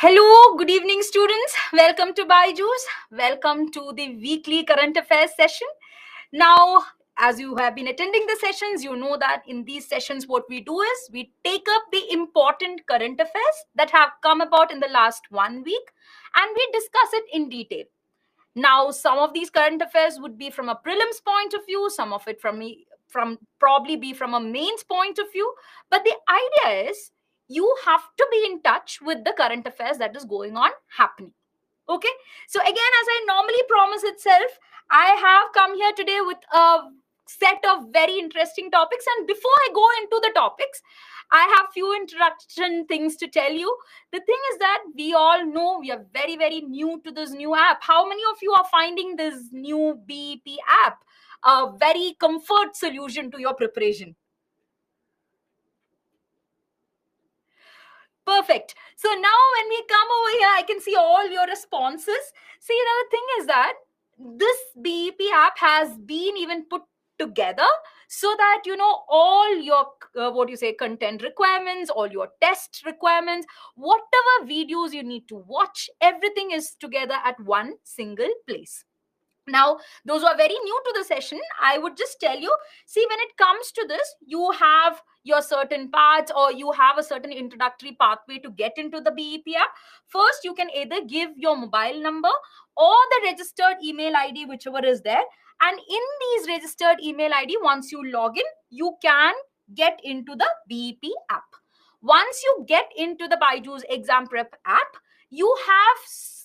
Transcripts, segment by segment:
Hello, good evening, students. Welcome to Byju's. Welcome to the weekly current affairs session. Now, as you have been attending the sessions, you know that in these sessions, what we do is we take up the important current affairs that have come about in the last 1 week and we discuss it in detail. Now, some of these current affairs would be from a prelims point of view, some of it from probably be from a mains point of view. But the idea is you have to be in touch with the current affairs that is going on happening. Okay, so again, as I normally promise itself, I have come here today with a set of very interesting topics. And before I go into the topics, I have few introduction things to tell you. The thing is that we all know we are very, very new to this new app. How many of you are finding this new BEP app a very comfort solution to your preparation? Perfect. So now when we come over here, I can see all your responses. See, now the thing is that this BEP app has been even put together so that all your content requirements, all your test requirements, whatever videos you need to watch, everything is together at one single place. Now, those who are very new to the session, I would just tell you, see, when it comes to this, you have your certain parts or you have a certain introductory pathway to get into the BEP app. First, you can either give your mobile number or the registered email ID, whichever is there. And in these registered email ID, once you log in, you can get into the BEP app. Once you get into the Byju's Exam Prep app, you have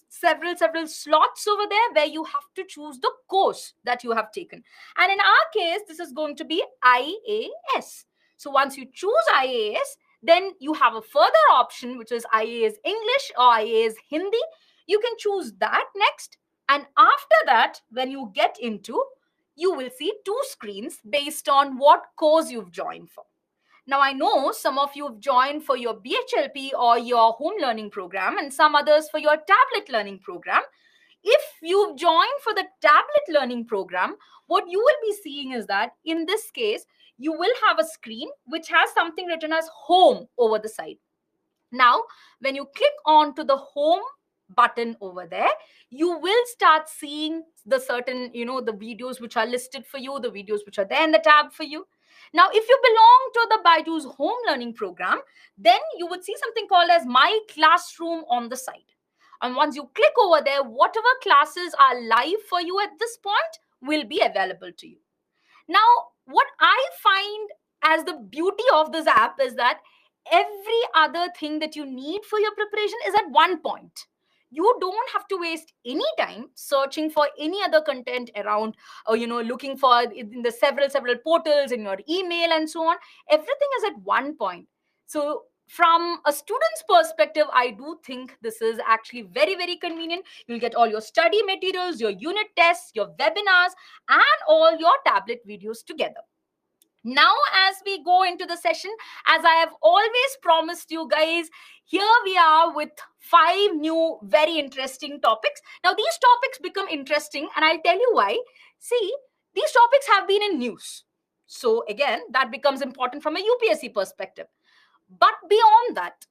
several slots over there where you have to choose the course that you have taken. And in our case, this is going to be IAS. So once you choose IAS, then you have a further option, which is IAS English or IAS Hindi. You can choose that next. And after that, when you get into, you will see two screens based on what course you've joined for. Now, I know some of you have joined for your BHLP or your home learning program and some others for your tablet learning program. If you've joined for the tablet learning program, what you will be seeing is that in this case, you will have a screen which has something written as home over the side. Now, when you click on to the home button over there, you will start seeing the certain, the videos which are listed for you, the videos which are there in the tab for you. Now, if you belong to the Byju's home learning program, then you would see something called as My Classroom on the side. And once you click over there, whatever classes are live for you at this point will be available to you. Now, what I find as the beauty of this app is that every other thing that you need for your preparation is at one point. You don't have to waste any time searching for any other content around or looking for in the several portals in your email and so on. Everything is at one point. So from a student's perspective, I do think this is actually very, very convenient. You'll get all your study materials, your unit tests, your webinars, and all your tablet videos together. Now, as we go into the session, as I have always promised you guys, here we are with 5 new very interesting topics. Now, these topics become interesting and I'll tell you why. See, these topics have been in news. So again, that becomes important from a UPSC perspective. But beyond that,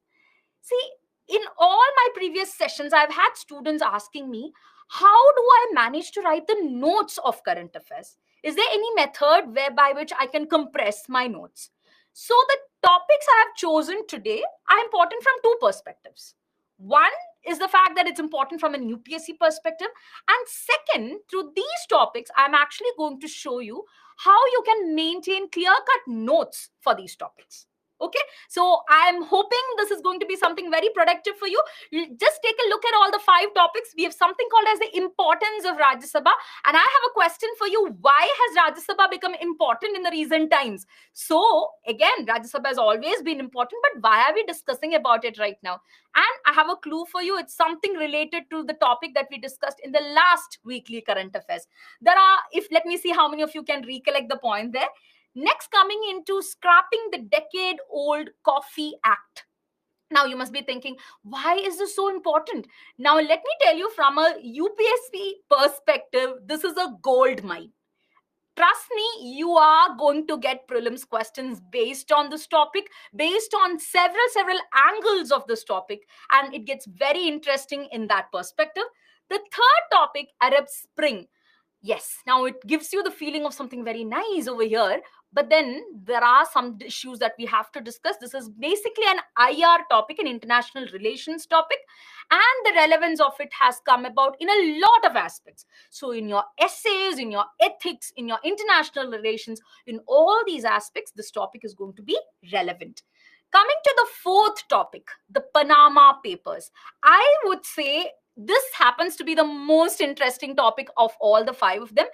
see, in all my previous sessions, I've had students asking me, how do I manage to write the notes of current affairs? Is there any method whereby which I can compress my notes? So the topics I have chosen today are important from two perspectives. One is the fact that it's important from an UPSC perspective. And second, through these topics, I'm actually going to show you how you can maintain clear-cut notes for these topics. Okay, so I'm hoping this is going to be something very productive for you. Just take a look at all the 5 topics. We have something called as the importance of Rajya Sabha. And I have a question for you. Why has Rajya Sabha become important in the recent times? So again, Rajya Sabha has always been important, but why are we discussing about it right now? And I have a clue for you. It's something related to the topic that we discussed in the last weekly current affairs. There are, if let me see how many of you can recollect the point there. Next, coming into scrapping the decade old Coffee Act. Now, you must be thinking, why is this so important? Now, let me tell you from a UPSC perspective, this is a gold mine. Trust me, you are going to get prelims questions based on this topic, based on several angles of this topic, and it gets very interesting in that perspective. The third topic, Arab Spring. Yes, now it gives you the feeling of something very nice over here, but then there are some issues that we have to discuss. This is basically an IR topic, an international relations topic, and the relevance of it has come about in a lot of aspects. So in your essays, in your ethics, in your international relations, in all these aspects, this topic is going to be relevant. Coming to the fourth topic, the Panama Papers. I would say this happens to be the most interesting topic of all the 5 of them,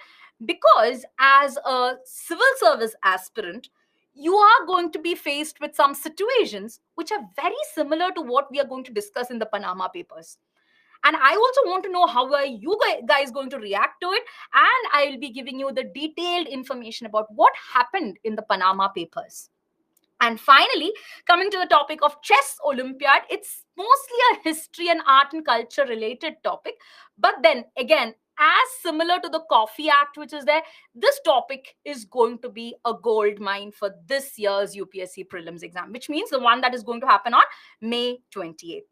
because as a civil service aspirant, you are going to be faced with some situations which are very similar to what we are going to discuss in the Panama Papers. And I also want to know how are you guys going to react to it, and I will be giving you the detailed information about what happened in the Panama Papers. And finally, coming to the topic of Chess Olympiad, it's mostly a history and art and culture related topic. But then again, as similar to the Coffee Act, which is there, this topic is going to be a gold mine for this year's UPSC prelims exam, which means the one that is going to happen on May 28th.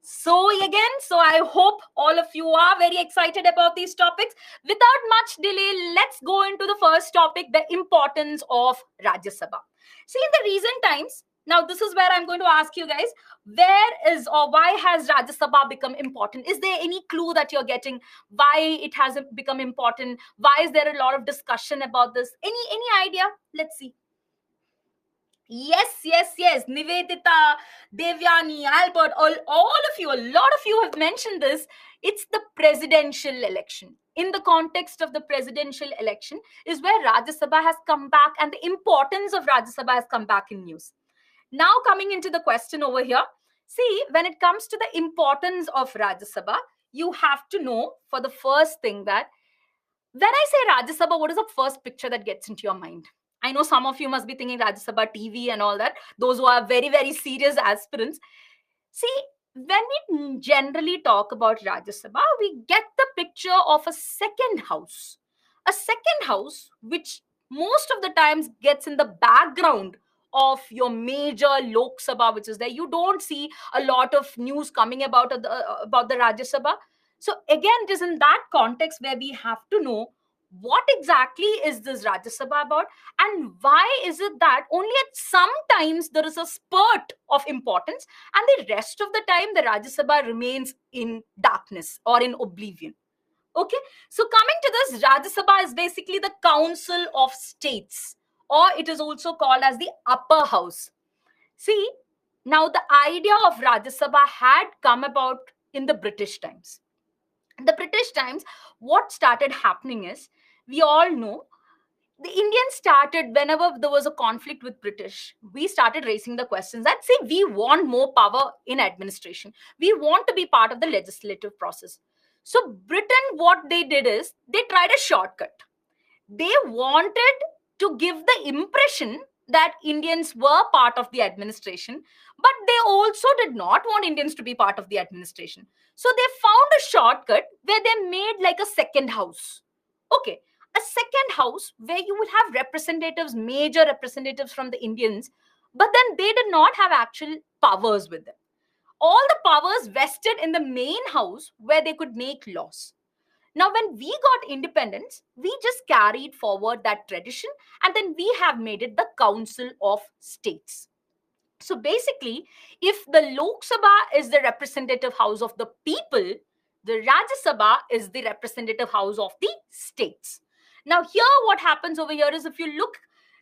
So I hope all of you are very excited about these topics. Without much delay, let's go into the first topic, the importance of Rajya Sabha. See, in the recent times, now this is where I'm going to ask you guys, where is or why has Rajya Sabha become important? Is there any clue that you're getting why it has become important? Why is there a lot of discussion about this? Any idea? Let's see. Yes. Nivedita, Devyani, Albert, all of you, a lot of you have mentioned this. It's the presidential election. In the context of the presidential election is where Rajya Sabha has come back, and the importance of Rajya Sabha has come back in news. Now, coming into the question over here, see, when it comes to the importance of Rajya Sabha, you have to know for the first thing that when I say Rajya Sabha, what is the first picture that gets into your mind? I know some of you must be thinking Rajya Sabha TV and all that, those who are very serious aspirants. See, when we generally talk about Rajya Sabha, we get the picture of a second house. A second house, which most of the times gets in the background of your major Lok Sabha, which is there. You don't see a lot of news coming about the Rajya Sabha. So again, it is in that context where we have to know what exactly is this Rajya Sabha about, and why is it that only at some times there is a spurt of importance, and the rest of the time the Rajya Sabha remains in darkness or in oblivion. Okay, so coming to this, Rajya Sabha is basically the Council of States, or it is also called as the upper house. See, now the idea of Rajya Sabha had come about in the British times. The British times, what started happening is, we all know, the Indians started, whenever there was a conflict with British, we started raising the questions that say we want more power in administration. We want to be part of the legislative process. So Britain, what they did is they tried a shortcut. They wanted to give the impression that Indians were part of the administration, but they also did not want Indians to be part of the administration. So they found a shortcut where they made like a second house. Okay, a second house where you will have representatives, major representatives from the Indians, but then they did not have actual powers with them. All the powers vested in the main house where they could make laws. Now, when we got independence, we just carried forward that tradition, and then we have made it the Council of States. So basically, if the Lok Sabha is the representative house of the people, the Rajya Sabha is the representative house of the states. Now, here what happens over here is, if you look,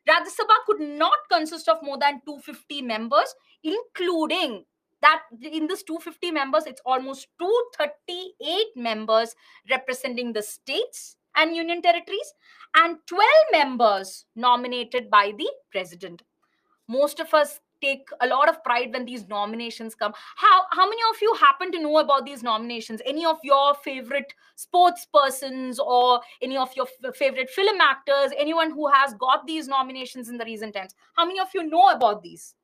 Rajya Sabha could not consist of more than 250 members, including that in this 250 members, it's almost 238 members representing the states and union territories, and 12 members nominated by the president. Most of us take a lot of pride when these nominations come. How many of you happen to know about these nominations? Any of your favorite sports persons, or any of your favorite film actors, anyone who has got these nominations in the recent times? How many of you know about these?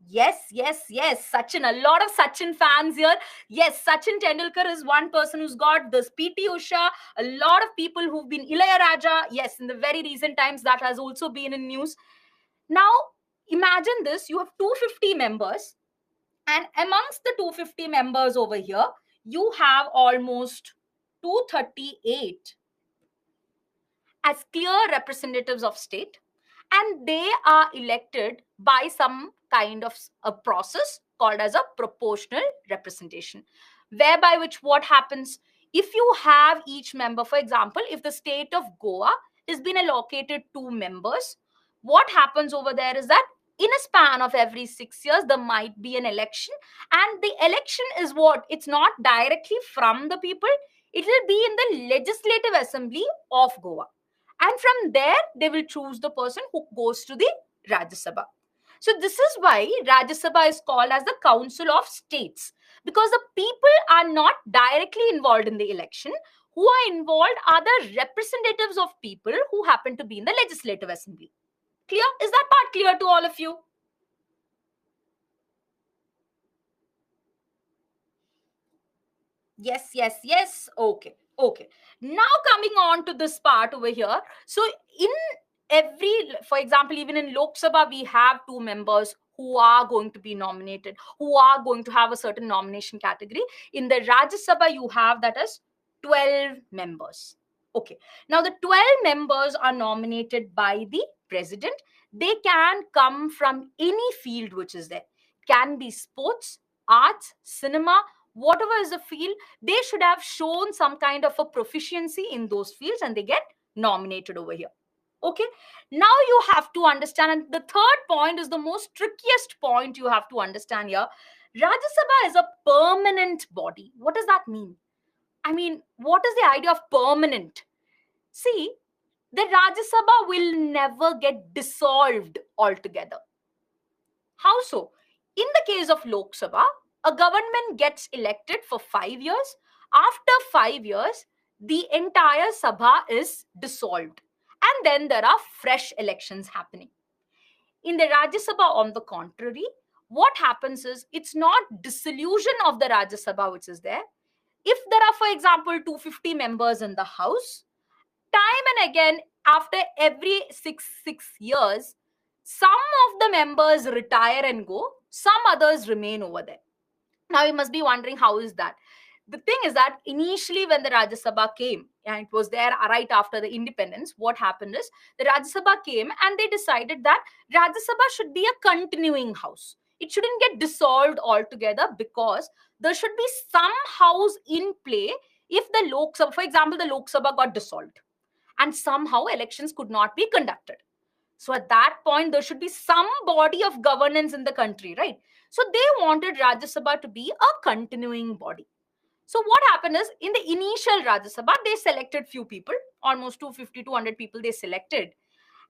Yes. Sachin, a lot of Sachin fans here. Yes, Sachin Tendulkar is one person who's got this. PT Usha, a lot of people who've been Ilayaraja. Yes, in the very recent times, that has also been in news. Now, imagine this, you have 250 members, and amongst the 250 members over here, you have almost 238 as clear representatives of state, and they are elected by some kind of a process called as a proportional representation, whereby which what happens, if you have each member, for example, if the state of Goa is been allocated 2 members, what happens over there is that in a span of every 6 years there might be an election, and the election is what, it's not directly from the people, it will be in the legislative assembly of Goa, and from there they will choose the person who goes to the Rajya Sabha. So this is why Rajya Sabha is called as the Council of States, because the people are not directly involved in the election. Who are involved are the representatives of people who happen to be in the legislative assembly. Clear? Is that part clear to all of you? Yes. Okay. Now coming on to this part over here. So in every, for example, even in Lok Sabha, we have 2 members who are going to be nominated, who are going to have a certain nomination category. In the Rajya Sabha, you have that as 12 members. Okay. Now the 12 members are nominated by the president. They can come from any field which is there. Can be sports, arts, cinema, whatever is the field, they should have shown some kind of a proficiency in those fields, and they get nominated over here. Okay, now you have to understand, and the third point is the most trickiest point you have to understand here. Rajya Sabha is a permanent body. What does that mean? I mean, what is the idea of permanent? See, the Rajya Sabha will never get dissolved altogether. How so? In the case of Lok Sabha, a government gets elected for 5 years. After 5 years, the entire Sabha is dissolved, and then there are fresh elections happening. In the Rajya Sabha, on the contrary, what happens is it's not dissolution of the Rajya Sabha which is there. If there are, for example, 250 members in the House, time and again, after every six years, some of the members retire and go, some others remain over there. Now you must be wondering, how is that? The thing is that initially when the Rajya Sabha came, and it was there right after the independence, what happened is the Rajya Sabha came and they decided that Rajya Sabha should be a continuing house. It shouldn't get dissolved altogether, because there should be some house in play if the Lok Sabha, for example, the Lok Sabha got dissolved and somehow elections could not be conducted. So at that point, there should be some body of governance in the country, right? So they wanted Rajya Sabha to be a continuing body. So what happened is, in the initial Rajya Sabha, they selected few people, almost 250, 200 people they selected.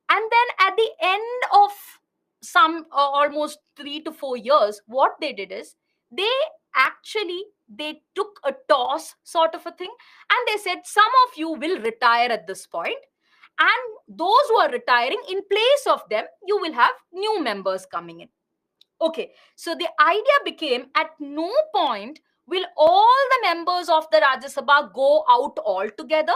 And then at the end of some almost 3 to 4 years, what they did is, they took a toss sort of a thing, and they said some of you will retire at this point, and those who are retiring, in place of them, you will have new members coming in. Okay, so the idea became, at no point will all the members of the Rajya Sabha go out altogether.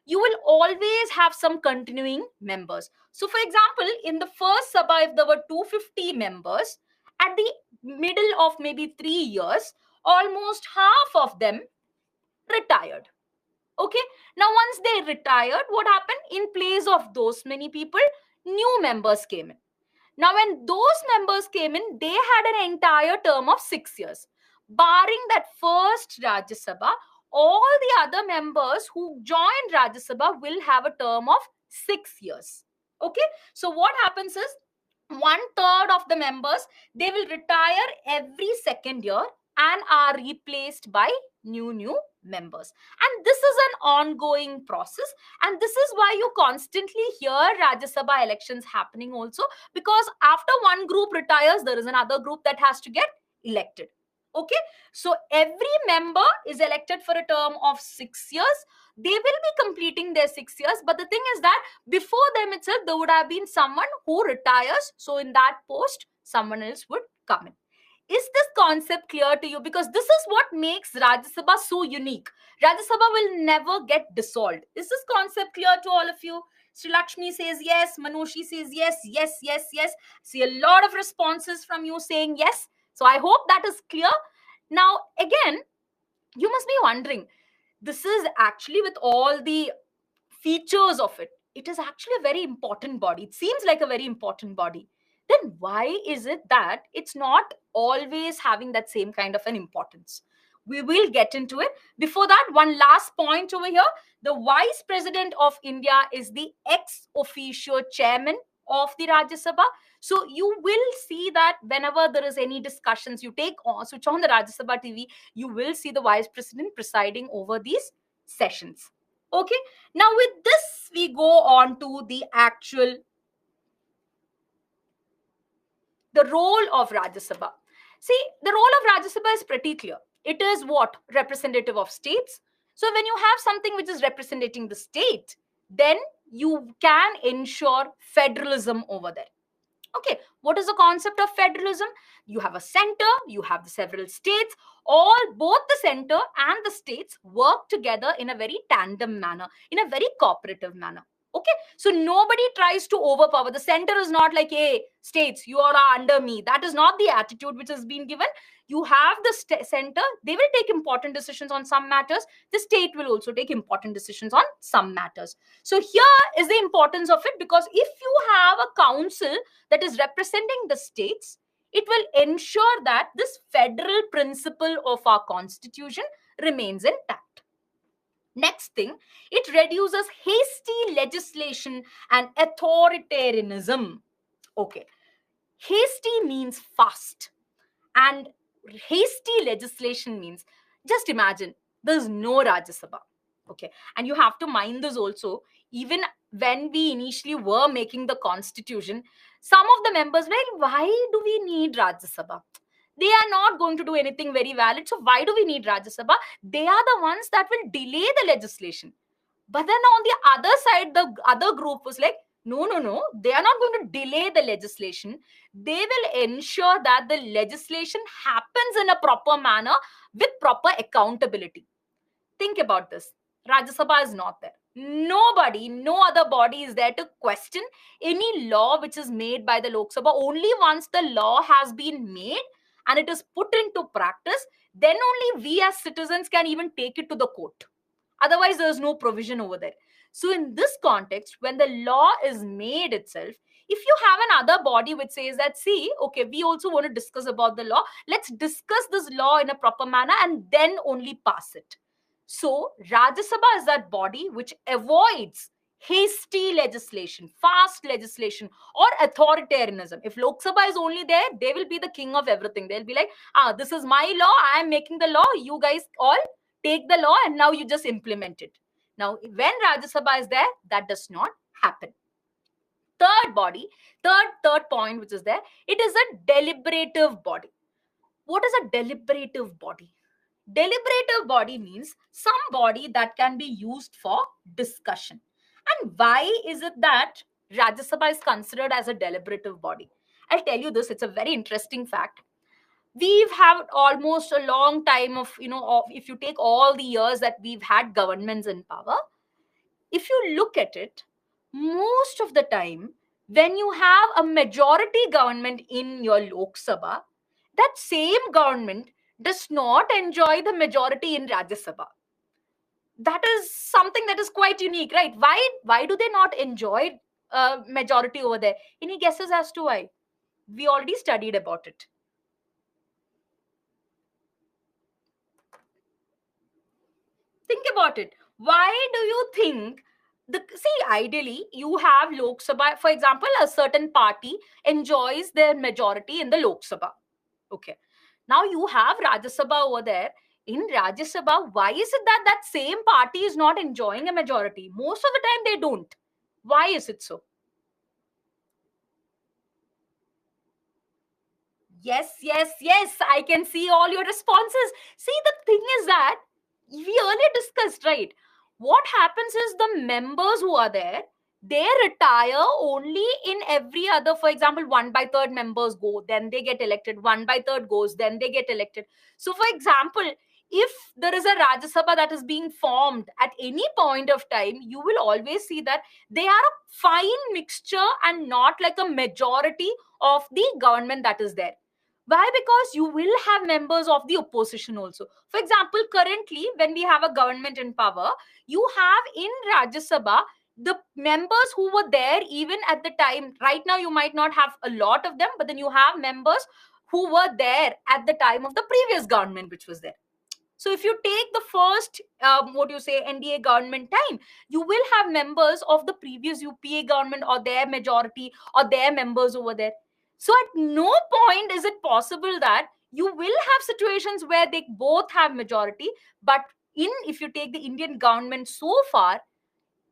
You will always have some continuing members. So for example, in the first Sabha, if there were 250 members, at the middle of maybe 3 years, almost half of them retired. Okay, now once they retired, what happened? In place of those many people, new members came in. Now when those members came in, they had an entire term of 6 years. Barring that first Rajya Sabha, all the other members who joined Rajya Sabha will have a term of 6 years. Okay, so what happens is, 1/3 of the members, they will retire every second year and are replaced by new members. And this is an ongoing process, and this is why you constantly hear Rajya Sabha elections happening also, because after one group retires, there is another group that has to get elected. Okay, so every member is elected for a term of 6 years. They will be completing their 6 years, but the thing is that before them itself there would have been someone who retires, so in that post someone else would come in. Is this concept clear to you? Because this is what makes Rajya Sabha so unique. Rajya Sabha will never get dissolved. Is this concept clear to all of you? Sri Lakshmi says yes, Manushi says yes, yes, yes, yes. See a lot of responses from you saying yes, so I hope that is clear. Now again, you must be wondering, this is actually, with all the features of it, it is actually a very important body. It seems like a very important body. Then why is it that it's not always having that same kind of an importance? We will get into it. Before that, one last point over here. The Vice President of India is the ex officio chairman of the Rajya Sabha. So you will see that whenever there is any discussions, you take on, switch on the Rajya Sabha TV, you will see the Vice President presiding over these sessions. Okay, now with this we go on to the actual, the role of Rajya Sabha. See, the role of Rajya Sabha is pretty clear. It is what? Representative of states. So when you have something which is representing the state, then you can ensure federalism over there. Okay, what is the concept of federalism? You have a center, you have the several states, all, both the center and the states work together in a very tandem manner, in a very cooperative manner. Okay, so nobody tries to overpower. The center is not like, hey, states, you are under me. That is not the attitude which has been given. You have the center, they will take important decisions on some matters. The state will also take important decisions on some matters. So here is the importance of it, because if you have a council that is representing the states, it will ensure that this federal principle of our constitution remains intact. Next thing, it reduces hasty legislation and authoritarianism. Okay, hasty means fast, and hasty legislation means, just imagine, there's no Rajya Sabha. Okay, and you have to mind this also. Even when we initially were making the constitution, some of the members were like, why do we need Rajya Sabha? They are not going to do anything very valid, so why do we need Rajya Sabha? They are the ones that will delay the legislation. But then on the other side, the other group was like, no, no, no, they are not going to delay the legislation. They will ensure that the legislation happens in a proper manner with proper accountability. Think about this. Rajya Sabha is not there. Nobody, no other body is there to question any law which is made by the Lok Sabha. Only once the law has been made and it is put into practice, then only we as citizens can even take it to the court. Otherwise, there is no provision over there. So, in this context, when the law is made itself, if you have another body which says that, see, okay, we also want to discuss about the law, let's discuss this law in a proper manner and then only pass it. So, Rajya Sabha is that body which avoids hasty legislation, fast legislation, or authoritarianism. If Lok Sabha is only there, they will be the king of everything. They'll be like, this is my law, I am making the law, you guys all take the law and now you just implement it. Now, when Rajya Sabha is there, that does not happen. Third body, third point which is there, it is a deliberative body. What is a deliberative body? Deliberative body means some body that can be used for discussion. And why is it that Rajya Sabha is considered as a deliberative body? I'll tell you this, it's a very interesting fact. We've had almost a long time of, if you take all the years that we've had governments in power, if you look at it, most of the time, when you have a majority government in your Lok Sabha, that same government does not enjoy the majority in Rajya Sabha. That is something that is quite unique, right? Why do they not enjoy majority over there? Any guesses as to why? We already studied about it. Think about it. Why do you think See, ideally you have Lok Sabha, for example, a certain party enjoys their majority in the Lok Sabha. Okay, now you have Rajya Sabha over there. In Rajya Sabha, why is it that that same party is not enjoying a majority? Most of the time they don't. Why is it so? Yes, yes, yes. I can see all your responses. See, the thing is that we earlier discussed, right? What happens is the members who are there, they retire only in every other, for example, 1/3 members go, then they get elected, 1/3 goes, then they get elected. So, for example, if there is a Rajya Sabha that is being formed at any point of time, you will always see that they are a fine mixture and not like a majority of the government that is there. Why? Because you will have members of the opposition also. For example, currently, when we have a government in power, you have in Rajya Sabha the members who were there even at the time. Right now, you might not have a lot of them, but then you have members who were there at the time of the previous government, which was there. So if you take the first, what you say, NDA government time, you will have members of the previous UPA government or their majority or their members over there. So at no point is it possible that you will have situations where they both have majority. But if you take the Indian government so far,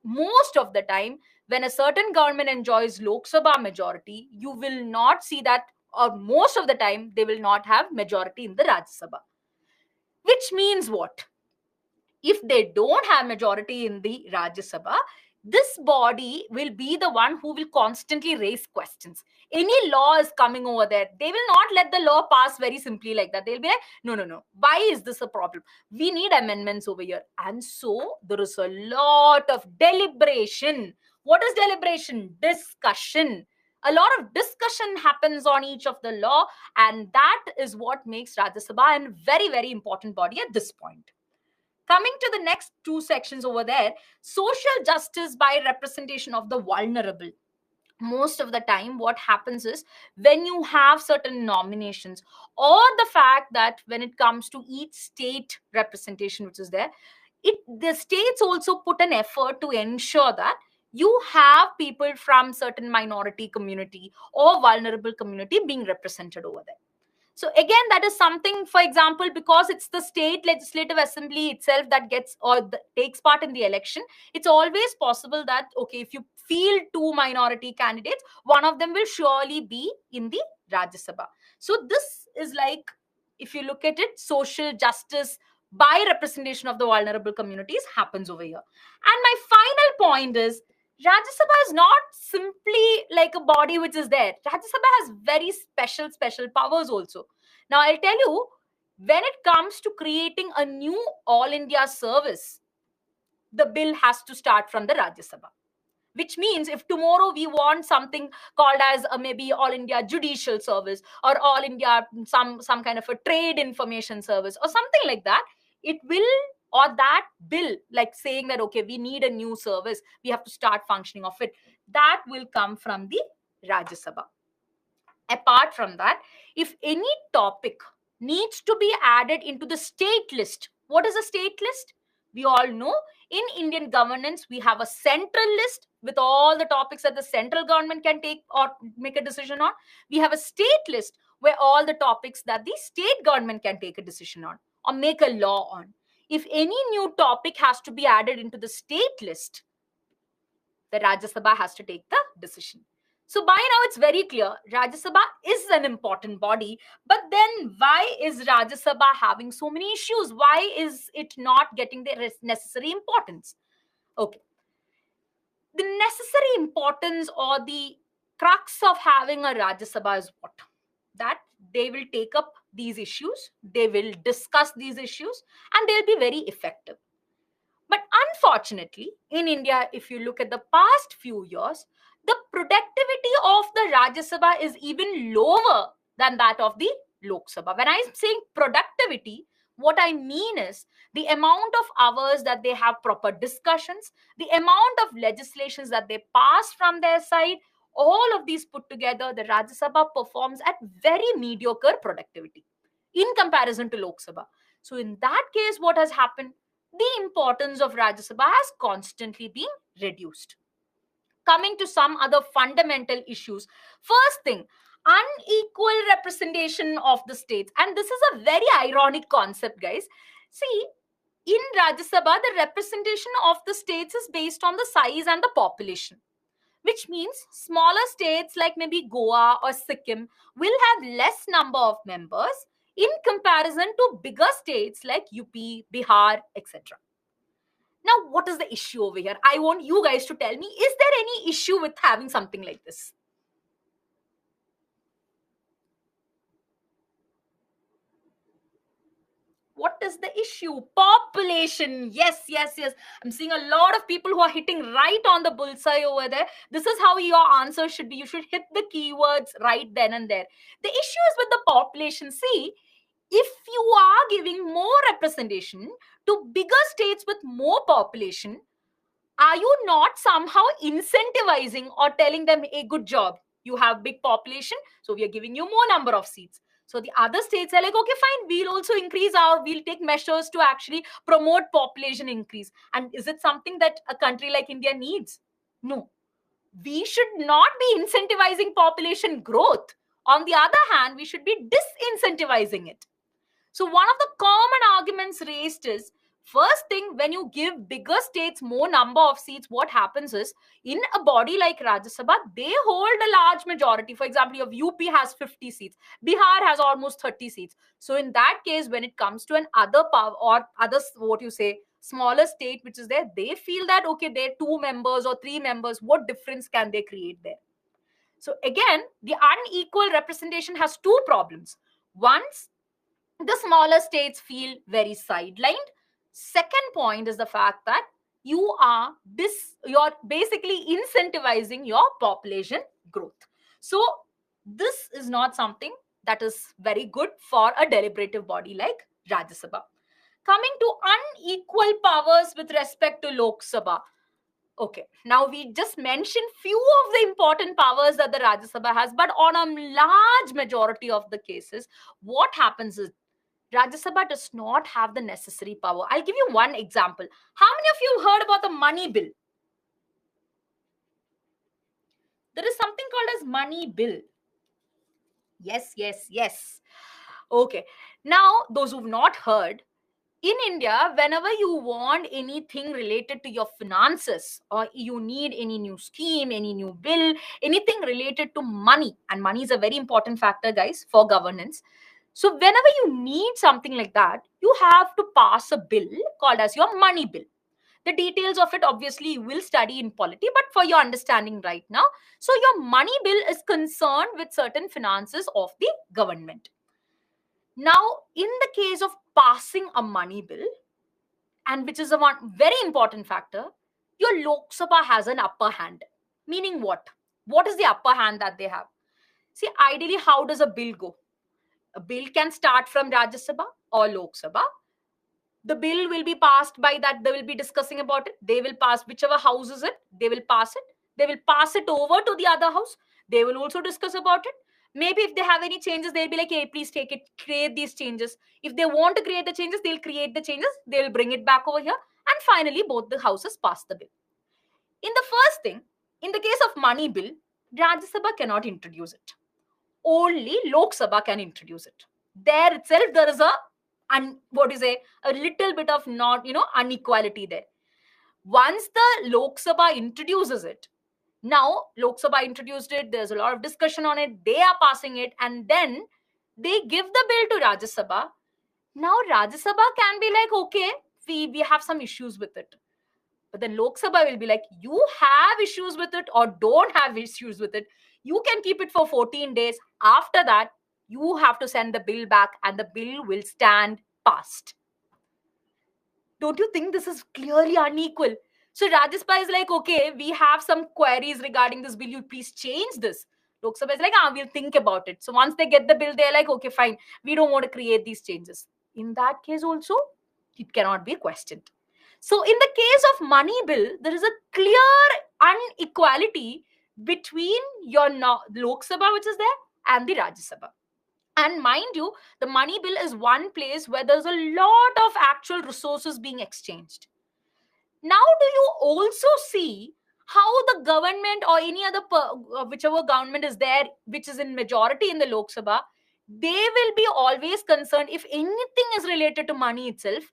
most of the time, when a certain government enjoys Lok Sabha majority, you will not see that, or most of the time, they will not have majority in the Rajya Sabha. Which means what? If they don't have majority in the Rajya Sabha, this body will be the one who will constantly raise questions. Any law is coming over there, they will not let the law pass very simply like that. They'll be like, no, no, no. Why is this a problem? We need amendments over here. And so there is a lot of deliberation. What is deliberation? Discussion. A lot of discussion happens on each of the law, and that is what makes Rajya Sabha a very, very important body at this point. Coming to the next two sections over there, social justice by representation of the vulnerable. Most of the time, what happens is when you have certain nominations, or the fact that when it comes to each state representation which is there, the states also put an effort to ensure that you have people from certain minority community or vulnerable community being represented over there. So again, that is something, for example, because it's the state legislative assembly itself that gets or takes part in the election, it's always possible that, okay, if you field two minority candidates, one of them will surely be in the Rajya Sabha. So this is like, if you look at it, social justice by representation of the vulnerable communities happens over here. And my final point is, Rajya Sabha is not simply like a body which is there. Rajya Sabha has very special powers also. Now, I'll tell you, when it comes to creating a new All India service, the bill has to start from the Rajya Sabha. Which means if tomorrow we want something called as maybe All India Judicial Service or All India some kind of a trade information service or something like that, it will, or that bill like saying that, okay, we need a new service, we have to start functioning of it, that will come from the Rajya Sabha. Apart from that, if any topic needs to be added into the state list, what is a state list? We all know in Indian governance, we have a central list with all the topics that the central government can take or make a decision on. We have a state list where all the topics that the state government can take a decision on or make a law on. If any new topic has to be added into the state list, the Rajya Sabha has to take the decision. So by now it's very clear, Rajya Sabha is an important body, but then why is Rajya Sabha having so many issues? Why is it not getting the necessary importance? Okay. The necessary importance or the crux of having a Rajya Sabha is what? That they will take up these issues, they will discuss these issues, and they'll be very effective. But unfortunately, in India, if you look at the past few years, the productivity of the Rajya Sabha is even lower than that of the Lok Sabha. When I'm saying productivity, what I mean is the amount of hours that they have proper discussions, the amount of legislations that they pass from their side, all of these put together, the Rajya Sabha performs at very mediocre productivity in comparison to Lok Sabha. So in that case, what has happened? the importance of Rajya Sabha has constantly been reduced. Coming to some other fundamental issues. First thing, unequal representation of the states. And this is a very ironic concept, guys. See, in Rajya Sabha, the representation of the states is based on the size and the population, which means smaller states like maybe Goa or Sikkim will have less number of members in comparison to bigger states like UP, Bihar, etc. Now, what is the issue over here? I want you guys to tell me, is there any issue with having something like this? What is the issue? Population. Yes, yes, yes. I'm seeing a lot of people who are hitting right on the bullseye over there. This is how your answer should be. You should hit the keywords right then and there. The issue is with the population. See, if you are giving more representation to bigger states with more population, are you not somehow incentivizing or telling them a good job? You have big population, so we are giving you more number of seats. So the other states are like, okay, fine, we'll also we'll take measures to actually promote population increase. And is it something that a country like India needs? No. We should not be incentivizing population growth. On the other hand, we should be disincentivizing it. So one of the common arguments raised is, first thing, when you give bigger states more number of seats, what happens is, in a body like Rajya Sabha, they hold a large majority. For example, your UP has 50 seats. Bihar has almost 30 seats. So in that case, when it comes to an other power or other, what you say, smaller state which is there, they feel that, okay, they're 2 members or 3 members. What difference can they create there? So again, the unequal representation has two problems. Once, the smaller states feel very sidelined. Second point is the fact that you're basically incentivizing your population growth. So this is not something that is very good for a deliberative body like Rajya Sabha. Coming to unequal powers with respect to Lok Sabha. Okay, now we just mentioned few of the important powers that the Rajya Sabha has, but on a large majority of the cases, what happens is Rajya Sabha does not have the necessary power. I'll give you one example. How many of you heard about the money bill? There is something called as money bill. Yes, yes, yes. Okay. Now, those who've not heard, in India, whenever you want anything related to your finances, or you need any new scheme, any new bill, anything related to money, and money is a very important factor, guys, for governance. So whenever you need something like that, you have to pass a bill called as your money bill. The details of it, obviously, you will study in polity, but for your understanding right now, so your money bill is concerned with certain finances of the government. Now, in the case of passing a money bill, and which is a one very important factor, your Lok Sabha has an upper hand. Meaning what? What is the upper hand that they have? See, ideally, how does a bill go? A bill can start from Rajya Sabha or Lok Sabha. The bill will be passed by that. They will be discussing about it. They will pass whichever house is it. They will pass it. They will pass it over to the other house. They will also discuss about it. Maybe if they have any changes, they'll be like, hey, please take it, create these changes. If they want to create the changes, they'll create the changes. They'll bring it back over here. And finally, both the houses pass the bill. In the first thing, in the case of money bill, Rajya Sabha cannot introduce it. Only Lok Sabha can introduce it. There itself, there is a little bit of inequality there. Once the Lok Sabha introduces it, now Lok Sabha introduced it, there's a lot of discussion on it, they are passing it, and then they give the bill to Rajya Sabha. Now Rajya Sabha can be like, okay, we have some issues with it. But then Lok Sabha will be like, you have issues with it or don't have issues with it. You can keep it for 14 days. After that, you have to send the bill back and the bill will stand passed. Don't you think this is clearly unequal? So Rajya Sabha is like, okay, we have some queries regarding this bill. You please change this. Lok Sabha is like, we'll think about it. So once they get the bill, they're like, okay, fine. We don't want to create these changes. In that case also, it cannot be questioned. So in the case of money bill, there is a clear inequality between your Lok Sabha, which is there, and the Rajya Sabha. And mind you, the money bill is one place where there's a lot of actual resources being exchanged. Now, do you also see how the government or any other whichever government is there, which is in majority in the Lok Sabha, they will be always concerned if anything is related to money itself,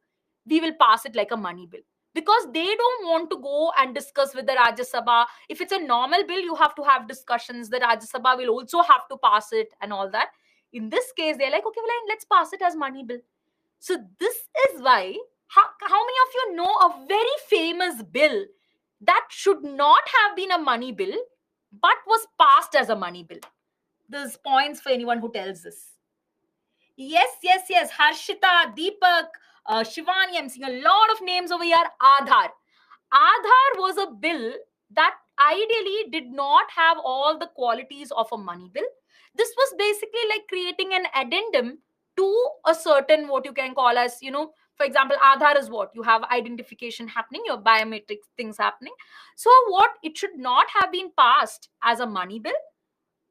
we will pass it like a money bill, because they don't want to go and discuss with the Rajya Sabha. If it's a normal bill, you have to have discussions. The Rajya Sabha will also have to pass it and all that. In this case, they're like, okay, well, let's pass it as money bill. So this is why, how many of you know a very famous bill that should not have been a money bill but was passed as a money bill? There's points for anyone who tells this. Yes. Harshita, Deepak, Shivani, I'm seeing a lot of names over here. Aadhaar. Aadhaar was a bill that ideally did not have all the qualities of a money bill. This was basically like creating an addendum to a certain, what you can call as, for example, Aadhaar is what? You have identification happening, your biometric things happening. So what? It should not have been passed as a money bill.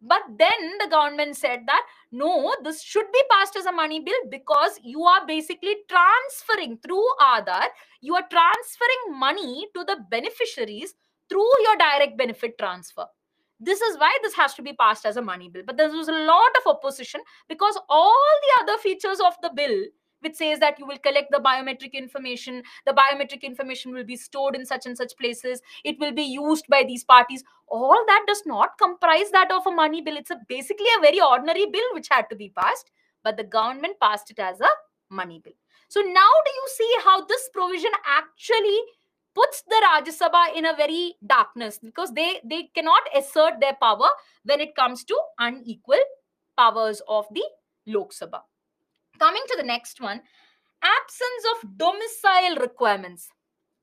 But then the government said that, no, this should be passed as a money bill because you are basically transferring through Aadhaar, you are transferring money to the beneficiaries through your direct benefit transfer. This is why this has to be passed as a money bill. But there was a lot of opposition because all the other features of the bill, which says that you will collect the biometric information will be stored in such and such places, it will be used by these parties, all that does not comprise that of a money bill. It's basically a very ordinary bill which had to be passed, but the government passed it as a money bill. So now do you see how this provision actually puts the Rajya Sabha in a very darkness, because they cannot assert their power when it comes to unequal powers of the Lok Sabha. Coming to the next one, absence of domicile requirements.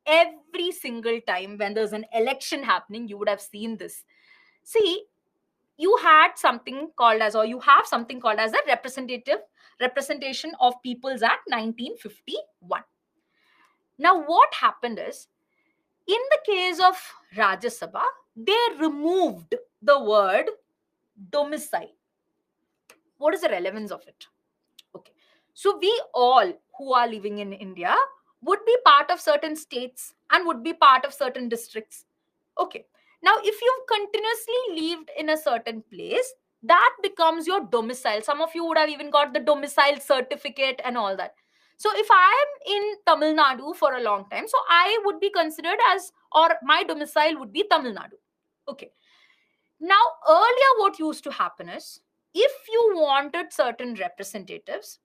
Every single time when there's an election happening, you would have seen this. See, you have something called as a Representation of Peoples Act 1951. Now, what happened is, in the case of Rajya Sabha, they removed the word domicile. What is the relevance of it? Okay. So we all who are living in India would be part of certain states and would be part of certain districts. Okay. Now, if you've continuously lived in a certain place, that becomes your domicile. Some of you would have even got the domicile certificate and all that. So if I am in Tamil Nadu for a long time, so I would be considered as, or my domicile would be Tamil Nadu. Okay. Now, earlier what used to happen is, if you wanted certain representatives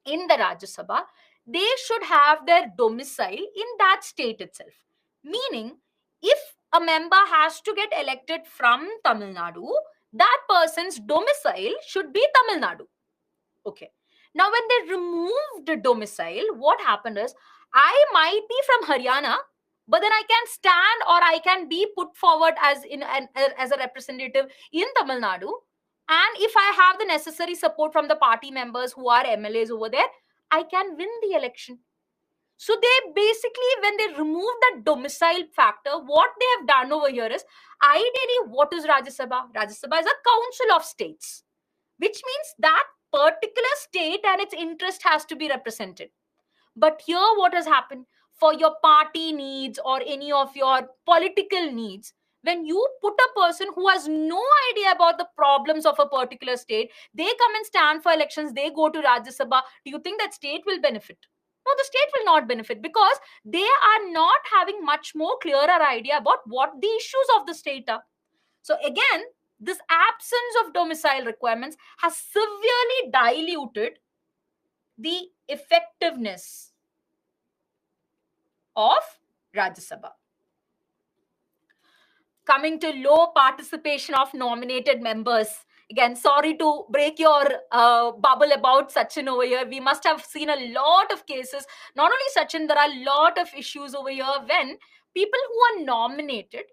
in the Rajya Sabha, they should have their domicile in that state itself. Meaning, if a member has to get elected from Tamil Nadu, that person's domicile should be Tamil Nadu. Okay. Now, when they removed the domicile, what happened is, I might be from Haryana, but then I can stand or I can be put forward as a representative in Tamil Nadu. And if I have the necessary support from the party members who are MLAs over there, I can win the election. So they basically, when they remove that domicile factor, what they have done over here is, ideally, what is Rajya Sabha? Rajya Sabha is a council of states, which means that particular state and its interest has to be represented. But here what has happened, for your party needs or any of your political needs, when you put a person who has no idea about the problems of a particular state, they come and stand for elections, they go to Rajya Sabha, do you think that state will benefit? No, the state will not benefit, because they are not having much more clearer idea about what the issues of the state are. So again, this absence of domicile requirements has severely diluted the effectiveness of Rajya Sabha. Coming to low participation of nominated members. Again, sorry to break your bubble about Sachin over here. We must have seen a lot of cases. Not only Sachin, there are a lot of issues over here when people who are nominated,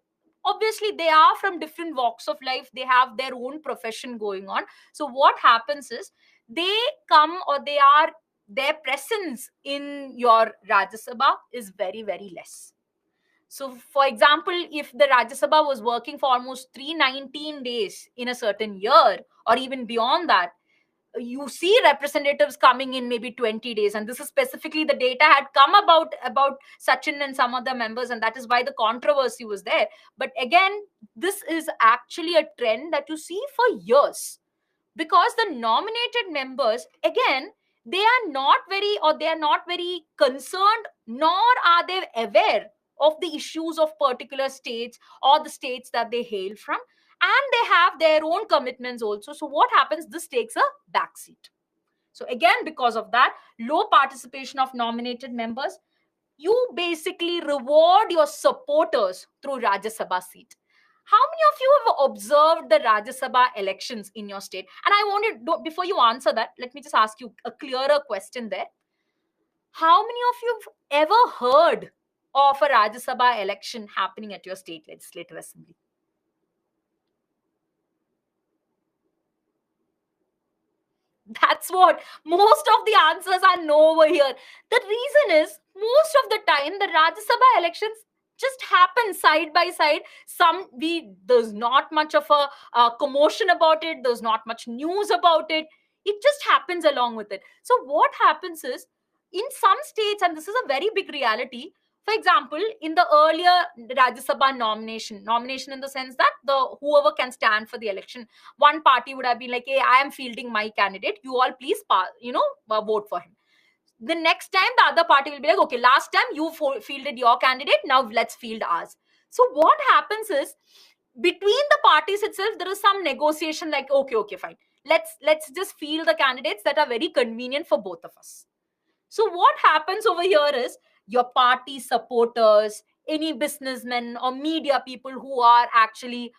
obviously they are from different walks of life. They have their own profession going on. So what happens is, they come, or their presence in your Rajya Sabha is very, very less. So, for example, if the Rajya Sabha was working for almost 319 days in a certain year, or even beyond that, you see representatives coming in maybe 20 days, and this is specifically the data had come about Sachin and some other members, and that is why the controversy was there. But again, this is actually a trend that you see for years, because the nominated members, again, they are not very concerned, nor are they aware of the issues of particular states or the states that they hail from, and they have their own commitments also. So what happens, this takes a backseat. So again, because of that low participation of nominated members, you basically reward your supporters through Rajya Sabha seat. How many of you have observed the Rajya Sabha elections in your state? And I want to, before you answer that, let me just ask you a clearer question there. How many of you have ever heard of a Rajya Sabha election happening at your state legislative assembly? That's what most of the answers are no over here. The reason is, most of the time the Rajya Sabha elections just happen side by side. There's not much of a commotion about it. There's not much news about it. It just happens along with it. So what happens is, in some states, and this is a very big reality, for example, in the earlier Rajya Sabha nomination in the sense that the whoever can stand for the election, one party would have been like, hey, I am fielding my candidate, you all please vote for him. The next time the other party will be like, okay, last time you fielded your candidate, now let's field ours. So what happens is, between the parties itself there is some negotiation, like, okay, fine, let's just field the candidates that are very convenient for both of us. So what happens over here is, your party supporters, any businessmen or media people who are actually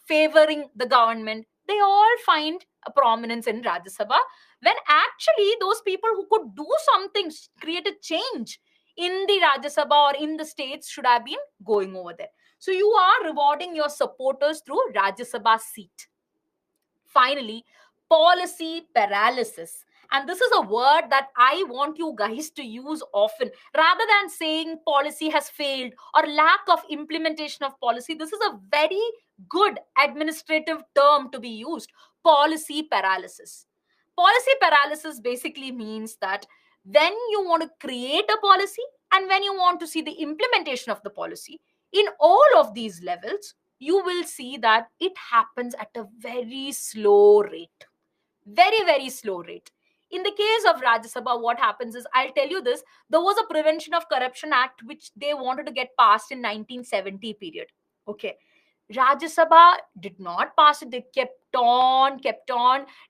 favoring the government, they all find a prominence in Rajya Sabha, when actually those people who could do something, create a change in the Rajya Sabha or in the states, should have been going over there. So you are rewarding your supporters through Rajya Sabha seat. Finally, policy paralysis. And this is a word that I want you guys to use often. Rather than saying policy has failed or lack of implementation of policy, this is a very good administrative term to be used. Policy paralysis. Policy paralysis basically means that when you want to create a policy and when you want to see the implementation of the policy, in all of these levels, you will see that it happens at a very slow rate. Very, very slow rate. In the case of Rajya Sabha, what happens is, I'll tell you this, there was a Prevention of Corruption Act which they wanted to get passed in 1970 period. Okay. Rajya Sabha did not pass it. They kept on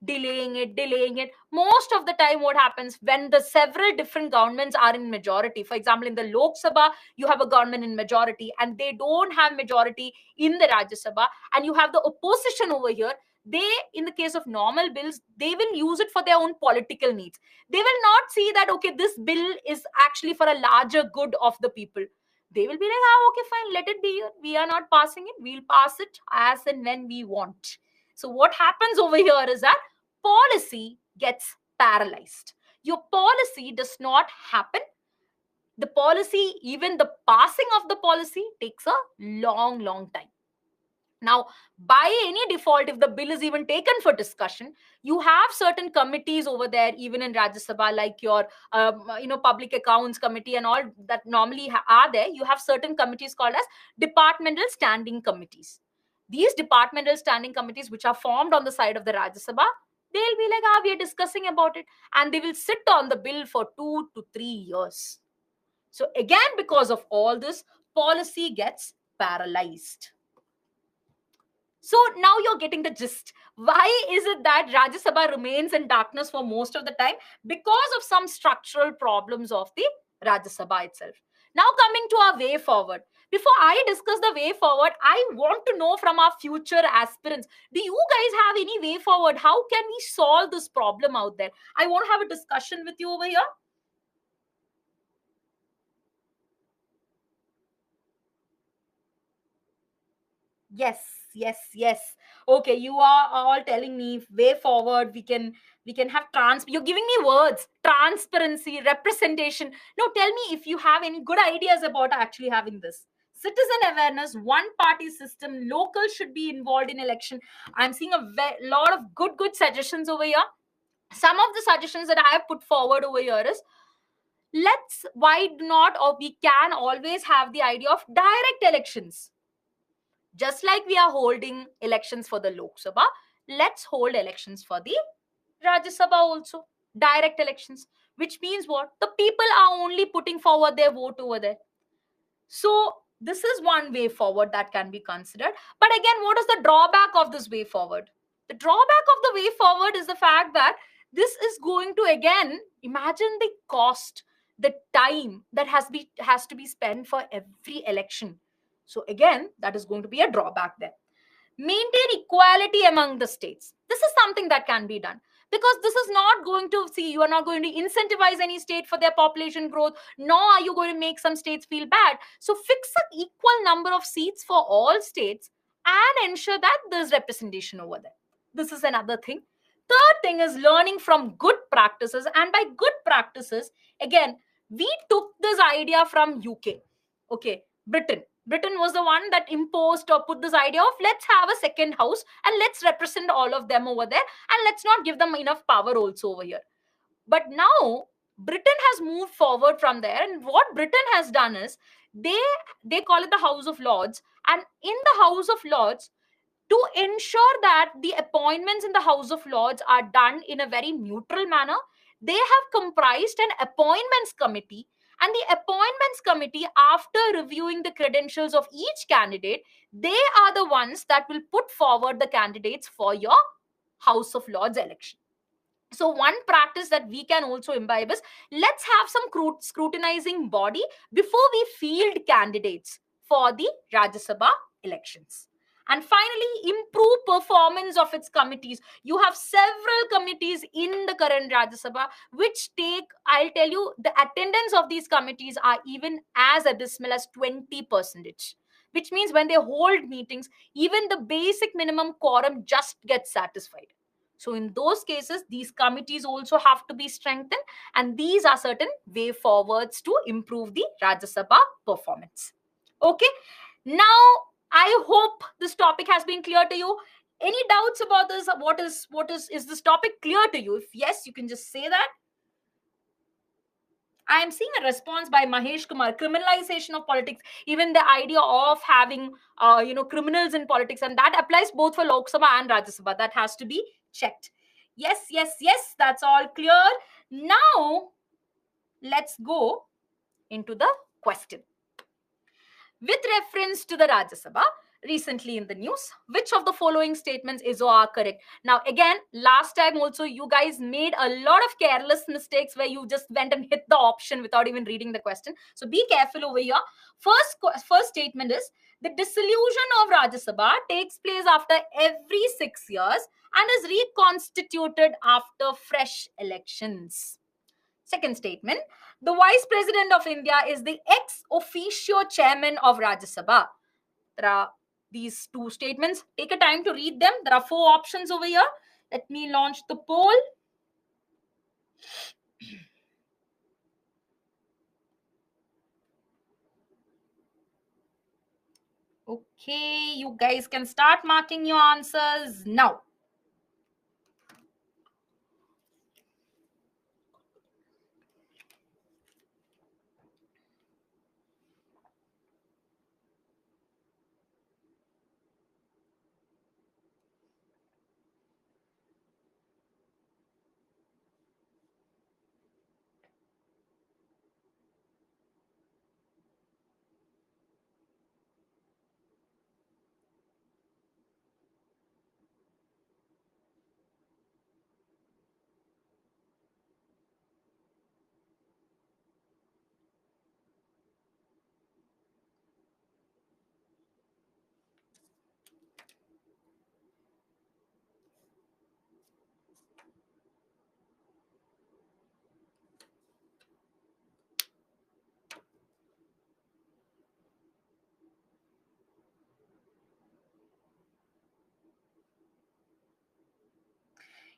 delaying it. Most of the time, what happens when the several different governments are in majority? For example, in the Lok Sabha, you have a government in majority, and they don't have majority in the Rajya Sabha, and you have the opposition over here. They, in the case of normal bills, they will use it for their own political needs. They will not see that, okay, this bill is actually for a larger good of the people. They will be like, okay, fine, let it be here. We are not passing it. We'll pass it as and when we want. So what happens over here is that policy gets paralyzed. Your policy does not happen. The policy, even the passing of the policy, takes a long time. Now, by any default, if the bill is even taken for discussion, you have certain committees over there, even in Rajya Sabha, like your, public accounts committee and all that normally are there. You have certain committees called as departmental standing committees. These departmental standing committees, which are formed on the side of the Rajya Sabha, they'll be like, we are discussing about it. And they will sit on the bill for 2 to 3 years. So again, because of all this, policy gets paralyzed. So now you're getting the gist. Why is it that Rajya Sabha remains in darkness for most of the time? Because of some structural problems of the Rajya Sabha itself. Now coming to our way forward. Before I discuss the way forward, I want to know from our future aspirants, do you guys have any way forward? How can we solve this problem out there? I want to have a discussion with you over here. Yes. Okay, you are all telling me way forward. We can have you're giving me words: transparency, representation. Now tell me if you have any good ideas about actually having this. citizen awareness, one party system, local should be involved in election. I'm seeing a lot of good suggestions over here. Some of the suggestions that I have put forward over here is, let's, why not, or we can always have the idea of direct elections. Just like we are holding elections for the Lok Sabha, let's hold elections for the Rajya Sabha also. Direct elections, which means what? The people are only putting forward their vote over there. So this is one way forward that can be considered. But again, what is the drawback of this way forward? The drawback of the way forward is the fact that this is going to, again, imagine the cost, the time that has to be spent for every election. So again, that is going to be a drawback there. Maintain equality among the states. This is something that can be done, because this is not going to, see, you are not going to incentivize any state for their population growth, nor are you going to make some states feel bad. So fix an equal number of seats for all states and ensure that there's representation over there. This is another thing. Third thing is learning from good practices. And by good practices, again, we took this idea from UK. Okay, Britain was the one that imposed or put this idea of, let's have a second house and let's represent all of them over there, and let's not give them enough power also over here. But now Britain has moved forward from there, and what Britain has done is, they call it the House of Lords. And in the House of Lords, to ensure that the appointments in the House of Lords are done in a very neutral manner, they have comprised an appointments committee. And the appointments committee, after reviewing the credentials of each candidate, they are the ones that will put forward the candidates for your House of Lords election. So one practice that we can also imbibe is, let's have some scrutinizing body before we field candidates for the Rajya Sabha elections. And finally, improve performance of its committees. You have several committees in the current Rajya Sabha which take, I'll tell you, the attendance of these committees are even as abysmal as 20%, which means when they hold meetings, even the basic minimum quorum just gets satisfied. So in those cases, these committees also have to be strengthened, and these are certain way forwards to improve the Rajya Sabha performance. Okay, now I hope this topic has been clear to you. Any doubts about this? Is this topic clear to you? If yes, you can just say that. I am seeing a response by Mahesh Kumar. Criminalization of politics, even the idea of having criminals in politics, and that applies both for Lok Sabha and Rajya Sabha. That has to be checked. Yes, yes, yes, that's all clear. Now let's go into the question. With reference to the Rajya Sabha, recently in the news, which of the following statements is or are correct? Now again, last time also you guys made a lot of careless mistakes where you just went and hit the option without even reading the question. So be careful over here. First statement is, the dissolution of Rajya Sabha takes place after every 6 years and is reconstituted after fresh elections. Second statement, the Vice President of India is the ex officio chairman of Rajya Sabha. There are these two statements. Take a time to read them. There are 4 options over here. Let me launch the poll. Okay, you guys can start marking your answers now.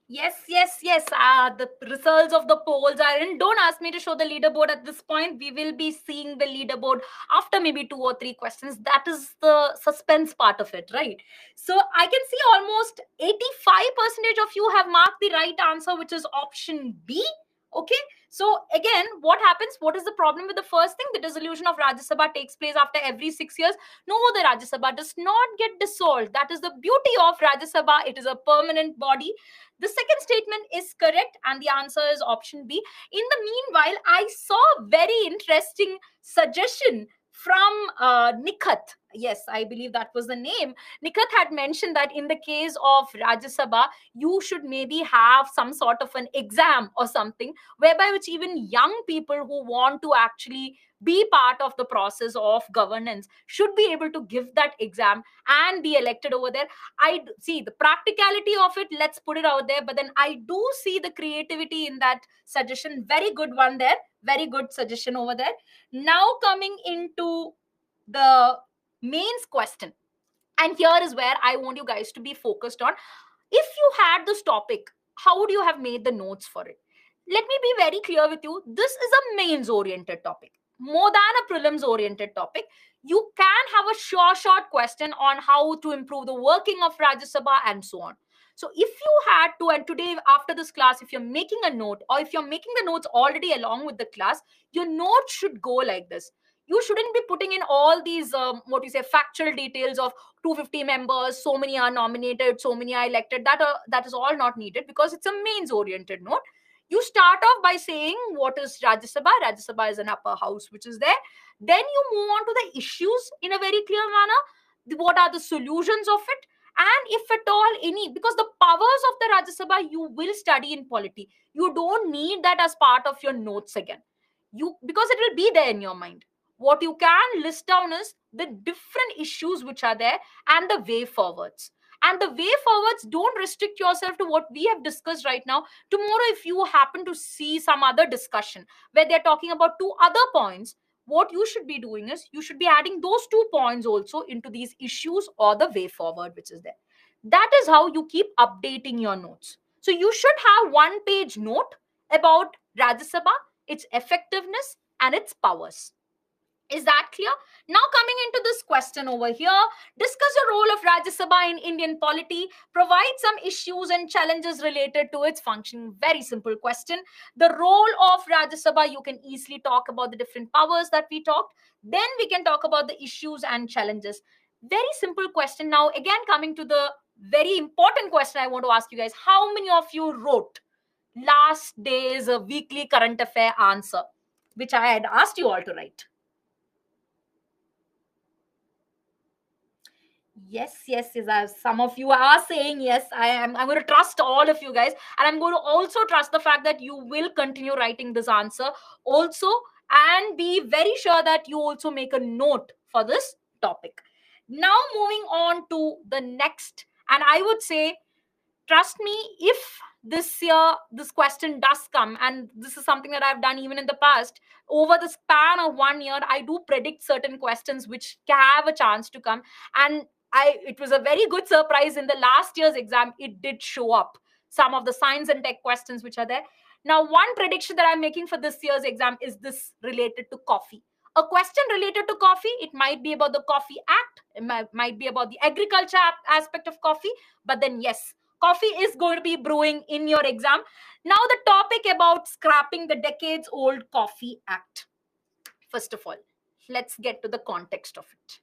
Yes, yes, yes. The results of the polls are in. Don't ask me to show the leaderboard at this point. We will be seeing the leaderboard after maybe two or three questions. That is the suspense part of it, right? So I can see almost 85% of you have marked the right answer, which is option B. Okay. So again, what happens? What is the problem with the first thing? The dissolution of Rajya Sabha takes place after every 6 years. No, the Rajya Sabha does not get dissolved. That is the beauty of Rajya Sabha. It is a permanent body. The second statement is correct, and the answer is option B. In the meanwhile, I saw a very interesting suggestion from Nikhat. Yes, I believe that was the name. Nikhat had mentioned that in the case of Rajya Sabha, you should maybe have some sort of an exam or something, whereby which even young people who want to actually be part of the process of governance should be able to give that exam and be elected over there. I see the practicality of it. Let's put it out there. But then I do see the creativity in that suggestion. Very good one there. Very good suggestion over there. Now coming into the mains question. And here is where I want you guys to be focused on. If you had this topic, how would you have made the notes for it? Let me be very clear with you. This is a mains oriented topic more than a prelims oriented topic. You can have a short question on how to improve the working of Rajya Sabha and so on. So if you had to, and today after this class, if you're making a note or if you're making the notes already along with the class, your note should go like this. You shouldn't be putting in all these what you say factual details of 250 members, so many are nominated, so many are elected. That is all not needed, because it's a mains oriented note. You start off by saying what is Rajya Sabha. Rajya Sabha is an upper house which is there. Then you move on to the issues in a very clear manner. What are the solutions of it? And if at all any, because the powers of the Rajya Sabha you will study in polity. You don't need that as part of your notes again. Because it will be there in your mind. What you can list down is the different issues which are there and the way forwards. And the way forwards, don't restrict yourself to what we have discussed right now. Tomorrow, if you happen to see some other discussion where they're talking about two other points, what you should be doing is you should be adding those 2 points also into these issues or the way forward which is there. That is how you keep updating your notes. So you should have 1 page note about Rajya Sabha, its effectiveness and its powers. Is that clear? Now coming into this question over here, discuss the role of Rajya Sabha in Indian polity, provide some issues and challenges related to its function. Very simple question. The role of Rajya Sabha, you can easily talk about the different powers that we talked. Then we can talk about the issues and challenges. Very simple question. Now again, coming to the very important question I want to ask you guys. How many of you wrote last day's weekly current affair answer, which I had asked you all to write? Yes, yes, yes. Some of you are saying yes. I'm going to trust all of you guys, and I'm going to also trust the fact that you will continue writing this answer also, and be very sure that you also make a note for this topic. Now, moving on to the next, and I would say, trust me, if this year this question does come, and this is something that I've done even in the past, over the span of 1 year, I do predict certain questions which have a chance to come. And it was a very good surprise in the last year's exam. It did show up some of the science and tech questions which are there. Now, one prediction that I'm making for this year's exam is this related to coffee. A question related to coffee, it might be about the Coffee Act, it might be about the agriculture aspect of coffee. But then yes, coffee is going to be brewing in your exam. Now, the topic about scrapping the decades old Coffee Act. First of all, let's get to the context of it.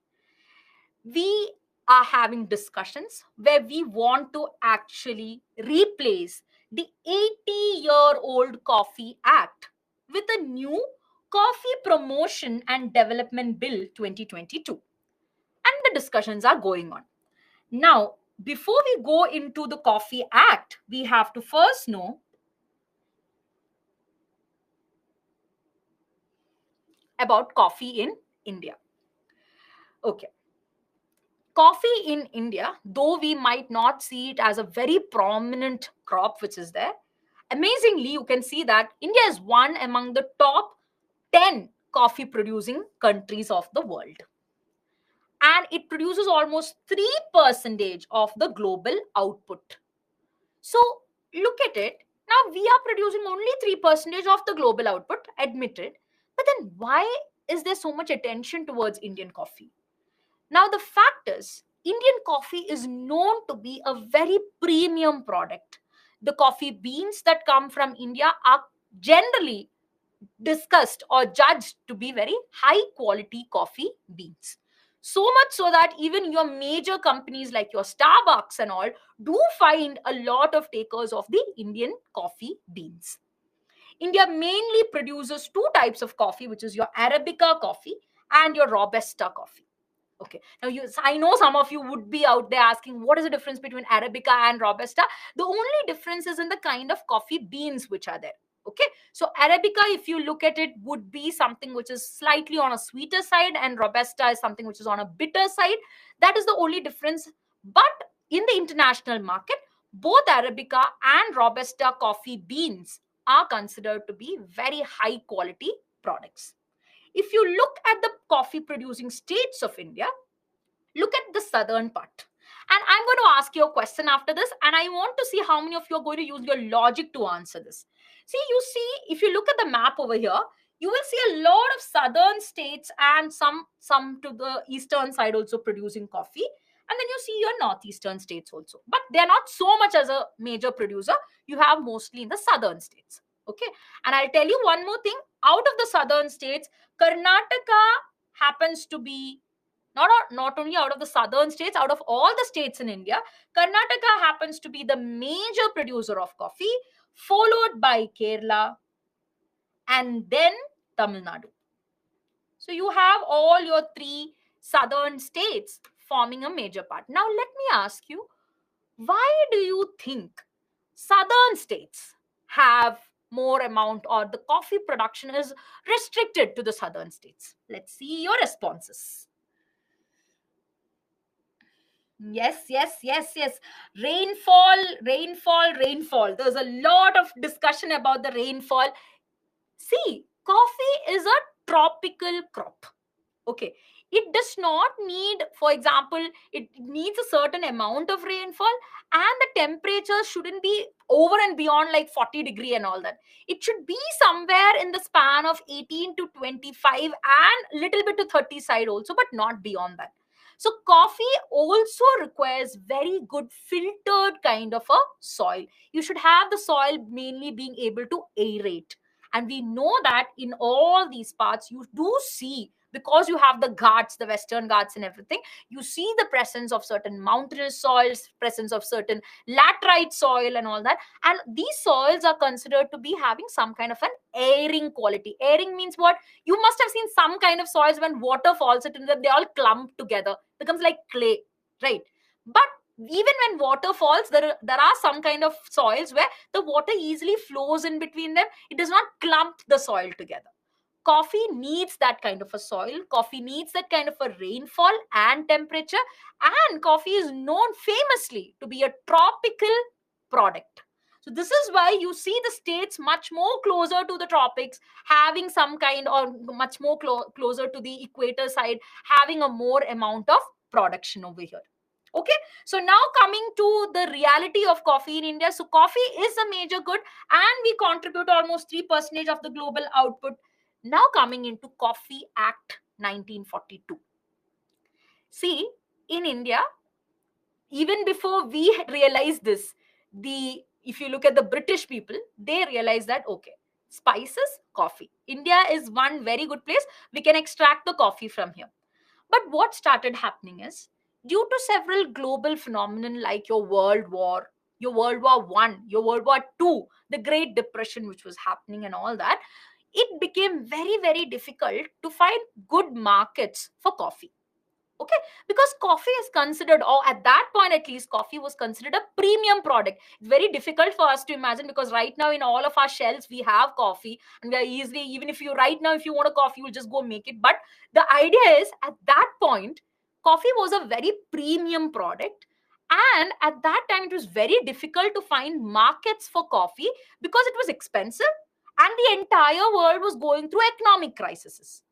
We are having discussions where we want to actually replace the 80-year-old Coffee Act with a new Coffee Promotion and Development Bill 2022. And the discussions are going on. Now, before we go into the Coffee Act, we have to first know about coffee in India. Okay. Coffee in India, though we might not see it as a very prominent crop which is there, amazingly, you can see that India is one among the top 10 coffee producing countries of the world. And it produces almost 3% of the global output. So look at it, now we are producing only 3% of the global output, admitted. But then why is there so much attention towards Indian coffee? Now, the fact is, Indian coffee is known to be a very premium product. The coffee beans that come from India are generally discussed or judged to be very high quality coffee beans. So much so that even your major companies like your Starbucks and all do find a lot of takers of the Indian coffee beans. India mainly produces two types of coffee, which is your Arabica coffee and your Robusta coffee. Okay. Now, I know some of you would be out there asking, what is the difference between Arabica and Robusta? The only difference is in the kind of coffee beans which are there. Okay. So, Arabica, if you look at it, would be something which is slightly on a sweeter side, and Robusta is something which is on a bitter side. That is the only difference. But in the international market, both Arabica and Robusta coffee beans are considered to be very high quality products. If you look at the coffee producing states of India, look at the southern part. And I'm going to ask you a question after this, and I want to see how many of you are going to use your logic to answer this. See, if you look at the map over here, you will see a lot of southern states and some to the eastern side also producing coffee. And then you see your northeastern states also. But they're not so much as a major producer. You have mostly in the southern states. Okay. And I'll tell you one more thing. Out of the southern states, Karnataka happens to be not only out of the southern states, out of all the states in India, Karnataka happens to be the major producer of coffee, followed by Kerala and then Tamil Nadu. So you have all your three southern states forming a major part. Now let me ask you, why do you think southern states have more amount, or the coffee production is restricted to the southern states? Let's see your responses. Yes. Rainfall. There's a lot of discussion about the rainfall. See, coffee is a tropical crop. Okay. It does not need, for example, it needs a certain amount of rainfall, and the temperature shouldn't be over and beyond like 40 degree and all that. It should be somewhere in the span of 18 to 25 and little bit to 30 side also, but not beyond that. So coffee also requires very good filtered kind of a soil. You should have the soil mainly being able to aerate. And we know that in all these parts, you do see, because you have the Ghats, the Western Ghats and everything, you see the presence of certain mountainous soils, presence of certain laterite soil and all that. And these soils are considered to be having some kind of an airing quality. Airing means what? You must have seen some kind of soils when water falls into them, they all clump together, becomes like clay, right? But even when water falls, there are some kind of soils where the water easily flows in between them. It does not clump the soil together. Coffee needs that kind of a soil. Coffee needs that kind of a rainfall and temperature. And coffee is known famously to be a tropical product. So this is why you see the states much more closer to the tropics, having some kind, or much more closer to the equator side, having a more amount of production over here. Okay, so now coming to the reality of coffee in India. So coffee is a major good, and we contribute almost 3% of the global output. Now coming into Coffee Act 1942. See, in India, even before we realized this, if you look at the British people, they realized that, okay, spices, coffee. India is one very good place. We can extract the coffee from here. But what started happening is, due to several global phenomenon like your World War, your World War I, your World War II, the Great Depression which was happening and all that, it became very, very difficult to find good markets for coffee. Okay, because coffee is considered, or at that point at least, coffee was considered a premium product. It's very difficult for us to imagine, because right now in all of our shelves we have coffee, and we are easily, even if you right now if you want a coffee, you'll just go make it. But the idea is, at that point, coffee was a very premium product, and at that time it was very difficult to find markets for coffee because it was expensive and the entire world was going through economic crises.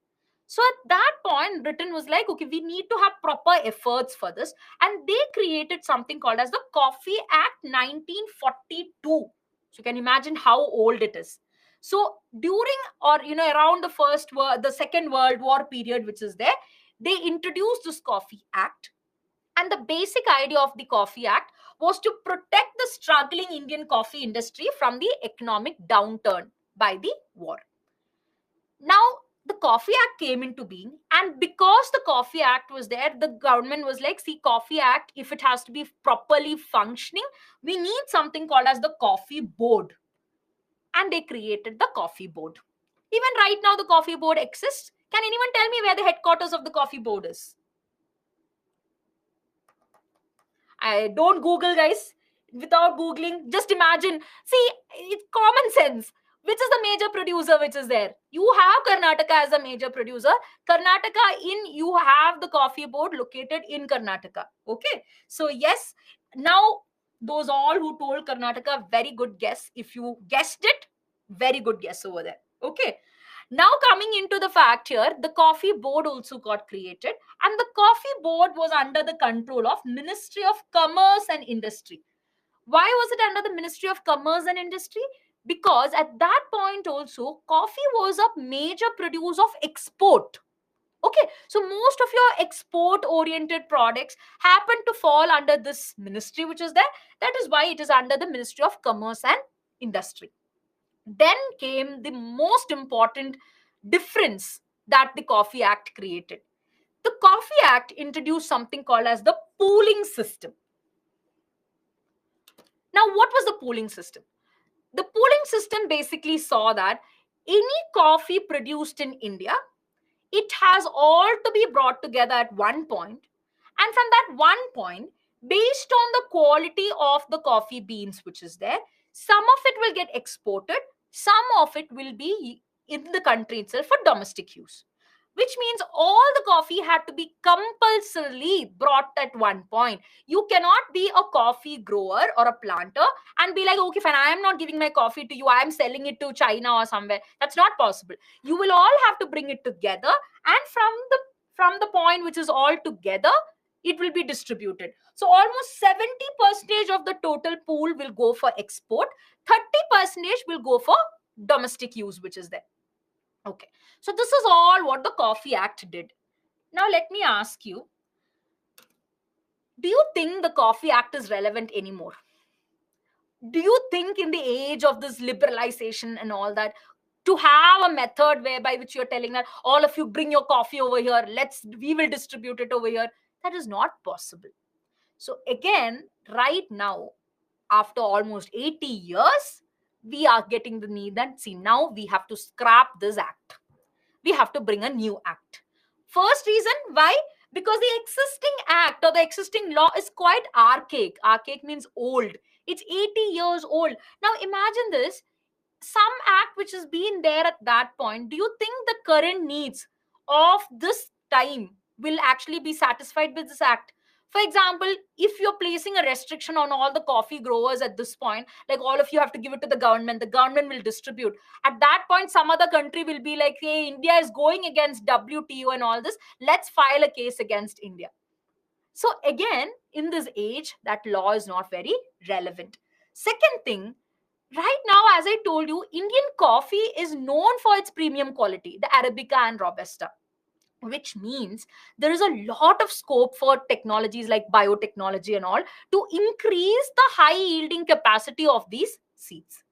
So at that point, Britain was like, okay, we need to have proper efforts for this. And they created something called as the Coffee Act 1942. So you can imagine how old it is. So during, or around the Second World War period, which is there, they introduced this Coffee Act. And the basic idea of the Coffee Act was to protect the struggling Indian coffee industry from the economic downturn by the war. Now, the Coffee Act came into being, and because the Coffee Act was there, the government was like, see, Coffee Act, if it has to be properly functioning, we need something called as the Coffee Board. And they created the Coffee Board. Even right now, the Coffee Board exists. Can anyone tell me where the headquarters of the Coffee Board is? I don't Google, guys. Without Googling, just imagine. See, it's common sense. Which is the major producer which is there? You have Karnataka as a major producer. You have the Coffee Board located in Karnataka. Okay. So, yes, now those all who told Karnataka, very good guess. If you guessed it, very good guess over there. Okay. Now coming into the fact here, the Coffee Board also got created, and the Coffee Board was under the control of Ministry of Commerce and Industry. Why was it under the Ministry of Commerce and Industry? Because at that point also, coffee was a major produce of export. Okay, so most of your export oriented products happen to fall under this ministry which is there. That is why it is under the Ministry of Commerce and Industry. Then came the most important difference that the Coffee Act created. The Coffee Act introduced something called as the pooling system. Now, what was the pooling system? The pooling system basically saw that any coffee produced in India, it has all to be brought together at one point, and from that one point, based on the quality of the coffee beans which is there, some of it will get exported, some of it will be in the country itself for domestic use, which means all the coffee had to be compulsorily brought at one point. You cannot be a coffee grower or a planter and be like, okay, fine, I am not giving my coffee to you, I am selling it to China or somewhere. That's not possible. You will all have to bring it together, and from the point which is all together, it will be distributed. So almost 70% of the total pool will go for export, 30% will go for domestic use which is there. Okay, so this is all what the Coffee Act did. Now let me ask you, do you think the Coffee Act is relevant anymore? Do you think in the age of this liberalization and all that, to have a method whereby which you're telling that all of you bring your coffee over here, we will distribute it over here, that is not possible. So again, right now, after almost 80 years, we are getting the need that, see, now we have to scrap this act. We have to bring a new act. First reason, why? Because the existing act or the existing law is quite archaic. Archaic means old. It's 80 years old. Now imagine this, some act which has been there at that point. Do you think the current needs of this time will actually be satisfied with this act? For example, if you're placing a restriction on all the coffee growers at this point, like all of you have to give it to the government will distribute. At that point, some other country will be like, hey, India is going against WTO and all this. Let's file a case against India. So again, in this age, that law is not very relevant. Second thing, right now, as I told you, Indian coffee is known for its premium quality, the Arabica and Robusta, which means there is a lot of scope for technologies like biotechnology and all to increase the high yielding capacity of these seeds.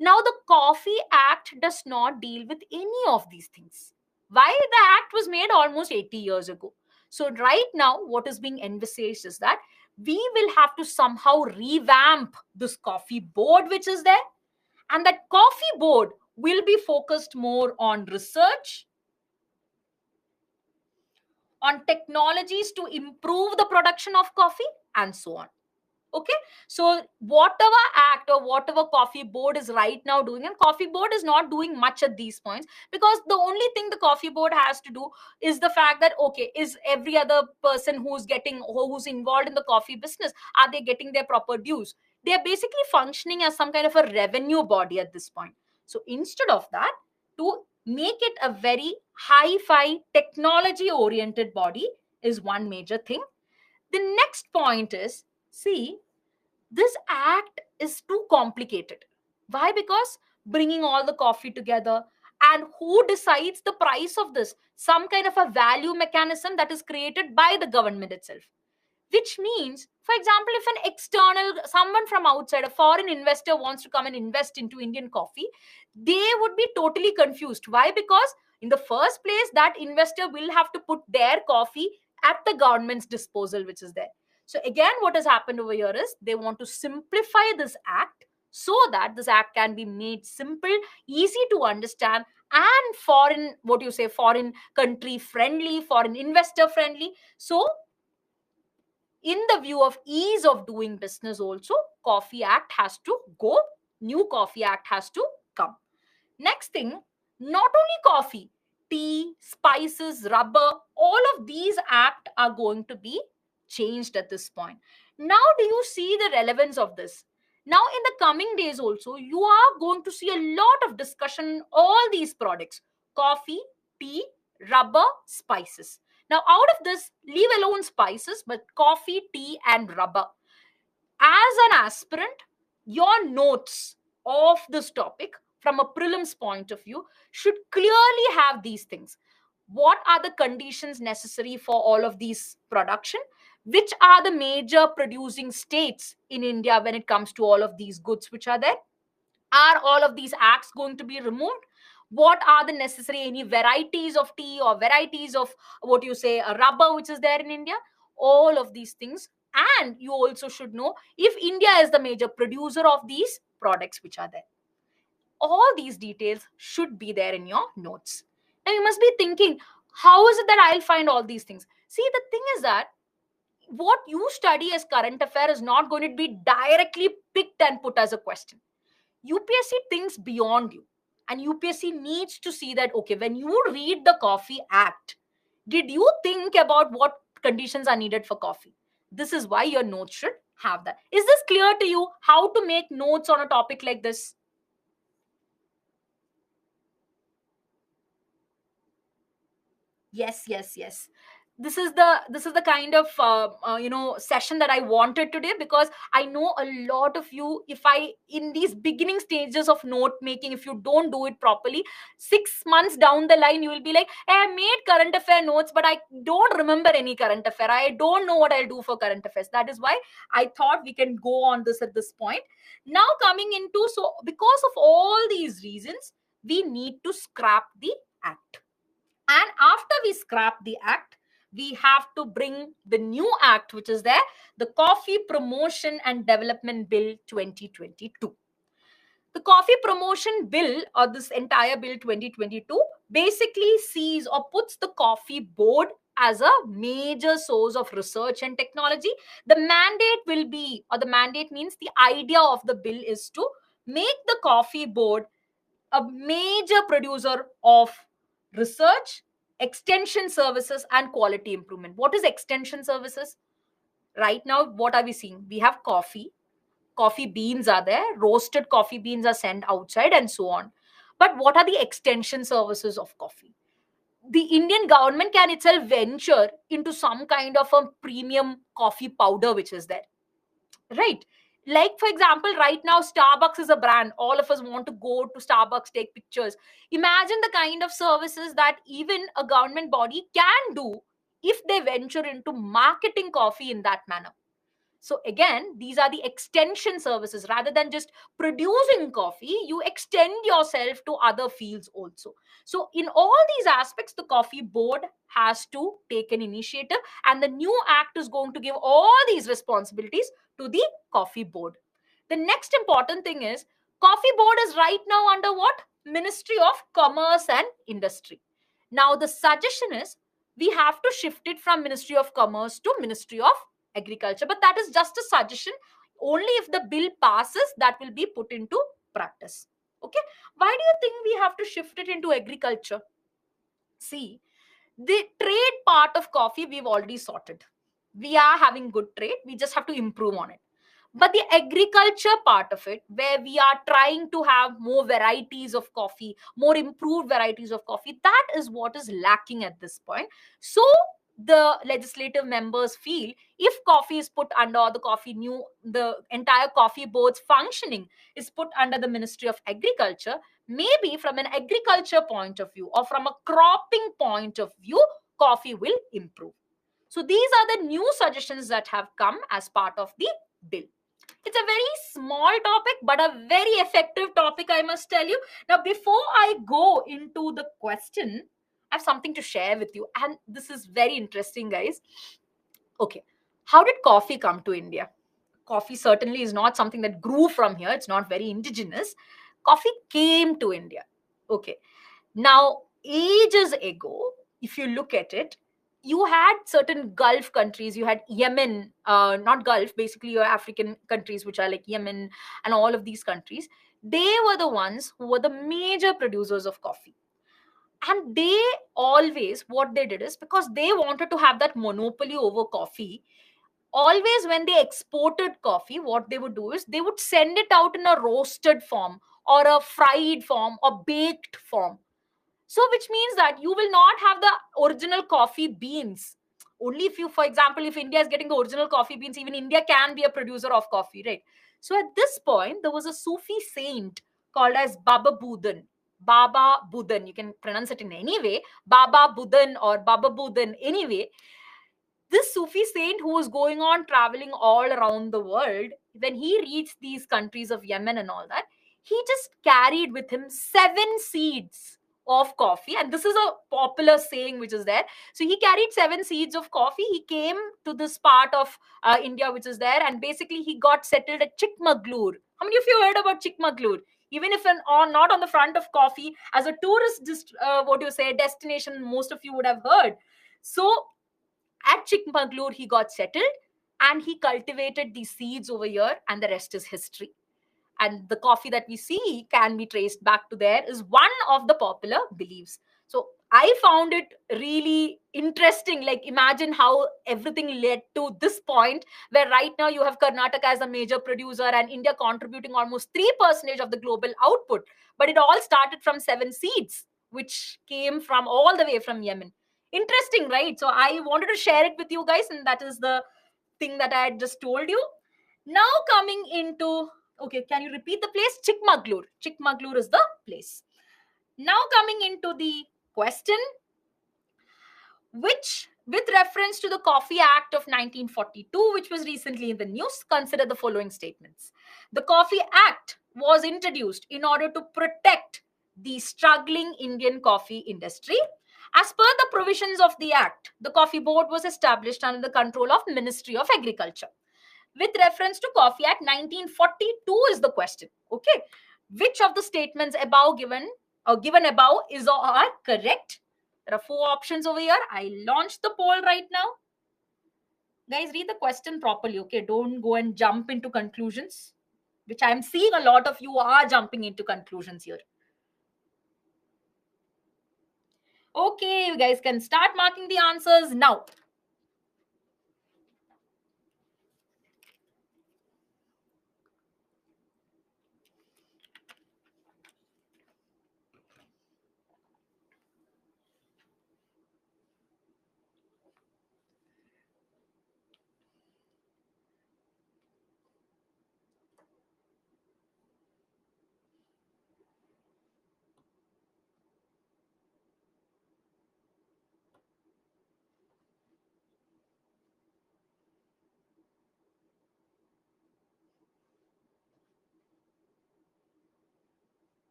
Now, the Coffee Act does not deal with any of these things. Why? The act was made almost 80 years ago. So right now, what is being envisaged is that we will have to somehow revamp this Coffee Board which is there, and that Coffee Board will be focused more on research, on technologies to improve the production of coffee, and so on. Okay, so whatever act or whatever Coffee Board is right now doing, and Coffee Board is not doing much at these points, because the only thing the Coffee Board has to do is the fact that, okay, is every other person who's involved in the coffee business, are they getting their proper dues? They are basically functioning as some kind of a revenue body at this point. So instead of that, to make it a very hi-fi technology oriented body is one major thing. The next point is, see, this act is too complicated. Why? Because bringing all the coffee together, and who decides the price of this? Some kind of a value mechanism that is created by the government itself. Which means, for example, if an external, someone from outside, a foreign investor wants to come and invest into Indian coffee, they would be totally confused. Why? Because in the first place, that investor will have to put their coffee at the government's disposal, which is there. So again, what has happened over here is they want to simplify this act so that this act can be made simple, easy to understand, and foreign, what you say, foreign country friendly, foreign investor friendly. So in the view of ease of doing business also, Coffee Act has to go, new Coffee Act has to come. Next thing, not only coffee, tea, spices, rubber, all of these act are going to be changed at this point. Now do you see the relevance of this? Now in the coming days also, you are going to see a lot of discussion on all these products: coffee, tea, rubber, spices. Now out of this, leave alone spices, but coffee, tea and rubber. As an aspirant, your notes of this topic from a prelims point of view should clearly have these things. What are the conditions necessary for all of these production? Which are the major producing states in India when it comes to all of these goods which are there? Are all of these acts going to be removed? What are the necessary, any varieties of tea or varieties of, what you say, a rubber which is there in India? All of these things. And you also should know if India is the major producer of these products which are there. All these details should be there in your notes. Now you must be thinking, how is it that I'll find all these things? See, the thing is that what you study as current affair is not going to be directly picked and put as a question. UPSC thinks beyond you, and UPSC needs to see that, okay, when you read the Coffee Act, did you think about what conditions are needed for coffee? This is why your notes should have that. Is this clear to you, how to make notes on a topic like this? Yes, yes, yes. This is the kind of session that I wanted today, because I know a lot of you, if I, in these beginning stages of note making, if you don't do it properly, 6 months down the line you will be like, hey, I made current affair notes, but I don't remember any current affair, I don't know what I'll do for current affairs. That is why I thought we can go on this at this point. Now coming into, so because of all these reasons, we need to scrap the act. And after we scrap the act, we have to bring the new act, which is there, the Coffee Promotion and Development Bill 2022. The Coffee Promotion Bill, or this entire bill 2022, basically sees or puts the coffee board as a major source of research and technology. The mandate will be, or the mandate means the idea of the bill is to make the coffee board a major producer of research, extension services, and quality improvement. What is extension services? Right now, what are we seeing? We have coffee. Coffee beans are there. Roasted coffee beans are sent outside and so on. But what are the extension services of coffee? The Indian government can itself venture into some kind of a premium coffee powder which is there, right? Like for example, right now Starbucks is a brand, all of us want to go to Starbucks, take pictures. Imagine the kind of services that even a government body can do if they venture into marketing coffee in that manner. So again, these are the extension services. Rather than just producing coffee, you extend yourself to other fields also. So in all these aspects, the coffee board has to take an initiative, and the new act is going to give all these responsibilities to the coffee board. The next important thing is, coffee board is right now under what? Ministry of Commerce and Industry. Now the suggestion is, we have to shift it from Ministry of Commerce to Ministry of Agriculture, but that is just a suggestion. Only if the bill passes, that will be put into practice. Okay, why do you think we have to shift it into agriculture? See, the trade part of coffee we've already sorted. We are having good trade, we just have to improve on it. But the agriculture part of it, where we are trying to have more varieties of coffee, more improved varieties of coffee, that is what is lacking at this point. So the legislative members feel if coffee is put under, or the coffee new, the entire coffee board's functioning is put under the Ministry of Agriculture, maybe from an agriculture point of view or from a cropping point of view, coffee will improve. So these are the new suggestions that have come as part of the bill. It's a very small topic, but a very effective topic, I must tell you. Now, before I go into the question, I have something to share with you. And this is very interesting, guys. Okay. How did coffee come to India? Coffee certainly is not something that grew from here. It's not very indigenous. Coffee came to India. Okay. Now, ages ago, if you look at it, you had certain Gulf countries. You had Yemen, not Gulf, basically your African countries, which are like Yemen and all of these countries. They were the ones who were the major producers of coffee. And they always, what they did is, because they wanted to have that monopoly over coffee, always when they exported coffee, what they would do is they would send it out in a roasted form or a fried form or baked form. So, which means that you will not have the original coffee beans. Only if you, for example, if India is getting the original coffee beans, even India can be a producer of coffee, right? So, at this point, there was a Sufi saint called as Baba Budan. Baba Budan, you can pronounce it in any way, Baba Budan or Baba Budan, anyway. This Sufi saint who was going on traveling all around the world, when he reached these countries of Yemen and all that, he just carried with him 7 seeds of coffee. And this is a popular saying which is there. So he carried 7 seeds of coffee. He came to this part of India which is there, and basically he got settled at Chikmagalur. How many of you heard about Chikmagalur? Even if not on the front of coffee, as a tourist, what do you say, destination, most of you would have heard. So at Chikmagalur, he got settled and he cultivated these seeds over here, and the rest is history. And the coffee that we see can be traced back to there is one of the popular beliefs. So I found it really interesting. Like, imagine how everything led to this point where right now you have Karnataka as a major producer and India contributing almost 3% of the global output. But it all started from 7 seeds, which came from all the way from Yemen. Interesting, right? So I wanted to share it with you guys, and that is the thing that I had just told you. Now coming into, okay, can you repeat the place? Chikmagalur. Chikmagalur is the place. Now coming into the question, which, with reference to the Coffee Act of 1942, which was recently in the news, consider the following statements. The Coffee Act was introduced in order to protect the struggling Indian coffee industry. As per the provisions of the Act, the Coffee Board was established under the control of Ministry of Agriculture. With reference to Coffee Act 1942 is the question. Okay. Which of the statements above given or given above is or are correct? There are 4 options over here. I launched the poll right now. Guys, read the question properly, okay? Don't go and jump into conclusions, which I'm seeing a lot of you are jumping into conclusions here. Okay, you guys can start marking the answers now.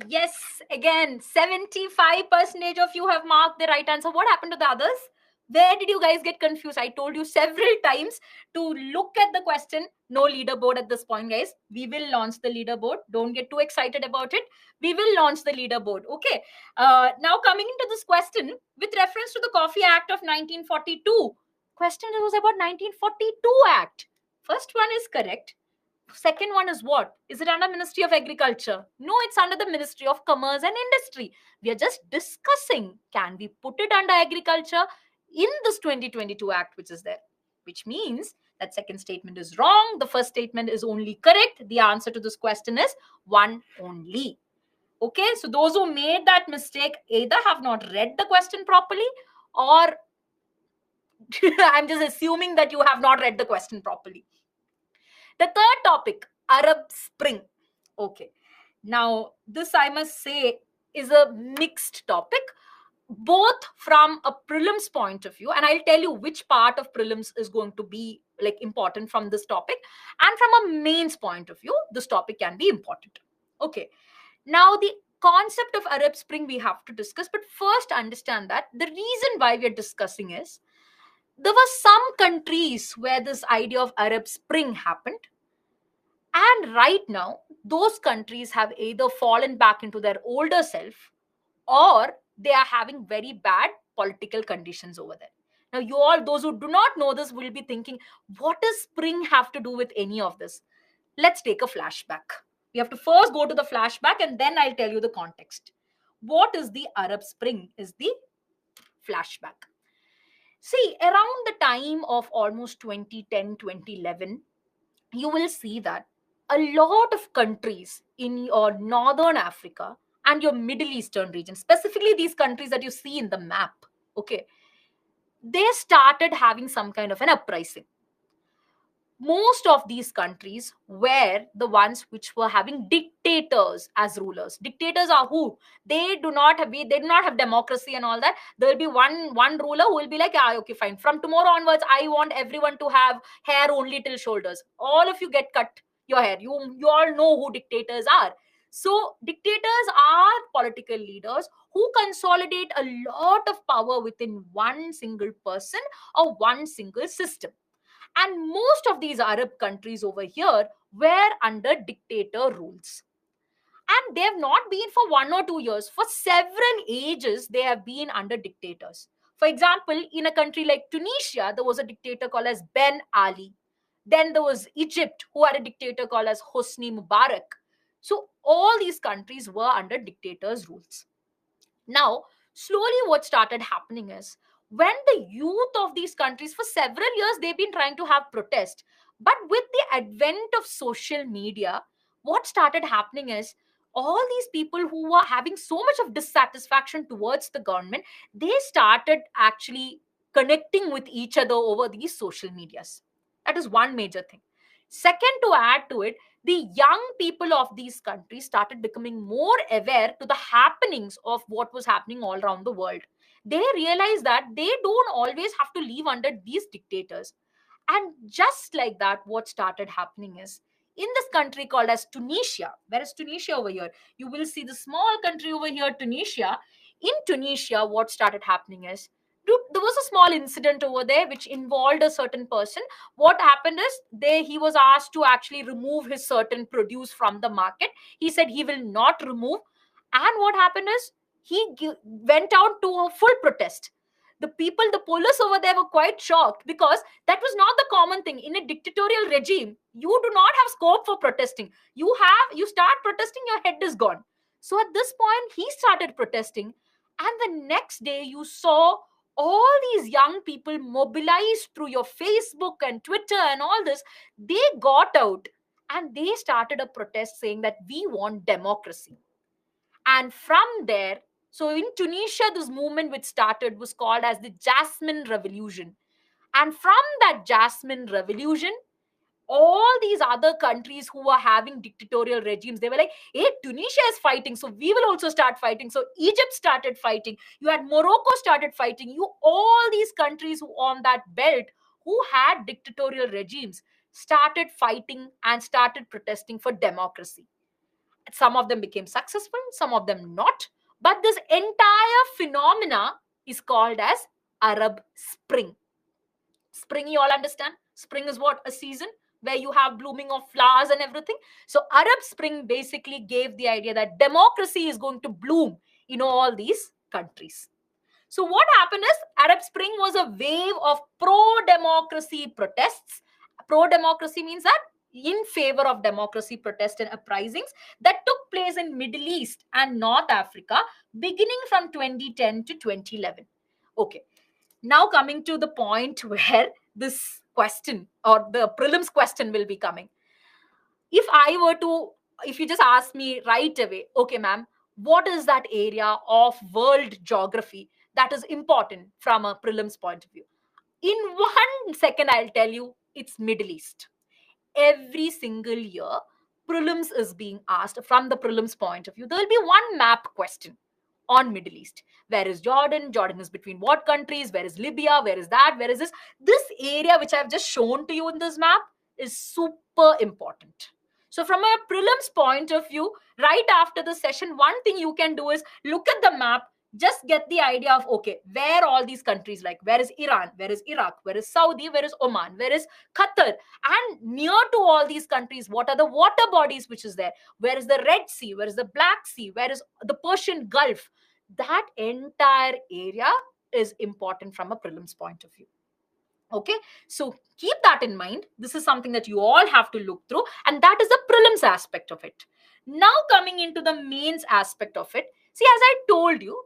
Yes, again, 75% of you have marked the right answer. What happened to the others? Where did you guys get confused? I told you several times to look at the question. No leaderboard at this point, guys. We will launch the leaderboard. Don't get too excited about it. We will launch the leaderboard. Okay. Now coming into this question with reference to the Coffee Act of 1942. Question was about 1942 Act. First one is correct. Second one is what? Is it under Ministry of Agriculture? No, it's under the Ministry of Commerce and Industry. We are just discussing, can we put it under agriculture in this 2022 Act which is there? Which means that second statement is wrong. The first statement is only correct. The answer to this question is one only. Okay, so those who made that mistake either have not read the question properly, or I'm just assuming that you have not read the question properly. The third topic, Arab Spring. Okay. Now, this I must say is a mixed topic, both from a prelims point of view, and I'll tell you which part of prelims is going to be like important from this topic, and from a mains point of view, this topic can be important. Okay. Now, the concept of Arab Spring we have to discuss, but first understand that the reason why we are discussing is there were some countries where this idea of Arab Spring happened. And right now, those countries have either fallen back into their older self, or they are having very bad political conditions over there. Now, you all, those who do not know this, will be thinking, what does spring have to do with any of this? Let's take a flashback. We have to first go to the flashback, and then I'll tell you the context. What is the Arab Spring? Is the flashback. See, around the time of almost 2010, 2011, you will see that a lot of countries in your northern Africa and your Middle Eastern region, specifically these countries that you see in the map, okay, they started having some kind of an uprising. Most of these countries were the ones which were having dictators as rulers. Dictators are who? They do not have democracy and all that. There will be one ruler who will be like, ah, okay, fine. From tomorrow onwards, I want everyone to have hair only till shoulders. All of you get cut your hair. You all know who dictators are. So dictators are political leaders who consolidate a lot of power within one single person or one single system. And most of these Arab countries over here were under dictator rules. And they have not been for 1 or 2 years. For several ages, they have been under dictators. For example, in a country like Tunisia, there was a dictator called as Ben Ali. Then there was Egypt, who had a dictator called as Hosni Mubarak. So all these countries were under dictators' rules. Now, slowly what started happening is, when the youth of these countries, for several years, they've been trying to have protest. But with the advent of social media, what started happening is, all these people who were having so much of dissatisfaction towards the government, they started actually connecting with each other over these social medias. That is one major thing. Second, to add to it, the young people of these countries started becoming more aware to the happenings of what was happening all around the world. They realized that they don't always have to live under these dictators. And just like that, what started happening is, in this country called as Tunisia, where is Tunisia over here? You will see the small country over here, Tunisia. In Tunisia, what started happening is, there was a small incident over there which involved a certain person. What happened is, he was asked to actually remove his certain produce from the market. He said he will not remove. And what happened is, went out to a full protest. The police over there were quite shocked, because that was not the common thing. In a dictatorial regime, you do not have scope for protesting. You start protesting, your head is gone. So at this point, he started protesting. And the next day, you saw all these young people mobilized through your Facebook and Twitter and all this. They got out and they started a protest saying that we want democracy. And from there, so in Tunisia, this movement which started was called as the Jasmine Revolution. And from that Jasmine Revolution, all these other countries who were having dictatorial regimes, they were like, hey, Tunisia is fighting, so we will also start fighting. So Egypt started fighting. You had Morocco started fighting. All these countries who on that belt who had dictatorial regimes started fighting and started protesting for democracy. Some of them became successful, some of them not. But this entire phenomena is called as Arab Spring. Spring, you all understand? Spring is what? A season where you have blooming of flowers and everything. So Arab Spring basically gave the idea that democracy is going to bloom in all these countries. So what happened is Arab Spring was a wave of pro-democracy protests. Pro-democracy means that in favor of democracy protests and uprisings that took place in Middle East and North Africa beginning from 2010 to 2011. Okay, now coming to the point where this question or the prelims question will be coming. If you just ask me right away, okay ma'am, what is that area of world geography that is important from a prelims point of view? In 1 second I'll tell you, it's Middle East. Every single year prelims is being asked. From the prelims point of view, there will be one map question on Middle East. Where is Jordan? Jordan is between what countries? Where is Libya? Where is that? Where is this? This area which I've just shown to you in this map is super important. So from a prelims point of view, right after the session, one thing you can do is look at the map, just get the idea of, okay, where all these countries, like where is Iran, where is Iraq, where is Saudi, where is Oman, where is Qatar, and near to all these countries, what are the water bodies which is there? Where is the Red Sea? Where is the Black Sea? Where is the Persian Gulf? That entire area is important from a prelims point of view. Okay, so keep that in mind. This is something that you all have to look through, and that is the prelims aspect of it. Now coming into the mains aspect of it, see, as I told you,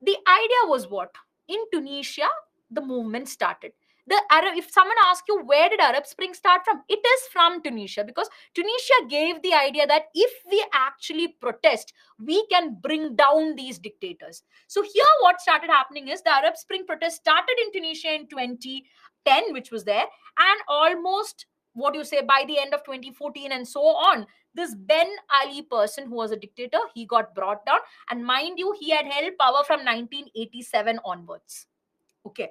the idea was what? In Tunisia, the movement started. If someone asks you where did Arab Spring start from, it is from Tunisia, because Tunisia gave the idea that if we actually protest, we can bring down these dictators. So here what started happening is the Arab Spring protest started in Tunisia in 2010, which was there, and almost, what you say, by the end of 2014 and so on, this Ben Ali person who was a dictator, he got brought down. And mind you, he had held power from 1987 onwards. Okay.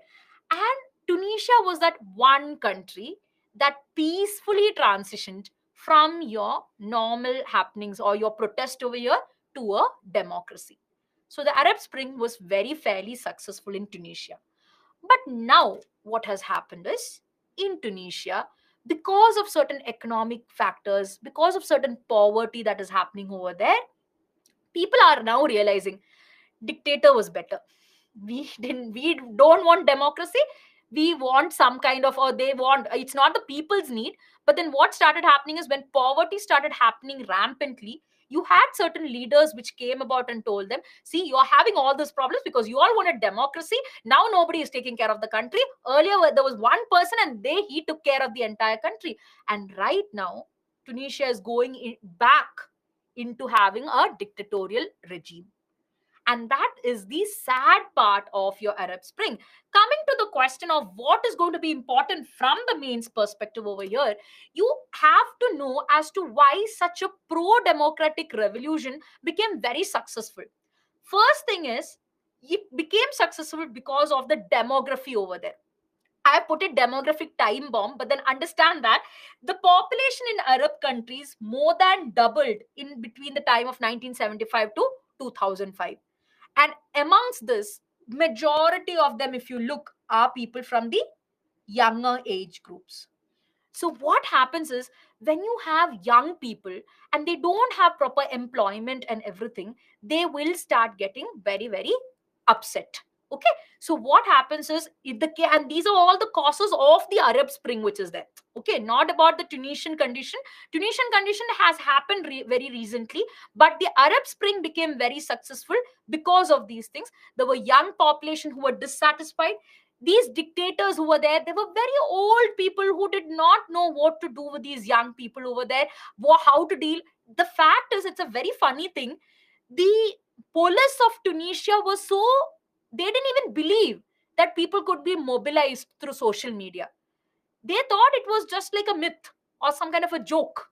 And Tunisia was that one country that peacefully transitioned from your normal happenings or your protest over here to a democracy. So the Arab Spring was very fairly successful in Tunisia. But now what has happened is, in Tunisia, because of certain economic factors, because of certain poverty that is happening over there, people are now realizing dictator was better. We don't want democracy. We want some kind of, or they want, it's not the people's need. But then what started happening is, when poverty started happening rampantly, you had certain leaders which came about and told them, see, you're having all these problems because you all wanted democracy. Now nobody is taking care of the country. Earlier there was one person and he took care of the entire country. And right now Tunisia is going back into having a dictatorial regime. And that is the sad part of your Arab Spring. Coming to the question of what is going to be important from the mains perspective over here, you have to know as to why such a pro-democratic revolution became very successful. First thing is, it became successful because of the demography over there. I put a demographic time bomb, but then understand that the population in Arab countries more than doubled in between the time of 1975 to 2005. And amongst this, majority of them, if you look, are people from the younger age groups. So what happens is, when you have young people and they don't have proper employment and everything, they will start getting very, very upset. Okay, so what happens is, and these are all the causes of the Arab Spring which is there. Okay, not about the Tunisian condition. Tunisian condition has happened very recently, but the Arab Spring became very successful because of these things. There were young population who were dissatisfied. These dictators who were there, they were very old people who did not know what to do with these young people over there, how to deal. The fact is, it's a very funny thing. The police of Tunisia was so, they didn't even believe that people could be mobilized through social media. They thought it was just like a myth or some kind of a joke.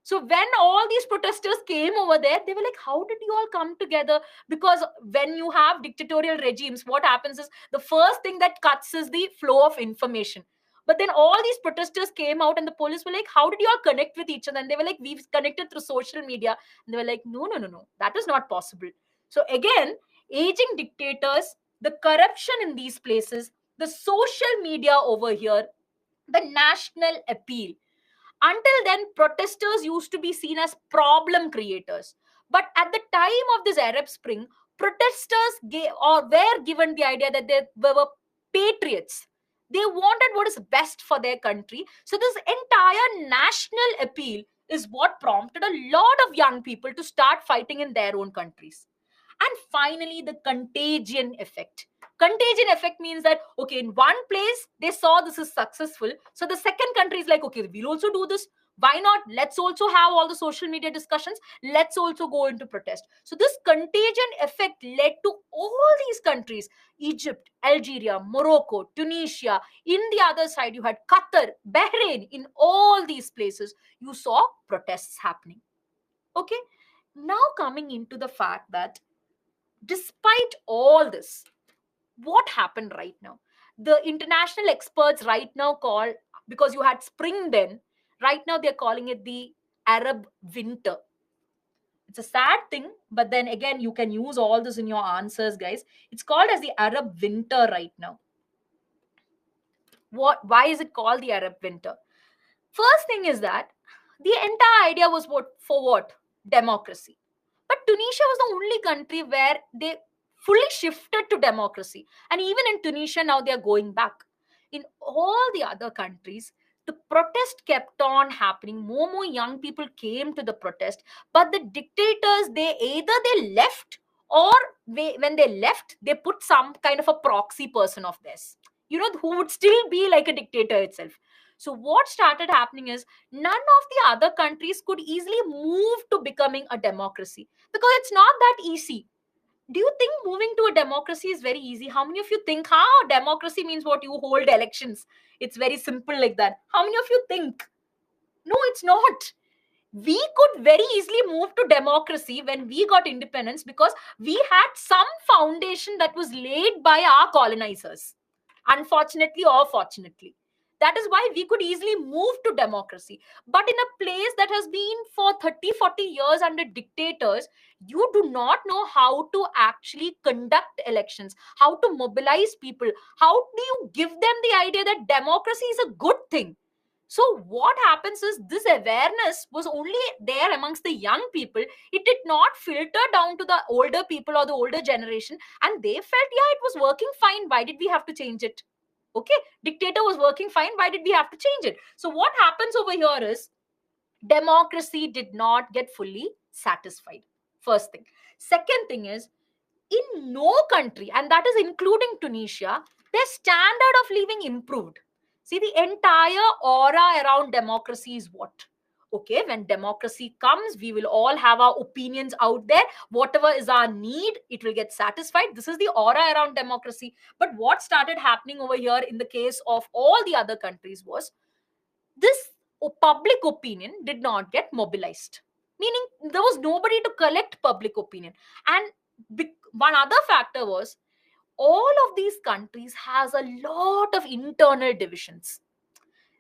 So when all these protesters came over there, they were like, how did you all come together? Because when you have dictatorial regimes, what happens is, the first thing that cuts is the flow of information. But then all these protesters came out and the police were like, how did you all connect with each other? And they were like, we've connected through social media. And they were like, no, that is not possible. So again, aging dictators the corruption in these places, the social media over here, the national appeal. Until then, protesters used to be seen as problem creators. But at the time of this Arab Spring, protesters were given the idea that they were patriots. They wanted what is best for their country. So, this entire national appeal is what prompted a lot of young people to start fighting in their own countries. And finally, the contagion effect. Contagion effect means that, okay, in one place they saw this is successful, so the second country is like, okay, we'll also do this. Why not? Let's also have all the social media discussions. Let's also go into protest. So this contagion effect led to all these countries: Egypt, Algeria, Morocco, Tunisia. In the other side, you had Qatar, Bahrain. In all these places, you saw protests happening. Okay, now coming into the fact that despite all this, what happened right now? The international experts right now call, because you had spring then, right now they're calling it the Arab winter. It's a sad thing, but then again, you can use all this in your answers, guys. It's called as the Arab winter right now. Why is it called the Arab winter? First thing is that the entire idea was what? Democracy. But Tunisia was the only country where they fully shifted to democracy. And even in Tunisia, now they are going back. In all the other countries, the protest kept on happening. More young people came to the protest. But the dictators, they left, or when they left, they put some kind of a proxy person of theirs, who would still be like a dictator itself. So what started happening is none of the other countries could easily move to becoming a democracy, because it's not that easy. Do you think moving to a democracy is very easy? How many of you think democracy means what? You hold elections. It's very simple like that. How many of you think? No, it's not. We could very easily move to democracy when we got independence, because we had some foundation that was laid by our colonizers, unfortunately or fortunately. That is why we could easily move to democracy. But in a place that has been for 30, 40 years under dictators, you do not know how to actually conduct elections, how to mobilize people, how do you give them the idea that democracy is a good thing. So what happens is, this awareness was only there amongst the young people. It did not filter down to the older people or the older generation, and they felt, yeah, it was working fine. Why did we have to change it? Okay, dictator was working fine. Why did we have to change it? So what happens over here is, democracy did not get fully satisfied. First thing. Second thing is, in no country, and that is including Tunisia, their standard of living improved. See, the entire aura around democracy is what? Okay, when democracy comes, we will all have our opinions out there. Whatever is our need, it will get satisfied. This is the aura around democracy. But what started happening over here in the case of all the other countries was, this public opinion did not get mobilized. Meaning, there was nobody to collect public opinion. And one other factor was, all of these countries has a lot of internal divisions.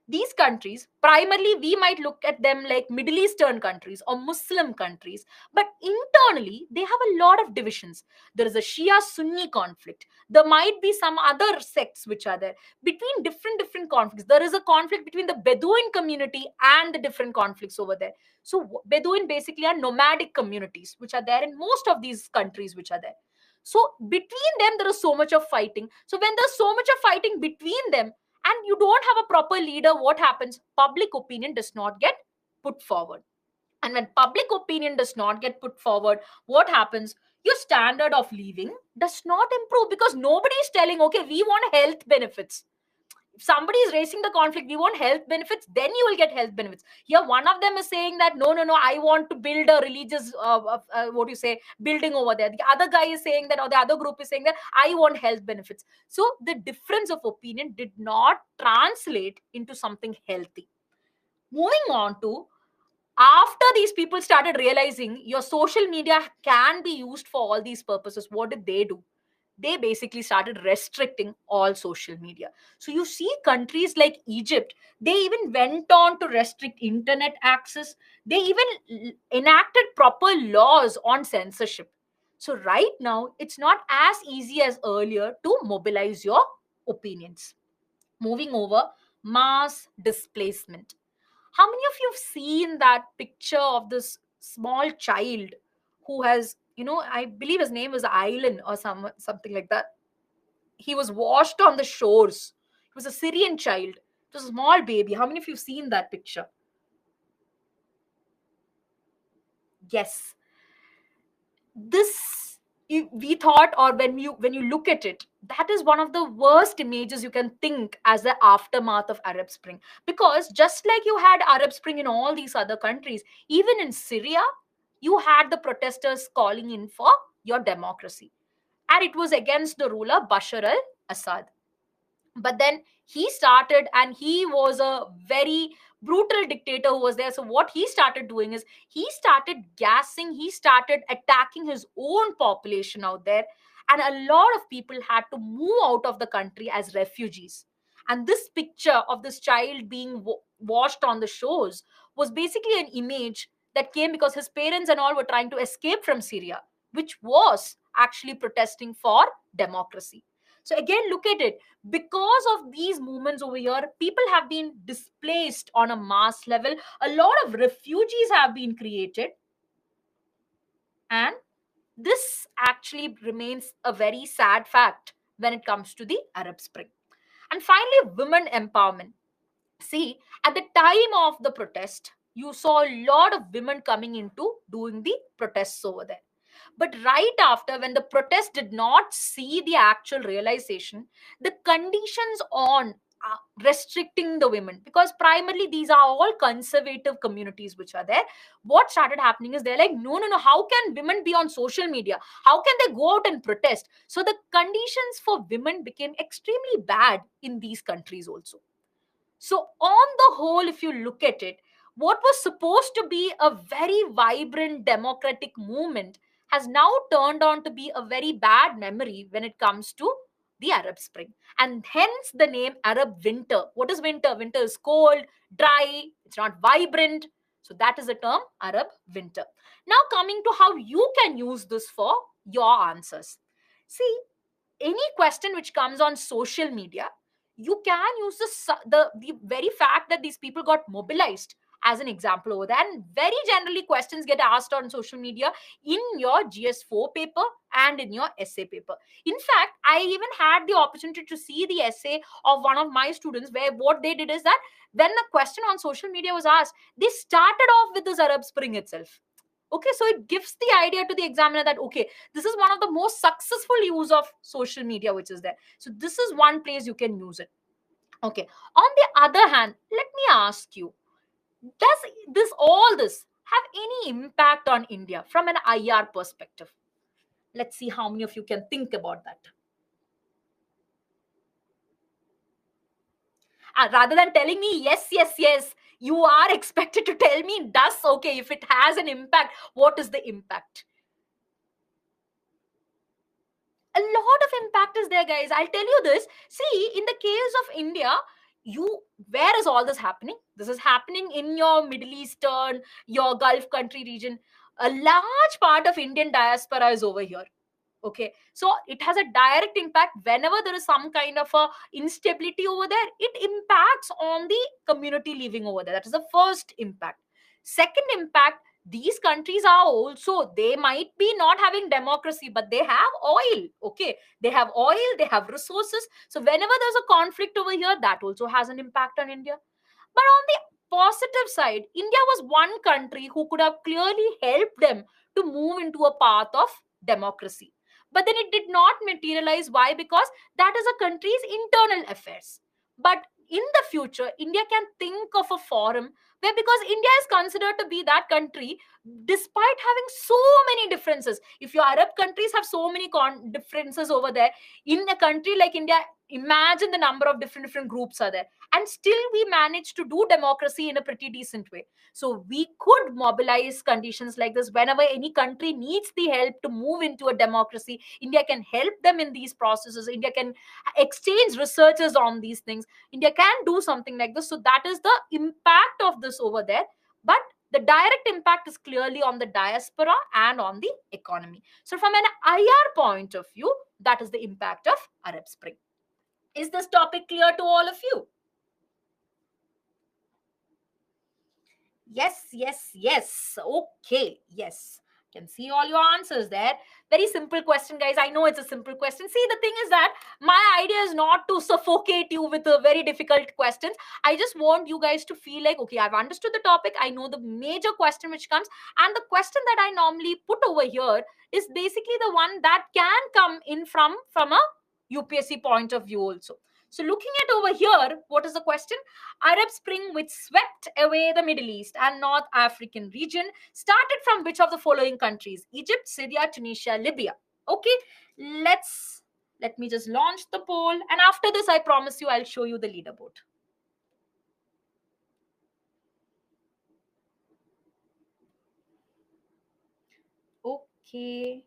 These countries, primarily we might look at them like Middle Eastern countries or Muslim countries, but internally they have a lot of divisions. There is a Shia Sunni conflict. There might be some other sects which are there. Between different conflicts, there is a conflict between the Bedouin community and the different conflicts over there. So Bedouin basically are nomadic communities which are there in most of these countries which are there. So between them, there is so much of fighting. So when there's so much of fighting between them, and you don't have a proper leader, what happens? Public opinion does not get put forward. And when public opinion does not get put forward, what happens? Your standard of living does not improve, because nobody is telling, okay, we want health benefits. If somebody is raising the conflict, we want health benefits, then you will get health benefits. Here, one of them is saying that, no, I want to build a religious, building over there. The other guy is saying that, or the other group is saying that, I want health benefits. So the difference of opinion did not translate into something healthy. Moving on to, after these people started realizing your social media can be used for all these purposes, what did they do? They basically started restricting all social media. So you see countries like Egypt, they even went on to restrict internet access. They even enacted proper laws on censorship. So right now, it's not as easy as earlier to mobilize your opinions. Moving over, mass displacement. How many of you have seen that picture of this small child who has, I believe his name was Island or something like that. He was washed on the shores. He was a Syrian child. It was a small baby. How many of you have seen that picture? Yes. This, we thought, or when you look at it, that is one of the worst images you can think as the aftermath of Arab Spring. Because just like you had Arab Spring in all these other countries, even in Syria, you had the protesters calling in for your democracy, and it was against the ruler Bashar al-Assad. But then he started, and he was a very brutal dictator who was there. So what he started doing is, he started gassing, he started attacking his own population out there, and a lot of people had to move out of the country as refugees. And this picture of this child being washed on the shores was basically an image that came because his parents and all were trying to escape from Syria, which was actually protesting for democracy. So again, look at it. Because of these movements over here, people have been displaced on a mass level. A lot of refugees have been created, and this actually remains a very sad fact when it comes to the Arab Spring. And finally, women empowerment. See, at the time of the protest, you saw a lot of women coming into doing the protests over there. But right after, when the protest did not see the actual realization, the conditions on restricting the women, because primarily these are all conservative communities which are there, what started happening is, they're like, no, no, no, how can women be on social media? How can they go out and protest? So the conditions for women became extremely bad in these countries also. So, on the whole, if you look at it, what was supposed to be a very vibrant democratic movement has now turned on to be a very bad memory when it comes to the Arab Spring. And hence the name Arab Winter. What is winter? Winter is cold, dry, it's not vibrant. So, that is the term Arab Winter. Now, coming to how you can use this for your answers. See, any question which comes on social media, you can use the very fact that these people got mobilized as an example over there. And very generally, questions get asked on social media in your GS4 paper and in your essay paper. In fact, I even had the opportunity to see the essay of one of my students, where what they did is that when the question on social media was asked, they started off with this Arab Spring itself. Okay, so it gives the idea to the examiner that, okay, this is one of the most successful use of social media which is there. So this is one place you can use it. Okay, on the other hand, let me ask you, does this have any impact on India from an IR perspective? Let's see how many of you can think about that. Rather than telling me yes, yes, yes, you are expected to tell me, does, okay, if it has an impact, what is the impact? A lot of impact is there, guys. I'll tell you this. See, in the case of India, where is all this happening? This is happening in your Middle Eastern, your Gulf country region. A large part of Indian diaspora is over here. Okay, so it has a direct impact. Whenever there is some kind of a instability over there, it impacts on the community living over there. That is the first impact. Second impact, these countries are also, they might be not having democracy, but they have oil. Okay, they have oil, they have resources. So whenever there's a conflict over here, that also has an impact on India. But on the positive side, India was one country who could have clearly helped them to move into a path of democracy. But then it did not materialize. Why? Because that is a country's internal affairs. But in the future, India can think of a forum where, because India is considered to be that country, despite having so many differences. If your Arab countries have so many differences over there, in a country like India, imagine the number of different groups are there, and still we managed to do democracy in a pretty decent way. So we could mobilize conditions like this. Whenever any country needs the help to move into a democracy, India can help them in these processes. India can exchange researches on these things. India can do something like this. So that is the impact of this over there. But The direct impact is clearly on the diaspora and on the economy. So from an IR point of view, that is the impact of Arab Spring. Is this topic clear to all of you? Yes, yes, yes. Okay, yes. Can see all your answers there. Very simple question, guys. I know it's a simple question. See, the thing is that my idea is not to suffocate you with a very difficult questions. I just want you guys to feel like, okay, I've understood the topic. I know the major question which comes, and the question that I normally put over here is basically the one that can come in from a UPSC point of view also. So looking at over here, what is the question? Arab Spring, which swept away the Middle East and North African region, started from which of the following countries? Egypt, Syria, Tunisia, Libya. Okay, let me just launch the poll, and after this, I promise you, I'll show you the leaderboard. Okay,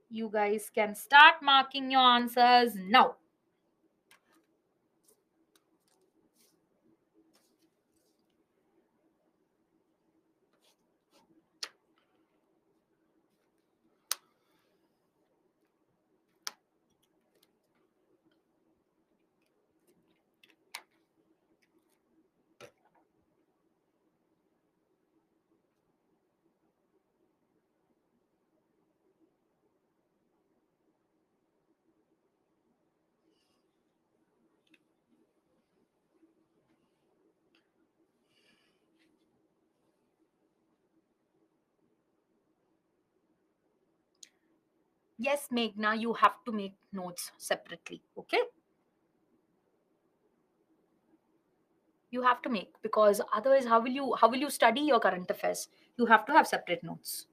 you guys can start marking your answers now. Yes, Meghna, you have to make notes separately. Okay, you have to make, because otherwise, how will you study your current affairs? You have to have separate notes.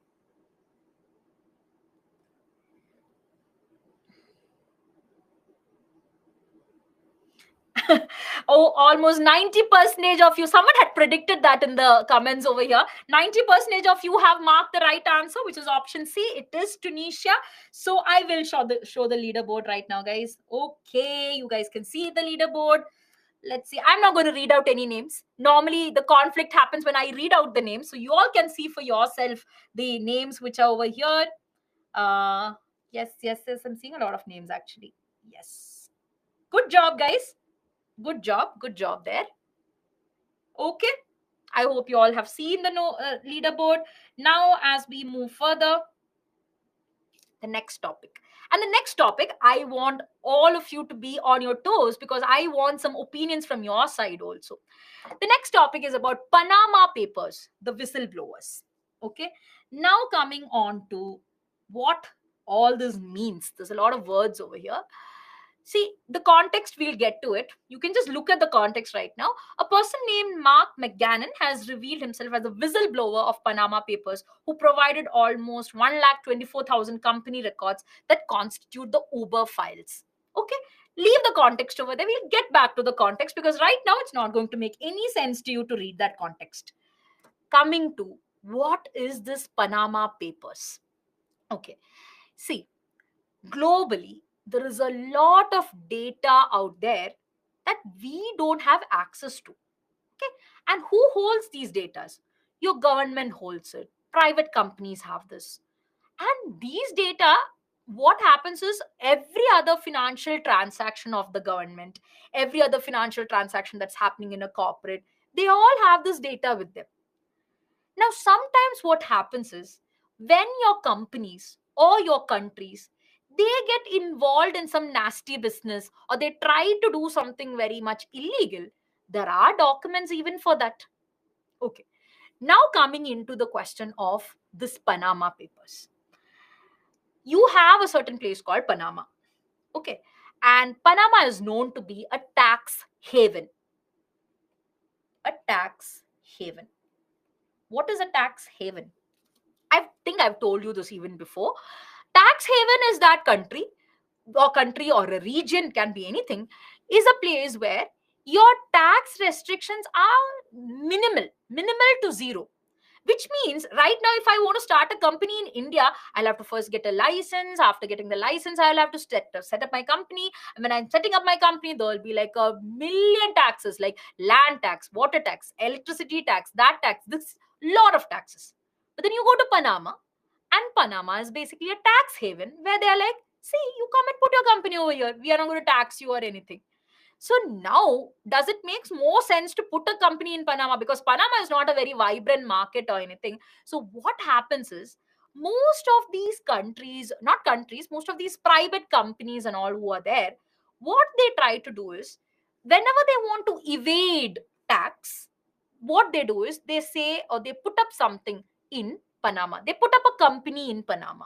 Oh, almost 90% of you, someone had predicted that in the comments over here. 90% of you have marked the right answer, which is option C. It is Tunisia. So I will show the leaderboard right now, guys. Okay, you guys can see the leaderboard. Let's see. I'm not going to read out any names. Normally the conflict happens when I read out the names, so you all can see for yourself the names which are over here. Yes, yes, yes, I'm seeing a lot of names actually. Yes, good job, guys. Good job there. Okay, I hope you all have seen the leaderboard. Now, as we move further, the next topic. And the next topic, I want all of you to be on your toes, because I want some opinions from your side also. The next topic is about Panama Papers, the whistleblowers. Okay, now coming on to what all this means. There's a lot of words over here. See, the context, we'll get to it. You can just look at the context right now. A person named Mark McGannon has revealed himself as a whistleblower of Panama Papers, who provided almost 124,000 company records that constitute the Uber files. Okay, leave the context over there. We'll get back to the context, because right now it's not going to make any sense to you to read that context. Coming to, what is this Panama Papers? Okay, see, globally, there is a lot of data out there that we don't have access to. Okay, and who holds these data? Your government holds it, private companies have this. And these data, what happens is, every other financial transaction of the government, every other financial transaction that's happening in a corporate, they all have this data with them. Now, sometimes what happens is, when your companies or your countries, they get involved in some nasty business, or they try to do something very much illegal, there are documents even for that. Okay. Now coming into the question of this Panama Papers. You have a certain place called Panama. Okay. And Panama is known to be a tax haven. A tax haven. What is a tax haven? I think I've told you this even before. Tax haven is that country or a region, can be anything, is a place where your tax restrictions are minimal to zero. Which means, right now, if I want to start a company in India, I'll have to first get a license. After getting the license, I'll have to set up my company. And when I'm setting up my company, there'll be like a million taxes, like land tax, water tax, electricity tax, that tax, this. lot of taxes. But then you go to Panama, and Panama is basically a tax haven where they're like, see, you come and put your company over here. We are not going to tax you or anything. So now, does it makes more sense to put a company in Panama, because Panama is not a very vibrant market or anything? So what happens is, most of these countries, not countries, most of these private companies and all who are there, what they try to do is, whenever they want to evade tax, what they do is they say, or they put up something in Panama. They put up a company in Panama.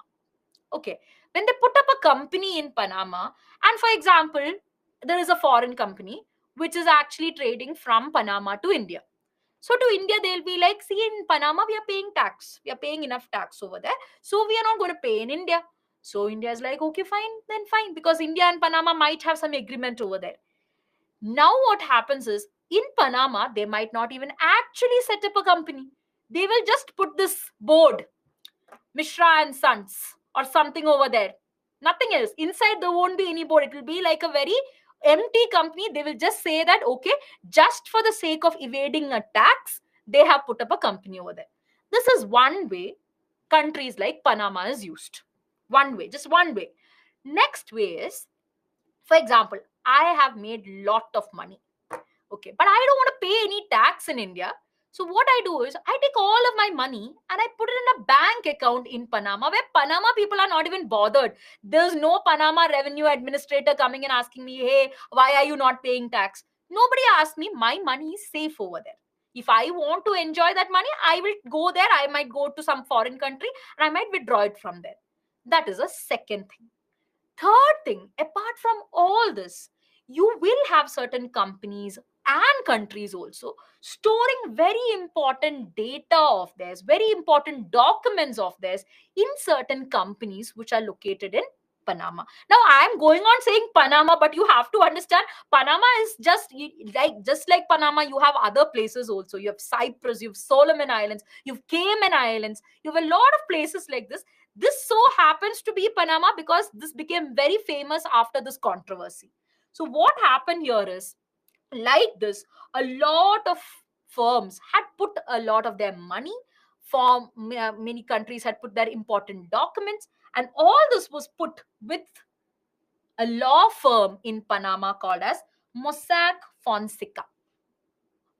Okay. When they put up a company in Panama, and for example, there is a foreign company which is actually trading from Panama to India. So to India, they'll be like, see, in Panama, we are paying tax. We are paying enough tax over there. So we are not going to pay in India. So India is like, okay, fine, then fine, because India and Panama might have some agreement over there. Now what happens is, in Panama, they might not even actually set up a company. They will just put this board, Mishra and Sons, or something over there. Nothing else. Inside there won't be any board. It will be like a very empty company. They will just say that, okay, just for the sake of evading a tax, they have put up a company over there. This is one way countries like Panama is used. One way, just one way. Next way is, for example, I have made lot of money. Okay, but I don't want to pay any tax in India. So what I do is, I take all of my money and I put it in a bank account in Panama, where Panama people are not even bothered. There's no Panama revenue administrator coming and asking me, hey, why are you not paying tax? Nobody asks me. My money is safe over there. If I want to enjoy that money, I will go there. I might go to some foreign country and I might withdraw it from there. That is a second thing. Third thing, apart from all this, you will have certain companies and countries also storing very important data of theirs, very important documents of theirs in certain companies which are located in Panama. Now I am going on saying Panama, but you have to understand, Panama is just like Panama, you have other places also. You have Cyprus, you have Solomon Islands, you have Cayman Islands, you have a lot of places like this. This so happens to be Panama because this became very famous after this controversy. So what happened here is, like this, a lot of firms had put a lot of their money, for many countries had put their important documents, and all this was put with a law firm in Panama called as Mossack Fonseca.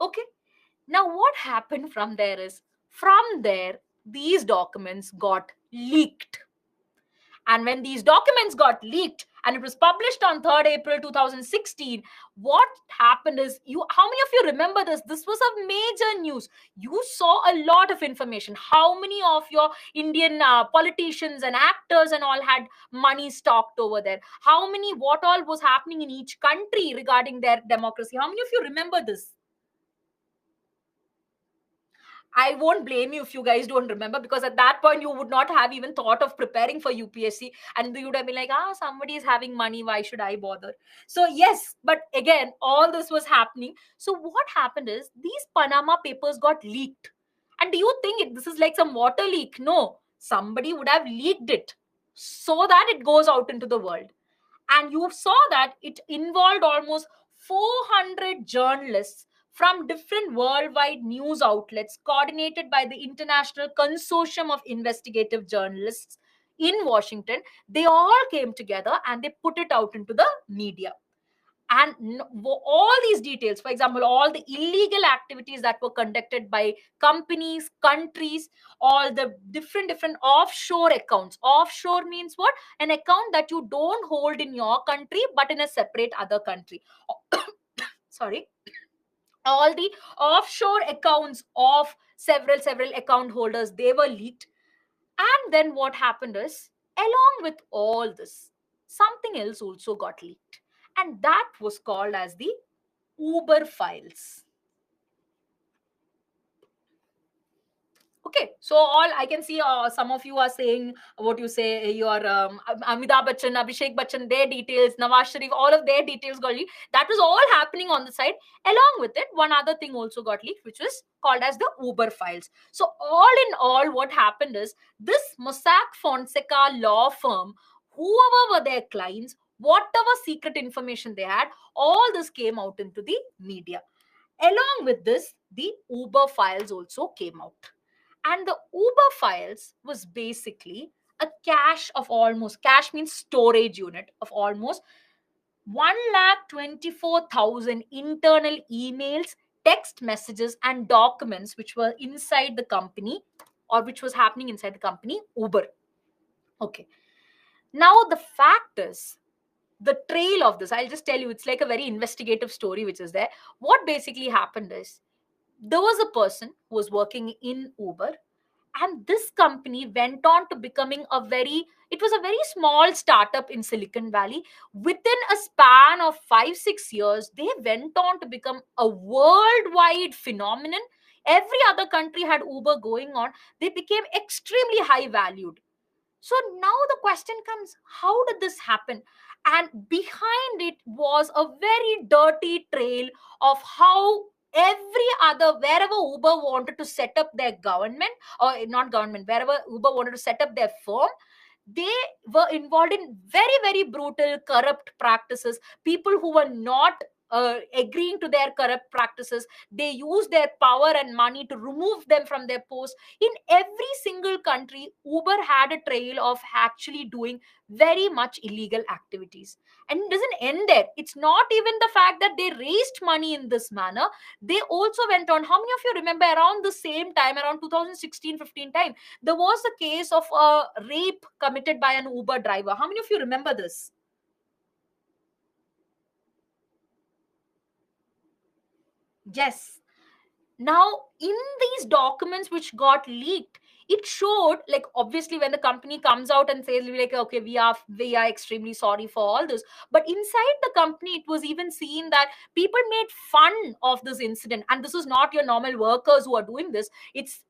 Okay. Now what happened from there is, from there, these documents got leaked. And when these documents got leaked and it was published on 3rd April 2016, what happened is, how many of you remember this? This was a major news. You saw a lot of information. How many of your Indian politicians and actors and all had money stocked over there? How many, what all was happening in each country regarding their democracy? How many of you remember this? I won't blame you if you guys don't remember, because at that point you would not have even thought of preparing for UPSC, and you would have been like, somebody is having money, why should I bother? So yes, but again, all this was happening. So what happened is, these Panama papers got leaked. And do you think this is like some water leak? No, somebody would have leaked it so that it goes out into the world. And you saw that it involved almost 400 journalists from different worldwide news outlets, coordinated by the International Consortium of Investigative Journalists in Washington. They all came together and they put it out into the media. And all these details, for example, all the illegal activities that were conducted by companies, countries, all the different offshore accounts. Offshore means what? An account that you don't hold in your country but in a separate other country. Sorry. All the offshore accounts of several account holders, they were leaked. And then what happened is, along with all this, something else also got leaked, and that was called as the Uber files. Okay, so all I can see, some of you are saying what you say, your Amitabh Bachchan, Abhishek Bachchan, their details, Nawaz Sharif, all of their details got leaked. That was all happening on the side. Along with it, one other thing also got leaked, which was called as the Uber files. So all in all, what happened is, this Mossack Fonseca law firm, whoever were their clients, whatever secret information they had, all this came out into the media. Along with this, the Uber files also came out. And the Uber files was basically a cache means storage unit of almost 1,24,000 internal emails, text messages, and documents which were inside the company, or which was happening inside the company Uber. Okay. Now, the fact is, the trail of this, I'll just tell you, it's like a very investigative story which is there. What basically happened is, there was a person who was working in Uber, and this company went on to becoming it was a very small startup in Silicon Valley. Within a span of 5 6 years, they went on to become a worldwide phenomenon. Every other country had Uber going on. They became extremely high valued. So now the question comes, how did this happen? And behind it was a very dirty trail of how wherever Uber wanted to set up their government, or not government, wherever Uber wanted to set up their firm, they were involved in very, very brutal, corrupt practices. People who were not agreeing to their corrupt practices, they used their power and money to remove them from their post. In every single country, Uber had a trail of actually doing very much illegal activities. And it doesn't end there. It's not even the fact that they raised money in this manner. They also went on. How many of you remember around the same time, around 2016-15 time, there was a case of a rape committed by an Uber driver? How many of you remember this? Yes. Now, in these documents which got leaked, it showed, like, obviously when the company comes out and says like, okay, we are extremely sorry for all this, but inside the company it was even seen that people made fun of this incident. And this is not your normal workers who are doing this. It's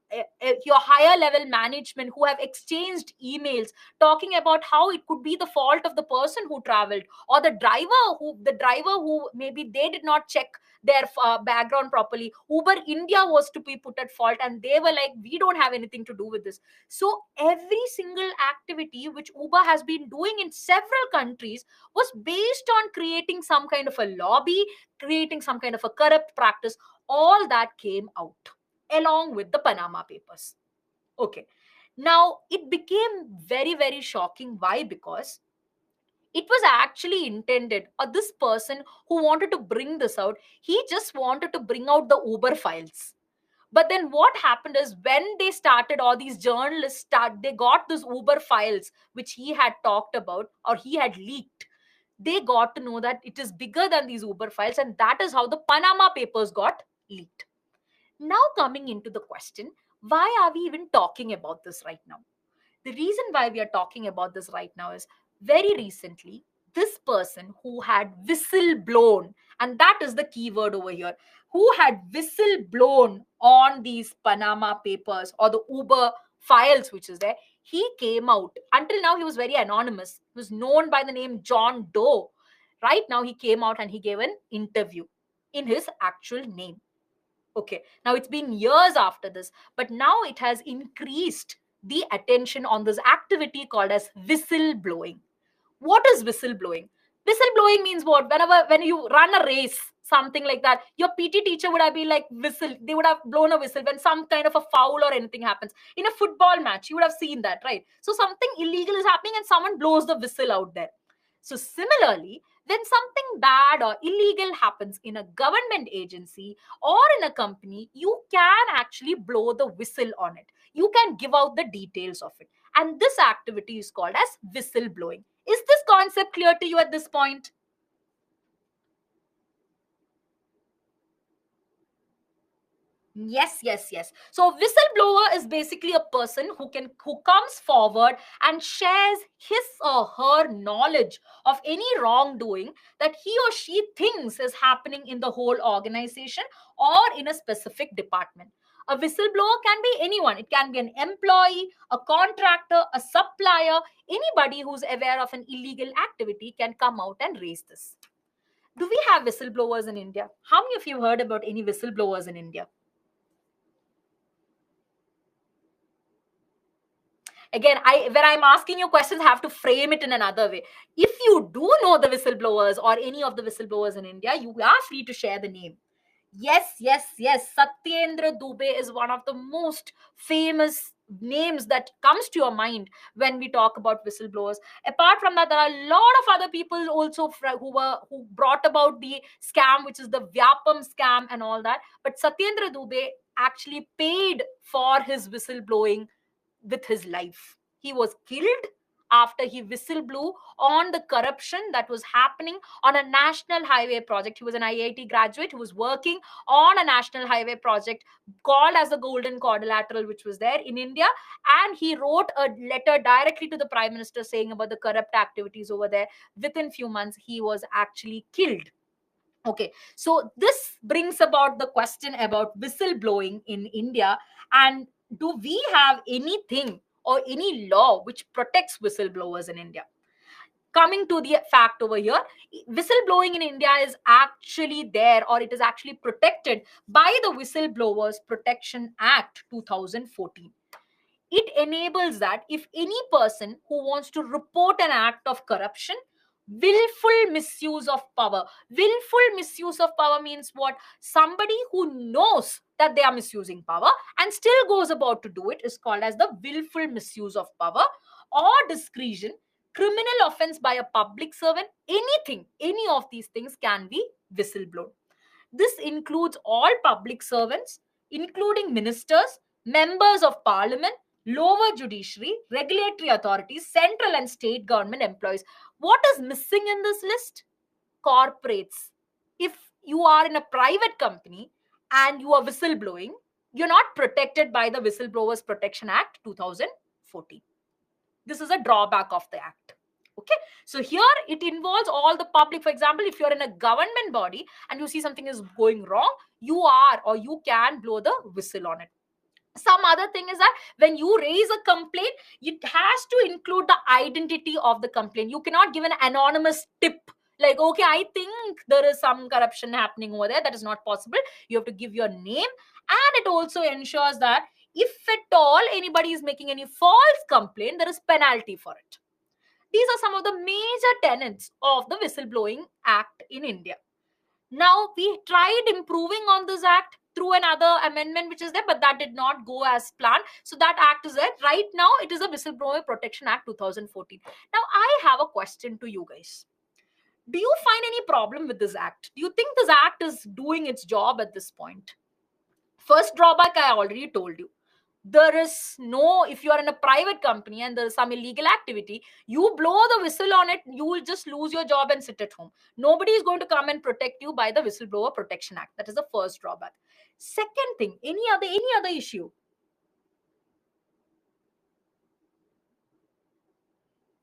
your higher level management who have exchanged emails talking about how it could be the fault of the person who traveled, or the driver who maybe they did not check their background properly. Uber India was to be put at fault, and they were like, we don't have anything to do with this. So every single activity which Uber has been doing in several countries was based on creating some kind of a lobby, creating some kind of a corrupt practice. All that came out along with the Panama Papers. Okay. Now, it became very, very shocking. Why? Because it was actually intended, or this person who wanted to bring this out, he just wanted to bring out the Uber files. But then what happened is, when they started, all these journalists they got these Uber files which he had talked about or he had leaked. They got to know that it is bigger than these Uber files, and that is how the Panama Papers got leaked. Now, coming into the question, why are we even talking about this right now? The reason why we are talking about this right now is, very recently, this person who had whistle blown, and that is the key word over here, who had whistle blown on these Panama Papers or the Uber files, which is there, he came out. Until now, he was very anonymous. He was known by the name John Doe. Right now, he came out and he gave an interview in his actual name. Okay, now it's been years after this, but now it has increased the attention on this activity called as whistleblowing. What is whistleblowing? Whistleblowing means what? When you run a race, something like that, your PT teacher would have been like whistle. They would have blown a whistle when some kind of a foul or anything happens. In a football match, you would have seen that, right? So something illegal is happening and someone blows the whistle out there. So similarly, when something bad or illegal happens in a government agency or in a company, you can actually blow the whistle on it. You can give out the details of it. And this activity is called as whistleblowing. Is this concept clear to you at this point? Yes, yes, yes. So whistleblower is basically a person who comes forward and shares his or her knowledge of any wrongdoing that he or she thinks is happening in the whole organization or in a specific department. A whistleblower can be anyone. It can be an employee, a contractor, a supplier. Anybody who's aware of an illegal activity can come out and raise this. Do we have whistleblowers in India? How many of you heard about any whistleblowers in India? Again, when I'm asking you questions, I have to frame it in another way. If you do know the whistleblowers or any of the whistleblowers in India, you are free to share the name. Yes, yes, yes. Satyendra Dubey is one of the most famous names that comes to your mind when we talk about whistleblowers. Apart from that, there are a lot of other people also who brought about the scam, which is the Vyapam scam and all that. But Satyendra Dubey actually paid for his whistleblowing with his life. He was killed after he whistle blew on the corruption that was happening on a national highway project. He was an IIT graduate who was working on a national highway project called as the Golden Quadrilateral, which was there in India. And he wrote a letter directly to the Prime Minister saying about the corrupt activities over there. Within few months, he was actually killed. Okay, so this brings about the question about whistleblowing in India. And do we have anything or any law which protects whistleblowers in India? Coming to the fact over here, whistleblowing in India is actually there, or it is actually protected by the Whistleblowers Protection Act 2014. It enables that if any person who wants to report an act of corruption, willful misuse of power. Willful misuse of power means what? Somebody who knows that they are misusing power and still goes about to do it is called as the willful misuse of power or discretion, criminal offense by a public servant. Anything, any of these things can be whistleblown. This includes all public servants, including ministers, members of parliament, lower judiciary, regulatory authorities, central and state government employees. What is missing in this list? Corporates. If you are in a private company and you are whistleblowing, you're not protected by the Whistleblowers Protection Act 2014. This is a drawback of the act. Okay, so here it involves all the public. For example, if you're in a government body and you see something is going wrong, you are or you can blow the whistle on it. Some other thing is that when you raise a complaint, it has to include the identity of the complaint. You cannot give an anonymous tip like, okay, I think there is some corruption happening over there. That is not possible. You have to give your name. And it also ensures that if at all anybody is making any false complaint, there is penalty for it. These are some of the major tenets of the Whistleblowing Act in India. Now, we tried improving on this act through another amendment which is there, but that did not go as planned. So that act is there. Right now, it is a Whistleblower Protection Act 2014. Now, I have a question to you guys. Do you find any problem with this act? Do you think this act is doing its job at this point? First drawback, I already told you. There is no, if you are in a private company and there is some illegal activity, you blow the whistle on it, you will just lose your job and sit at home. Nobody is going to come and protect you by the Whistleblower Protection Act. That is the first drawback. Second thing, any other issue?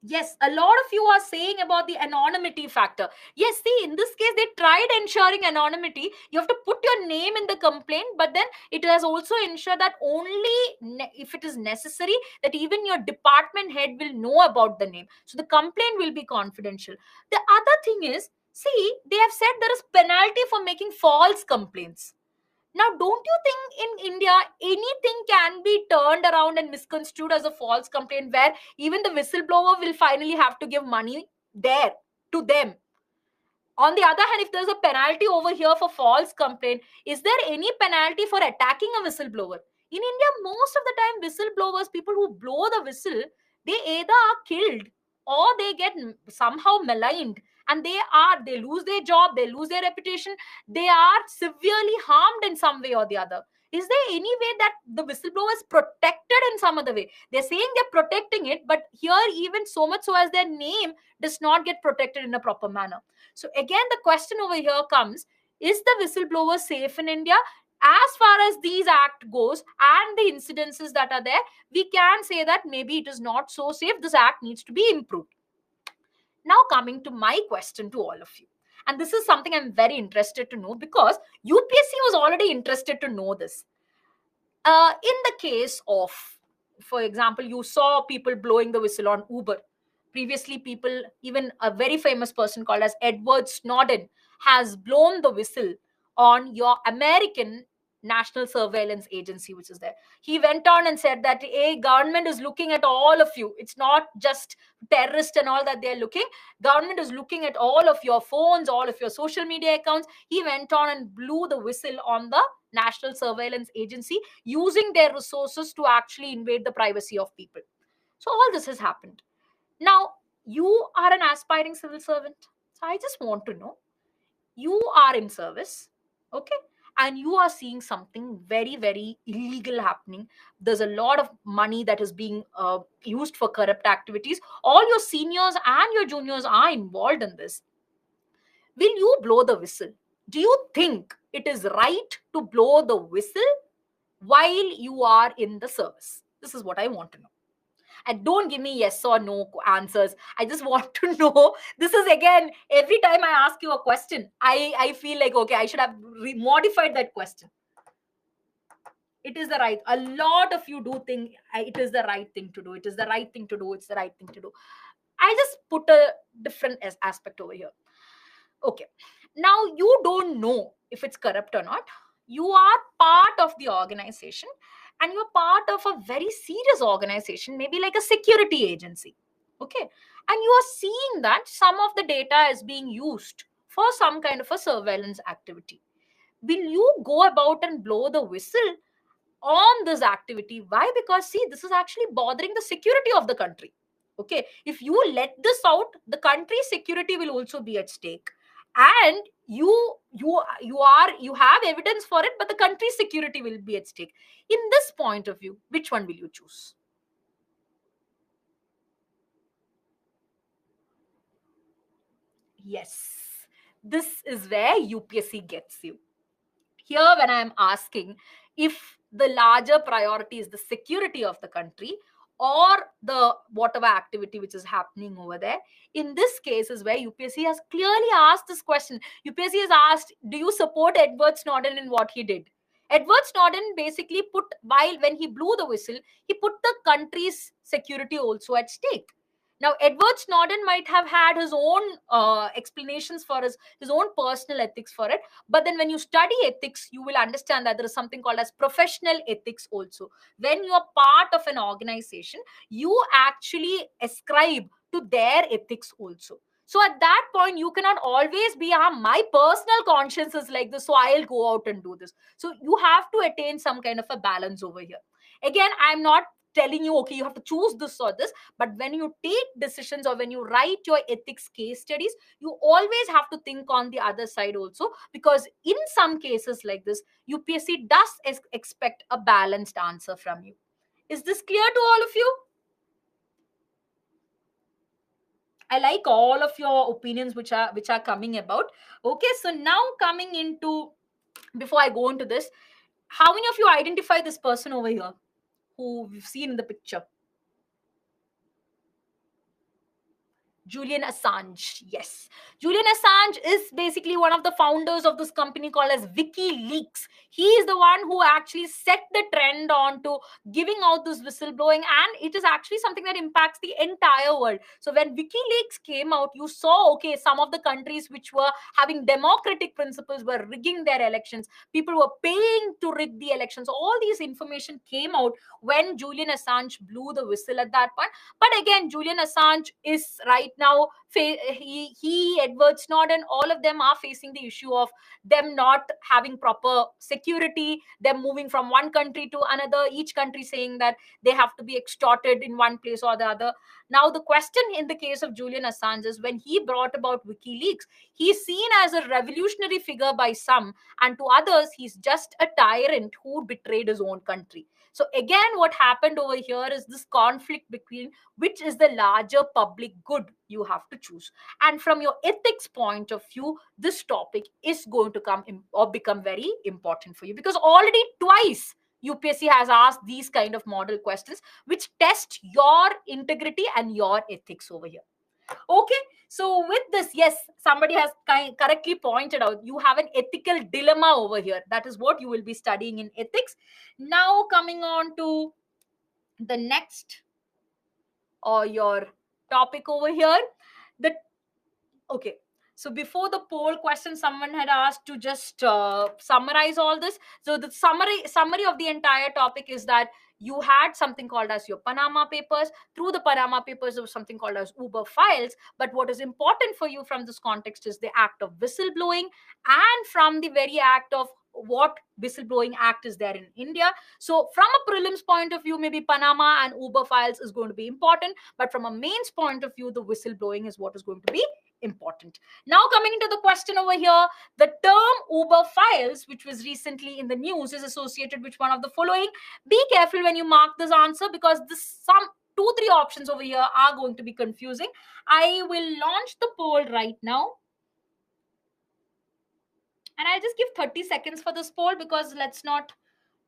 Yes, a lot of you are saying about the anonymity factor. Yes, see, in this case, they tried ensuring anonymity. You have to put your name in the complaint, but then it has also ensured that only if it is necessary, that even your department head will know about the name. So the complaint will be confidential. The other thing is, see, they have said there is penalty for making false complaints. Now, don't you think in India anything can be turned around and misconstrued as a false complaint where even the whistleblower will finally have to give money there to them? On the other hand, if there's a penalty over here for false complaint, is there any penalty for attacking a whistleblower? In India, most of the time, whistleblowers, people who blow the whistle, they either are killed or they get somehow maligned, and they lose their job, they lose their reputation, they are severely harmed in some way or the other. Is there any way that the whistleblower is protected in some other way? They're saying they're protecting it, but here even so much so as their name does not get protected in a proper manner. So again, the question over here comes, is the whistleblower safe in India? As far as these act goes and the incidences that are there, we can say that maybe it is not so safe. This act needs to be improved. Now coming to my question to all of you. And this is something I'm very interested to know because UPSC was already interested to know this. In the case of, for example, you saw people blowing the whistle on Uber. Previously, people, even a very famous person called as Edward Snowden, has blown the whistle on your American national surveillance agency which is there. He went on and said that a government is looking at all of you. It's not just terrorists and all that they're looking. Government is looking at all of your phones, all of your social media accounts. He went on and blew the whistle on the national surveillance agency, using their resources to actually invade the privacy of people. So all this has happened. Now, you are an aspiring civil servant. So I just want to know, you are in service, okay, and you are seeing something very, very illegal happening. There's a lot of money that is being used for corrupt activities. All your seniors and your juniors are involved in this. Will you blow the whistle? Do you think it is right to blow the whistle while you are in the service? This is what I want to know. And don't give me yes or no answers. I just want to know. This is, again, every time I ask you a question, I feel like, okay, I should have modified that question. It is the right, a lot of you do think it is the right thing to do, it is the right thing to do, it's the right thing to do. I just put a different aspect over here. Okay, now you don't know if it's corrupt or not. You are part of the organization, and you're part of a very serious organization, maybe like a security agency. Okay, and you are seeing that some of the data is being used for some kind of a surveillance activity. Will you go about and blow the whistle on this activity? Why? Because see, this is actually bothering the security of the country. Okay, if you let this out, the country's security will also be at stake, and you have evidence for it, but the country's security will be at stake. In this point of view, which one will you choose? Yes, this is where UPSC gets you. Here, when I am asking if the larger priority is the security of the country or the whatever activity which is happening over there, in this case is where UPSC has clearly asked this question. UPSC has asked, do you support Edward Snowden in what he did? Edward Snowden basically put, while when he blew the whistle, he put the country's security also at stake. Now, Edward Snowden might have had his own explanations for his own personal ethics for it. But then when you study ethics, you will understand that there is something called as professional ethics also. When you are part of an organization, you actually ascribe to their ethics also. So at that point, you cannot always be, my personal conscience is like this, so I'll go out and do this. So you have to attain some kind of a balance over here. Again, I'm not telling you, okay, you have to choose this or this, but when you take decisions or when you write your ethics case studies, you always have to think on the other side also, because in some cases like this, UPSC does expect a balanced answer from you. Is this clear to all of you? I like all of your opinions which are coming about. Okay, so now coming into, before I go into this, how many of you identify this person over here who we've seen in the picture? Julian Assange. Yes. Julian Assange is basically one of the founders of this company called as WikiLeaks. He is the one who actually set the trend on to giving out this whistleblowing, and it is actually something that impacts the entire world. So when WikiLeaks came out, you saw, okay, some of the countries which were having democratic principles were rigging their elections. People were paying to rig the elections. All these information came out when Julian Assange blew the whistle at that point. But again, Julian Assange is right now, Edward Snowden, all of them are facing the issue of them not having proper security, them moving from one country to another, each country saying that they have to be extorted in one place or the other. Now, the question in the case of Julian Assange is, when he brought about WikiLeaks, he's seen as a revolutionary figure by some, and to others, he's just a tyrant who betrayed his own country. So again, what happened over here is this conflict between which is the larger public good you have to choose. And from your ethics point of view, this topic is going to come or become very important for you, because already twice UPSC has asked these kind of model questions which test your integrity and your ethics over here. Okay, so with this, yes, somebody has correctly pointed out, you have an ethical dilemma over here. That is what you will be studying in ethics. Now coming on to the next or your topic over here. The Okay, So before the poll question, someone had asked to just summarize all this. So the summary of the entire topic is that you had something called as your Panama Papers. Through the Panama Papers, there was something called as Uber files. But what is important for you from this context is the act of whistleblowing, and from the very act of what whistleblowing act is there in India. So from a prelims point of view, maybe Panama and Uber files is going to be important, but from a mains point of view, the whistleblowing is what is going to be important. Now coming into the question over here, the term Uber files, which was recently in the news, is associated with one of the following. Be careful when you mark this answer, because this some 2-3 options over here are going to be confusing. I will launch the poll right now, and I'll just give 30 seconds for this poll, because let's not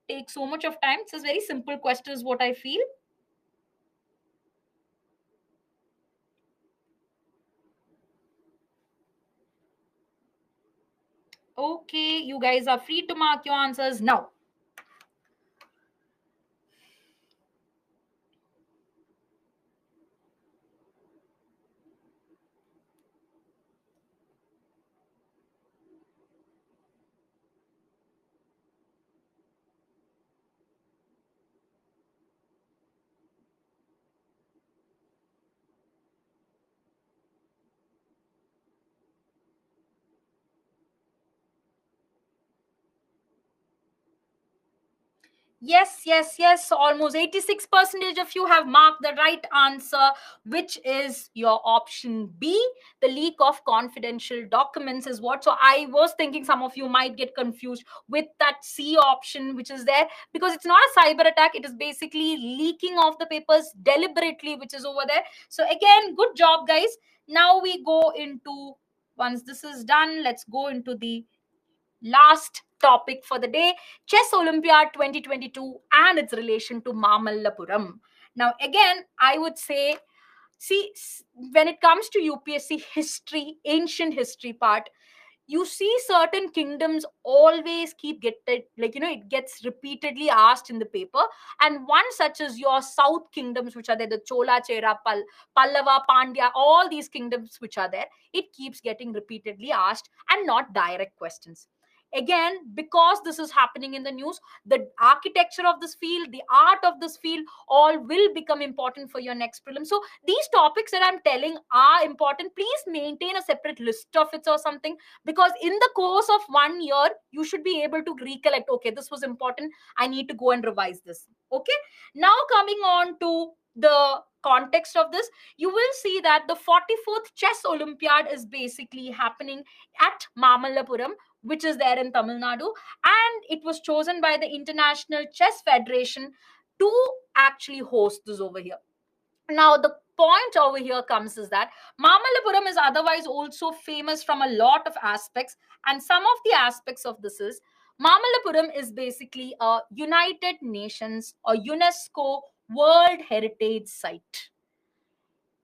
take so much of time. It's a very simple question is what I feel. Okay, you guys are free to mark your answers now. Yes, yes, yes. Almost 86% of you have marked the right answer, which is your option B. The leak of confidential documents is what. So I was thinking some of you might get confused with that C option, which is there, because it's not a cyber attack. It is basically leaking of the papers deliberately, which is over there. So again, good job, guys. Now we go into, once this is done, let's go into the last topic for the day, Chess Olympiad 2022 and its relation to Mamallapuram. Now, again, I would say, see, when it comes to UPSC history, ancient history part, you see certain kingdoms always keep getting, like, it gets repeatedly asked in the paper. And one such is your South kingdoms, which are there, the Chola, Chera, Pallava, Pandya, all these kingdoms which are there, it keeps getting repeatedly asked and not direct questions. Again, because this is happening in the news, the architecture of this field, the art of this field, all will become important for your next prelim. So these topics that I'm telling are important. Please maintain a separate list of it or something, because in the course of 1 year you should be able to recollect, okay, this was important, I need to go and revise this. Okay, now coming on to the context of this, you will see that the 44th Chess Olympiad is basically happening at Mamallapuram, which is there in Tamil Nadu, and it was chosen by the International Chess Federation to actually host this over here. Now, the point over here comes is that Mamallapuram is otherwise also famous from a lot of aspects, and some of the aspects of this is Mamallapuram is basically a United Nations or UNESCO World Heritage Site.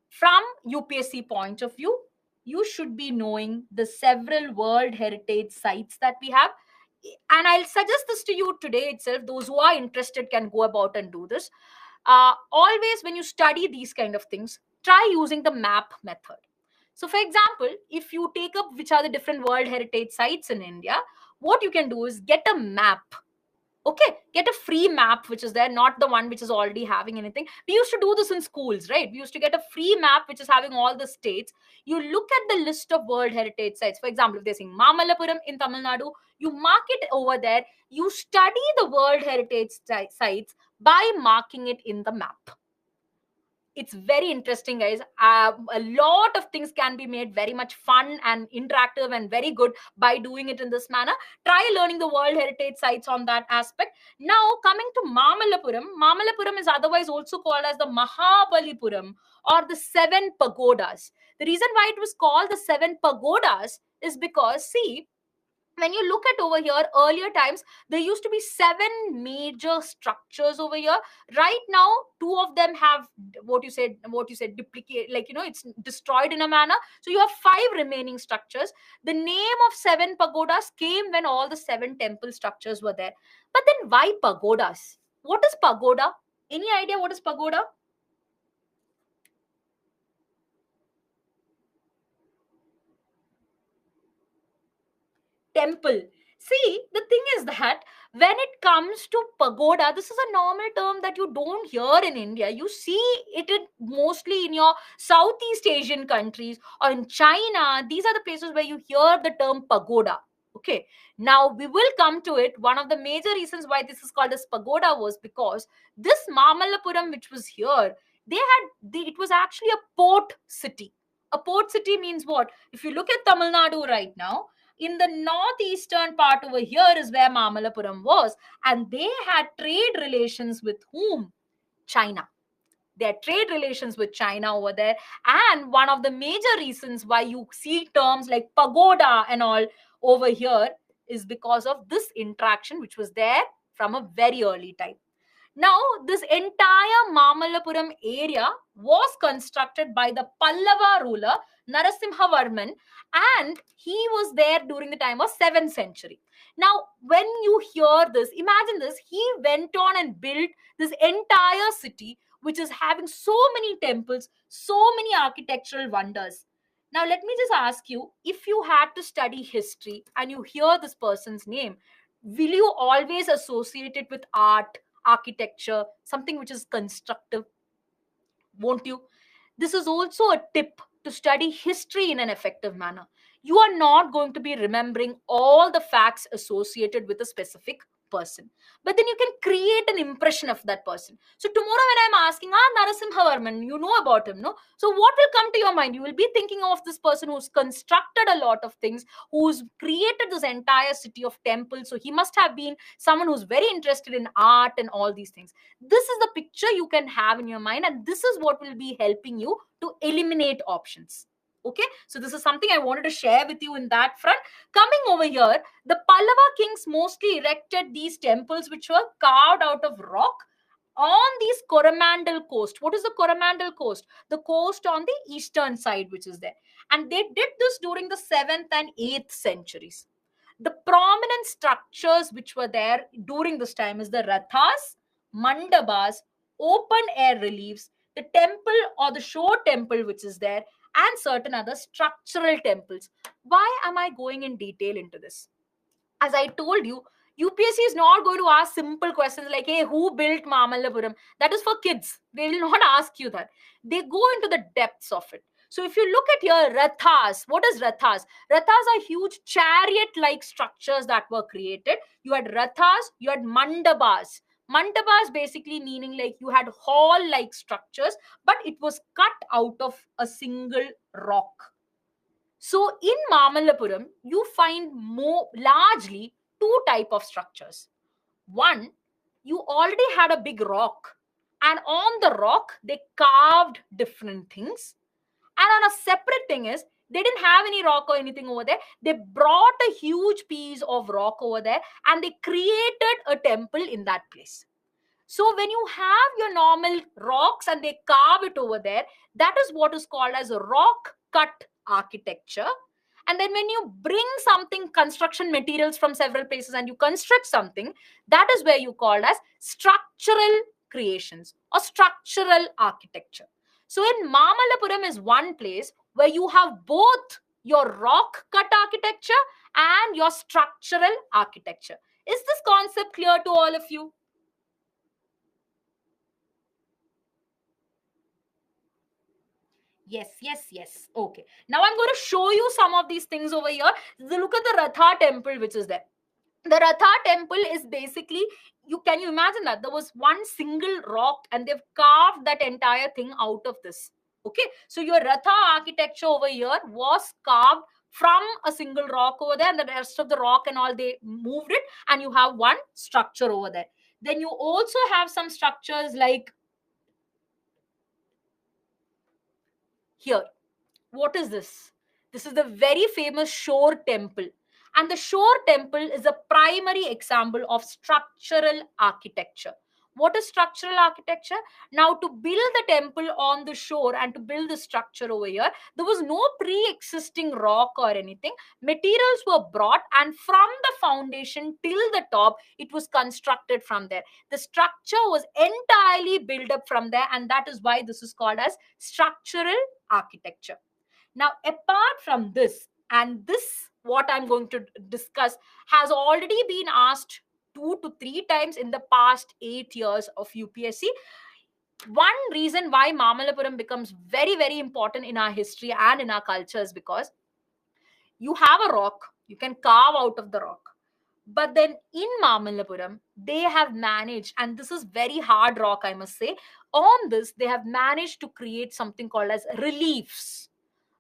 From UPSC point of view, you should be knowing the several World Heritage sites that we have. And I'll suggest this to you today itself. Those who are interested can go about and do this. Always, when you study these kind of things, try using the map method. So, for example, if you take up which are the different World Heritage sites in India, what you can do is get a map. Okay, get a free map which is there, not the one which is already having anything. We used to do this in schools, right? We used to get a free map which is having all the states. You look at the list of World Heritage sites. For example, if they're saying Mamallapuram in Tamil Nadu, you mark it over there. You study the World Heritage sites by marking it in the map. It's very interesting, guys. A lot of things can be made very much fun and interactive and very good by doing it in this manner. Try learning the World Heritage sites on that aspect. Now, coming to Mamallapuram is otherwise also called as the Mahabalipuram, or the Seven Pagodas. The reason why it was called the Seven Pagodas is because, see, when you look at over here, earlier times, there used to be 7 major structures over here. Right now, 2 of them have what you said duplicate, like, it's destroyed in a manner. So you have 5 remaining structures. The name of 7 pagodas came when all the 7 temple structures were there. But then why pagodas? What is pagoda? Any idea what is pagoda? temple. See, the thing is that when it comes to pagoda, this is a normal term that you don't hear in India. You see it mostly in your Southeast Asian countries or in China. These are the places where you hear the term pagoda. Okay, now we will come to it. One of the major reasons why this is called as pagoda was because this Mamallapuram, which was here, it was actually a port city. A port city means what? If you look at Tamil Nadu right now, in the northeastern part over here is where Mamallapuram was, and they had trade relations with whom? China. They had trade relations with China over there, and one of the major reasons why you see terms like pagoda and all over here is because of this interaction which was there from a very early time. Now, this entire Mamallapuram area was constructed by the Pallava ruler Narasimhavarman, and he was there during the time of 7th century. Now, when you hear this, imagine this, he went on and built this entire city, which is having so many temples, so many architectural wonders. Now, let me just ask you, if you had to study history and you hear this person's name, will you always associate it with art, architecture, something which is constructive? Won't you? This is also a tip to study history in an effective manner. You are not going to be remembering all the facts associated with a specific person, but then you can create an impression of that person. So tomorrow when I'm asking, Narasimhavarman, you know about him, no? So what will come to your mind? You will be thinking of this person who's constructed a lot of things, who's created this entire city of temples. So he must have been someone who's very interested in art and all these things. This is the picture you can have in your mind, and this is what will be helping you to eliminate options. Okay, so this is something I wanted to share with you in that front. Coming over here, the Pallava kings mostly erected these temples which were carved out of rock on these Coromandel coast. What is the Coromandel coast? The coast on the eastern side, which is there. And they did this during the 7th and 8th centuries. The prominent structures which were there during this time is the rathas, mandabas, open air reliefs, the temple or the shore temple which is there, and certain other structural temples. Why am I going in detail into this? As I told you, UPSC is not going to ask simple questions like, hey, who built Mamallapuram? That is for kids. They will not ask you that. They go into the depths of it. So if you look at your rathas, what is rathas? Rathas are huge chariot-like structures that were created. You had rathas, you had mandabas. Mandabas basically meaning like you had hall-like structures, but it was cut out of a single rock. So in Mamallapuram, you find more largely two type of structures. One, you already had a big rock, and on the rock they carved different things. And on a separate thing is, they didn't have any rock or anything over there. They brought a huge piece of rock over there and they created a temple in that place. So when you have your normal rocks and they carve it over there, that is what is called as a rock cut architecture. And then when you bring something, construction materials from several places and you construct something, that is where you call as structural creations or structural architecture. So in Mamallapuram is one place where you have both your rock cut architecture and your structural architecture. Is this concept clear to all of you? Yes. Okay. Now I'm going to show you some of these things over here. Look at the Ratha temple, which is there. The Ratha temple is basically, can you imagine that? There was one single rock and they've carved that entire thing out of this. Okay. So your Ratha architecture over here was carved from a single rock over there, and the rest of the rock and all, they moved it, and you have one structure over there. Then you also have some structures like here. What is this? This is the very famous Shore Temple. And the Shore Temple is a primary example of structural architecture. What is structural architecture? Now, to build the temple on the shore and to build the structure over here, there was no pre-existing rock or anything. Materials were brought, and from the foundation till the top, it was constructed from there. The structure was entirely built up from there, and that is why this is called as structural architecture. Now, apart from this, and this what I'm going to discuss has already been asked 2 to 3 times in the past 8 years of UPSC. One reason why Mamallapuram becomes very, very important in our history and in our culture is because you have a rock, you can carve out of the rock. But then in Mamallapuram, they have managed, and this is very hard rock, I must say, on this, they have managed to create something called as reliefs.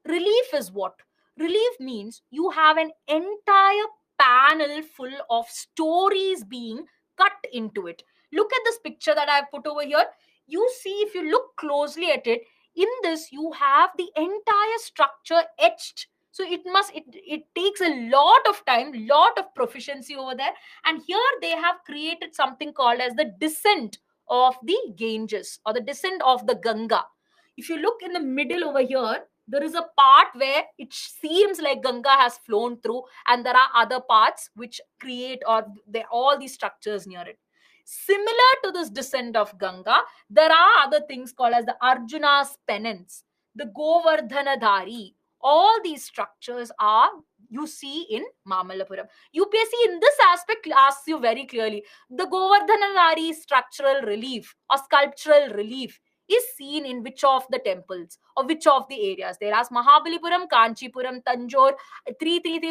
Relief is what? Relief means you have an entire panel full of stories being cut into it. Look at this picture that I've put over here. You see, if you look closely at it, in this you have the entire structure etched. So it takes a lot of time, lot of proficiency over there. And here they have created something called as the descent of the Ganges, or the descent of the Ganga. If you look in the middle over here, there is a part where it seems like Ganga has flown through, and there are other parts which create, or all these structures near it. Similar to this descent of Ganga, there are other things called as the Arjuna's penance, the Govardhanadhari. All these structures are, you see, in Mamallapuram. UPSC in this aspect asks you very clearly, the Govardhanadhari structural relief or sculptural relief is seen in which of the temples or which of the areas. They'll ask Mahabalipuram, Kanchipuram, Tanjore,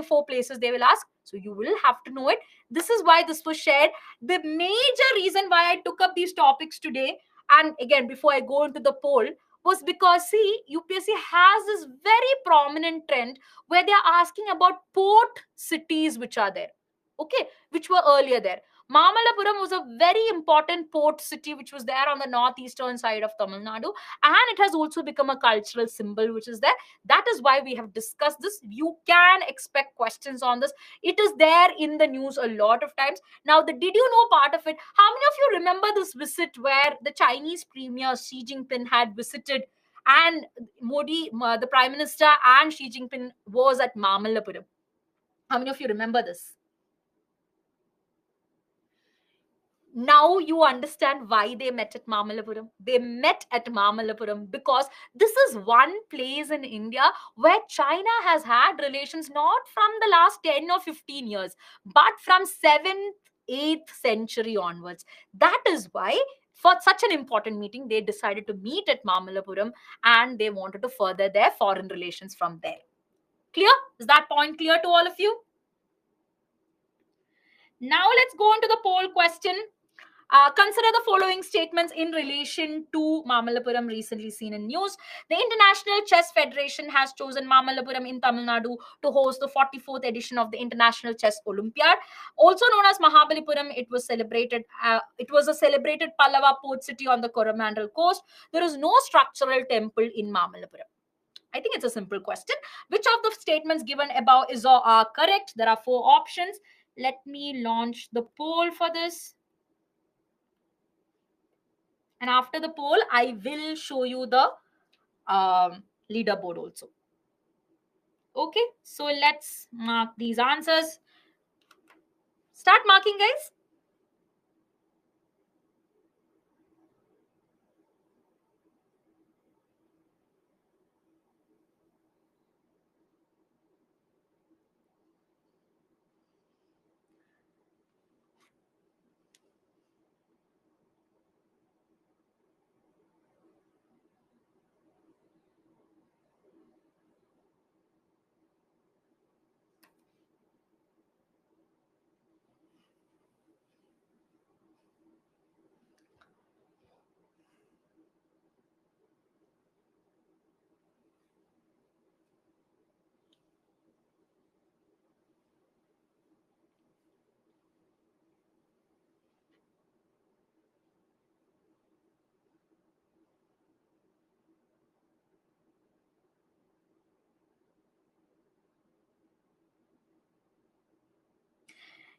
4 places they will ask. So you will have to know it. This is why this was shared. The major reason why I took up these topics today, and again, before I go into the poll, was because, see, UPSC has this very prominent trend where they are asking about port cities which are there, okay, which were earlier there. Mamallapuram was a very important port city which was there on the northeastern side of Tamil Nadu, and it has also become a cultural symbol which is there. That is why we have discussed this. You can expect questions on this. It is there in the news a lot of times. Now, the did you know part of it, how many of you remember this visit where the Chinese premier Xi Jinping had visited, and Modi, the Prime Minister, and Xi Jinping was at Mamallapuram? How many of you remember this? Now you understand why they met at Mamallapuram. They met at Mamallapuram because this is one place in India where China has had relations not from the last 10 or 15 years, but from 7th, 8th century onwards. That is why, for such an important meeting, they decided to meet at Mamallapuram, and they wanted to further their foreign relations from there. Clear? Is that point clear to all of you? Now let's go on to the poll question. Consider the following statements in relation to Mamallapuram recently seen in news. The International Chess Federation has chosen Mamallapuram in Tamil Nadu to host the 44th edition of the International Chess Olympiad. Also known as Mahabalipuram, it was celebrated. It was a celebrated Pallava port city on the Coromandel coast. There is no structural temple in Mamallapuram. I think it's a simple question. Which of the statements given above is correct? There are 4 options. Let me launch the poll for this. And after the poll, I will show you the leaderboard also. Okay, so let's mark these answers. Start marking, guys.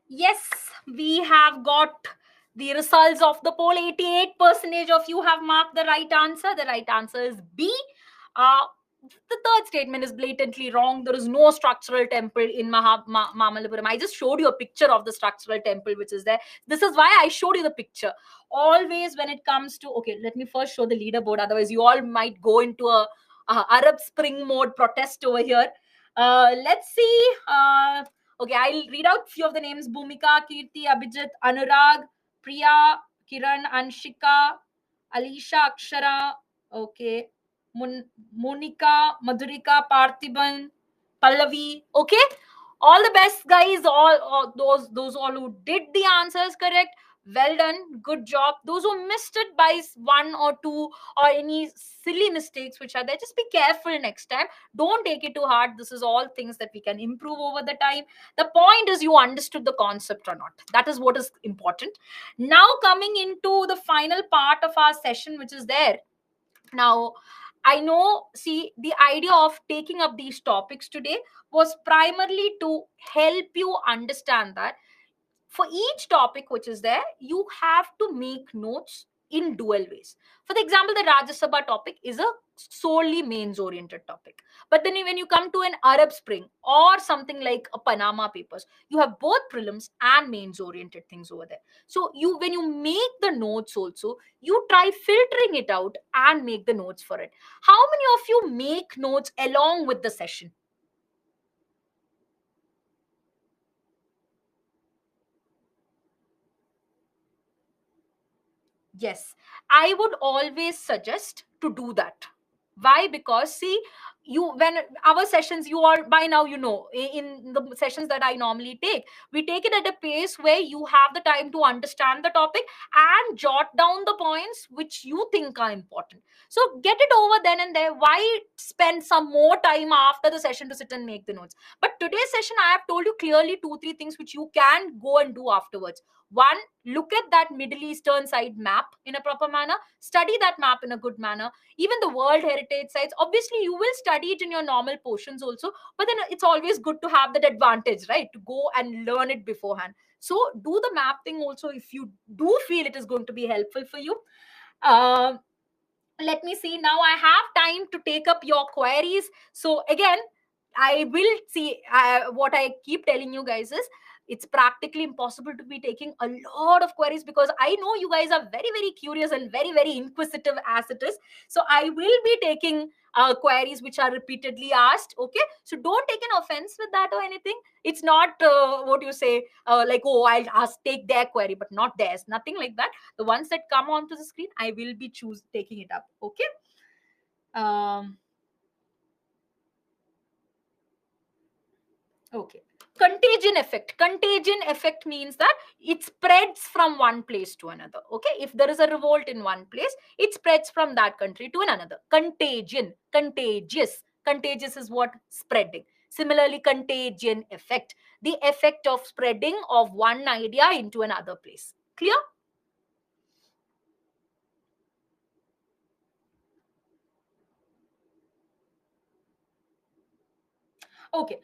Yes, we have got the results of the poll. 88% of you have marked the right answer. The right answer is B. The third statement is blatantly wrong. There is no structural temple in Mamallapuram. I just showed you a picture of the structural temple which is there. This is why I showed you the picture. Always when it comes to, okay, let me first show the leaderboard. Otherwise, you all might go into a Arab Spring mode protest over here. Let's see. Okay, I'll read out few of the names: Bhumika, Kirti, Abhijit, Anurag, Priya, Kiran, Anshika, Alisha, Akshara. Okay, Monica, Madhurika, Parthiban, Pallavi. Okay, all the best, guys. All those all who did the answers correct. Well done, good job. Those who missed it by one or two, or any silly mistakes which are there, just be careful next time. Don't take it too hard. This is all things that we can improve over the time. The point is you understood the concept or not. That is what is important. Now coming into the final part of our session, which is there now. I know, see, the idea of taking up these topics today was primarily to help you understand that for each topic which is there, you have to make notes in dual ways. For the example, the Rajya Sabha topic is a solely mains oriented topic. But then when you come to an Arab Spring or something like a Panama Papers, you have both prelims and mains oriented things over there. So you, when you make the notes also, you try filtering it out and make the notes for it. How many of you make notes along with the session? Yes, I would always suggest to do that. Why? Because see, you, when our sessions, you are by now, you know, in the sessions that I normally take, we take it at a pace where you have the time to understand the topic and jot down the points which you think are important. So get it over then and there. Why spend some more time after the session to sit and make the notes? But today's session, I have told you clearly two, three things which you can go and do afterwards. One, look at that Middle Eastern side map in a proper manner, study that map in a good manner. Even the World Heritage sites, obviously you will study it in your normal portions also, but then it's always good to have that advantage, right, to go and learn it beforehand. So do the map thing also if you do feel it is going to be helpful for you. um, Let me see, now I have time to take up your queries. So again, I will see, what I keep telling you guys is, it's practically impossible to be taking a lot of queries because I know you guys are very, very curious and very, very inquisitive as it is. So I will be taking queries which are repeatedly asked. Okay, so don't take an offense with that or anything. It's not what you say, like, oh, I'll ask, take their query but not theirs, nothing like that. The ones that come onto the screen, I will be choose taking it up. Okay. um okay. Contagion effect. Contagion effect means that it spreads from one place to another. Okay, if there is a revolt in one place, it spreads from that country to another. Contagion. Contagious. Contagious is what? Spreading. Similarly, contagion effect, the effect of spreading of one idea into another place. Clear? Okay.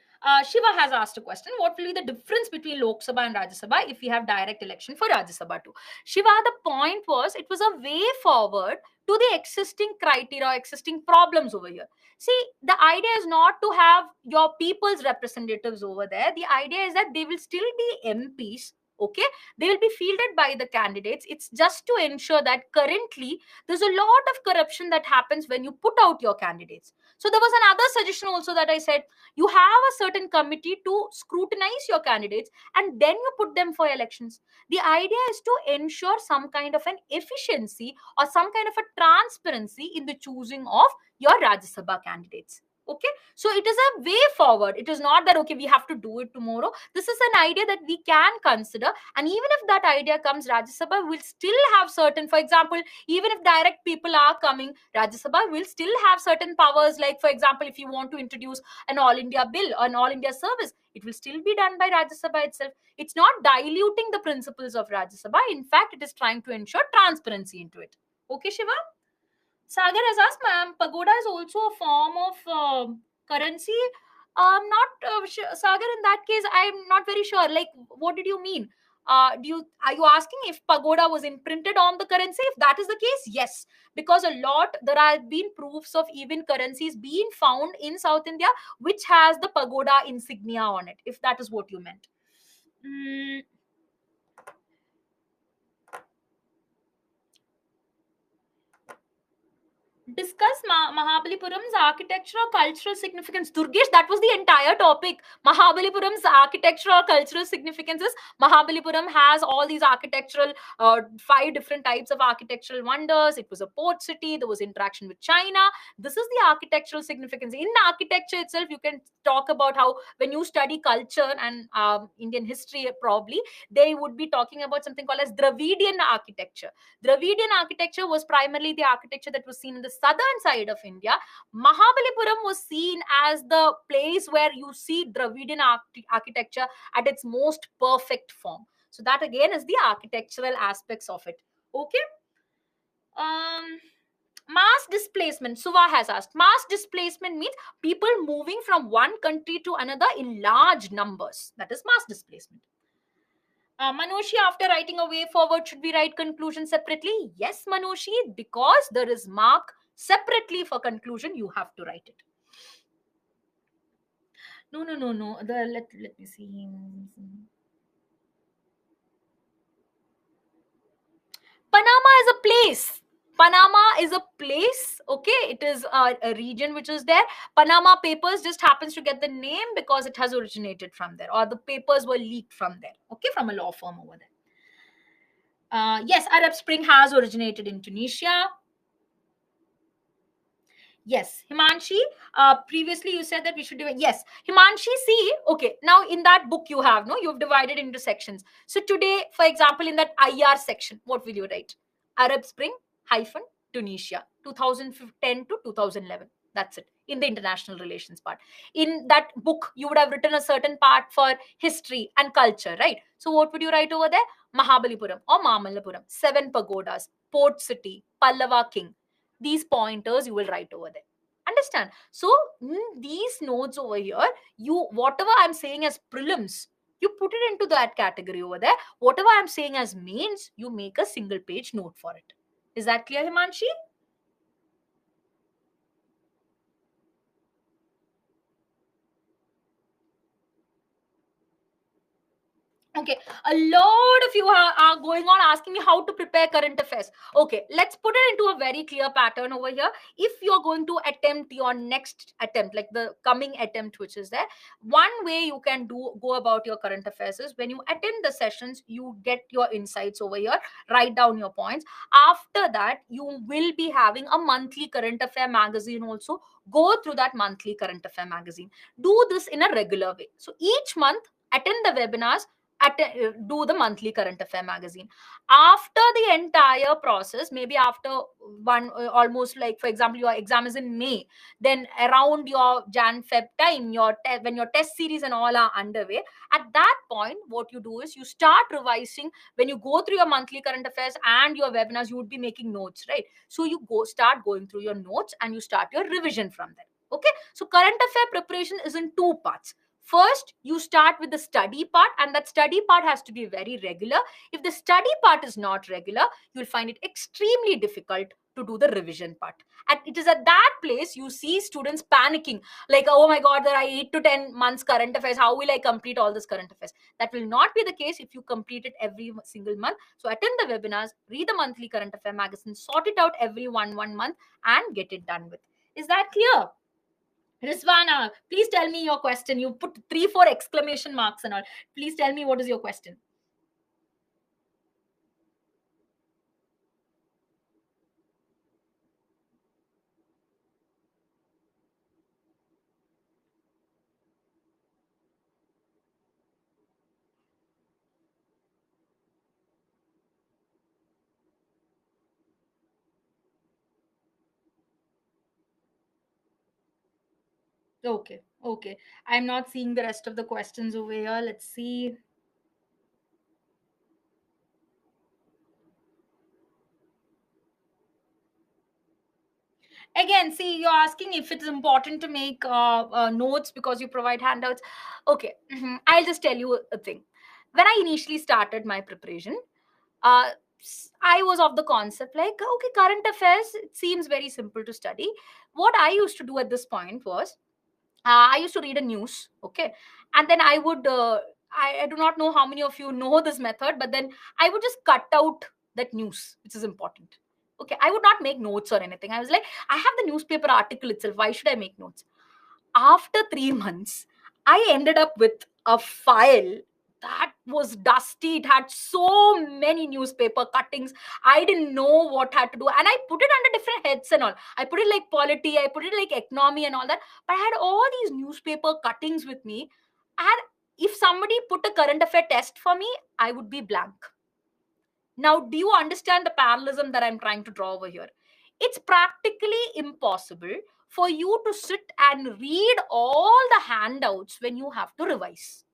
Shiva has asked a question. What will be the difference between Lok Sabha and Rajya Sabha if we have direct election for Rajya Sabha too? Shiva, the point was it was a way forward to the existing criteria, existing problems over here. See, the idea is not to have your people's representatives over there. The idea is that they will still be MPs. Okay, they will be fielded by the candidates. It's just to ensure that currently there's a lot of corruption that happens when you put out your candidates. So there was another suggestion also that I said, you have a certain committee to scrutinize your candidates and then you put them for elections. The idea is to ensure some kind of an efficiency or some kind of a transparency in the choosing of your Rajya Sabha candidates. Okay, so it is a way forward. It is not that okay, we have to do it tomorrow. This is an idea that we can consider, and even if that idea comes, Rajya Sabha will still have certain, for example, even if direct people are coming, Rajya Sabha will still have certain powers. Like, for example, if you want to introduce an all India bill or an all India service, it will still be done by Rajya Sabha itself. It's not diluting the principles of Rajya Sabha. In fact, it is trying to ensure transparency into it. Okay, Shiva? Sagar has asked, ma'am, pagoda is also a form of currency. Not Sagar. In that case, I'm not very sure. Like, what did you mean? Do you Are you asking if pagoda was imprinted on the currency? If that is the case, yes, because a lot there have been proofs of even currencies being found in South India which has the pagoda insignia on it. If that is what you meant. Mm, Discuss Mahabalipuram's architectural cultural significance. Durgesh, that was the entire topic. Mahabalipuram's architectural cultural significances. Mahabalipuram has all these architectural, 5 different types of architectural wonders. It was a port city. There was interaction with China. This is the architectural significance. In architecture itself, you can talk about how when you study culture and Indian history, probably they would be talking about something called as Dravidian architecture. Dravidian architecture was primarily the architecture that was seen in the southern side of India. Mahabalipuram was seen as the place where you see Dravidian architecture at its most perfect form. So that again is the architectural aspects of it. Okay. Um, Mass displacement. Suva has asked. Mass displacement means people moving from one country to another in large numbers. That is mass displacement. Manushi, after writing a way forward, should we write conclusion separately? Yes, Manushi, because there is mark separately for conclusion, you have to write it. No, no, no, no. Let me see. Panama is a place. Panama is a place, okay? It is a region which is there. Panama Papers just happens to get the name because it has originated from there, or the papers were leaked from there, okay, from a law firm over there. Yes, Arab Spring has originated in Tunisia. Yes, Himanshi. Previously, you said that we should do it. Yes, Himanshi. See, okay. Now, in that book, you have no. You've divided into sections. So today, for example, in that IR section, what will you write? Arab Spring hyphen Tunisia, 2010 to 2011. That's it. In the international relations part. In that book, you would have written a certain part for history and culture, right? So what would you write over there? Mahabalipuram or Mamallapuram, 7 pagodas, port city, Pallava king. These pointers you will write over there. Understand? So these notes over here, you whatever I'm saying as prelims, you put it into that category over there. Whatever I'm saying as mains, you make a single page note for it. Is that clear, Himanshi? Okay, a lot of you are going on asking me how to prepare current affairs. Okay, let's put it into a very clear pattern over here. If you're going to attempt your next attempt, like the coming attempt which is there, one way you can go about your current affairs is when you attend the sessions, you get your insights over here, write down your points. After that, you will be having a monthly current affair magazine also. Go through that monthly current affair magazine. Do this in a regular way. So each month, attend the webinars, do the monthly current affair magazine. After the entire process, maybe after one almost, like for example your exam is in May, then around your Jan Feb time, when your test series and all are underway, at that point what you do is you start revising. When you go through your monthly current affairs and your webinars, you would be making notes, right? So you start going through your notes and you start your revision from there. Okay, so current affair preparation is in 2 parts. First, you start with the study part, and that study part has to be very regular. If the study part is not regular, you'll find it extremely difficult to do the revision part. And it is at that place you see students panicking, like, oh my god, there are 8 to 10 months current affairs. How will I complete all this current affairs? That will not be the case if you complete it every single month. So attend the webinars, read the monthly current affair magazine, sort it out every one month, and get it done with. Is that clear? Rizwana, please tell me your question. You put 3, 4 exclamation marks and all. Please tell me what is your question. Okay, okay. I'm not seeing the rest of the questions over here. Let's see. Again, see, you're asking if it is important to make notes because you provide handouts. Okay, I'll just tell you a thing. When I initially started my preparation, uh, I was of the concept like, okay, current affairs, it seems very simple to study. What I used to do at this point was, I used to read a news, okay, and then I would. I do not know how many of you know this method, but then I would just cut out that news which is important. Okay, I would not make notes or anything. I was like, I have the newspaper article itself, why should I make notes? After 3 months, I ended up with a file that was dusty. It had so many newspaper cuttings. I didn't know what had to do. And I put it under different heads and all. I put it like polity, I put it like economy and all that. But I had all these newspaper cuttings with me. And if somebody put a current affair test for me, I would be blank. Now, do you understand the parallelism that I'm trying to draw over here? It's practically impossible for you to sit and read all the handouts when you have to revise,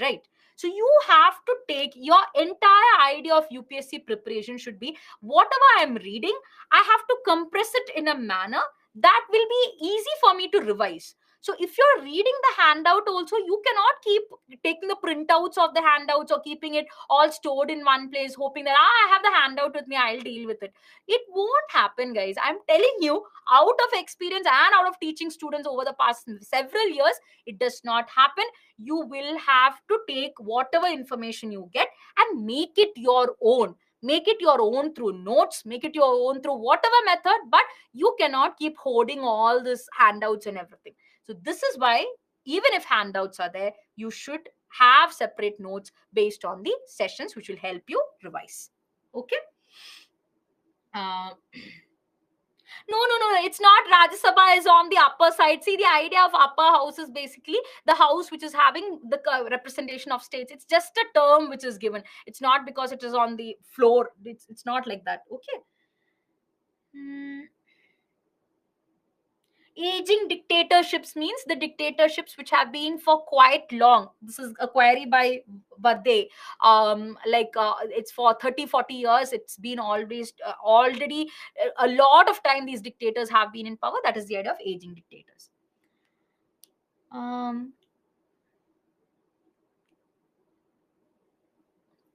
right? So you have to take your entire idea of UPSC preparation should be whatever I'm reading, I have to compress it in a manner that will be easy for me to revise. So if you're reading the handout also, you cannot keep taking the printouts of the handouts or keeping it all stored in one place, hoping that I have the handout with me, I'll deal with it. It won't happen, guys. I'm telling you, out of experience and out of teaching students over the past several years, it does not happen. You will have to take whatever information you get and make it your own. Make it your own through notes, make it your own through whatever method, but you cannot keep hoarding all this handouts and everything. So this is why, even if handouts are there, you should have separate notes based on the sessions, which will help you revise. Okay. uh, no, it's not. Rajya Sabha is on the upper side. See, the idea of upper house is basically the house which is having the representation of states. It's just a term which is given. It's not because it is on the floor. It's not like that. Okay. Hmm. Aging dictatorships means the dictatorships which have been for quite long. This is a query by Bade. Like it's for 30, 40 years. It's been always already a lot of time these dictators have been in power. That is the idea of aging dictators. Um,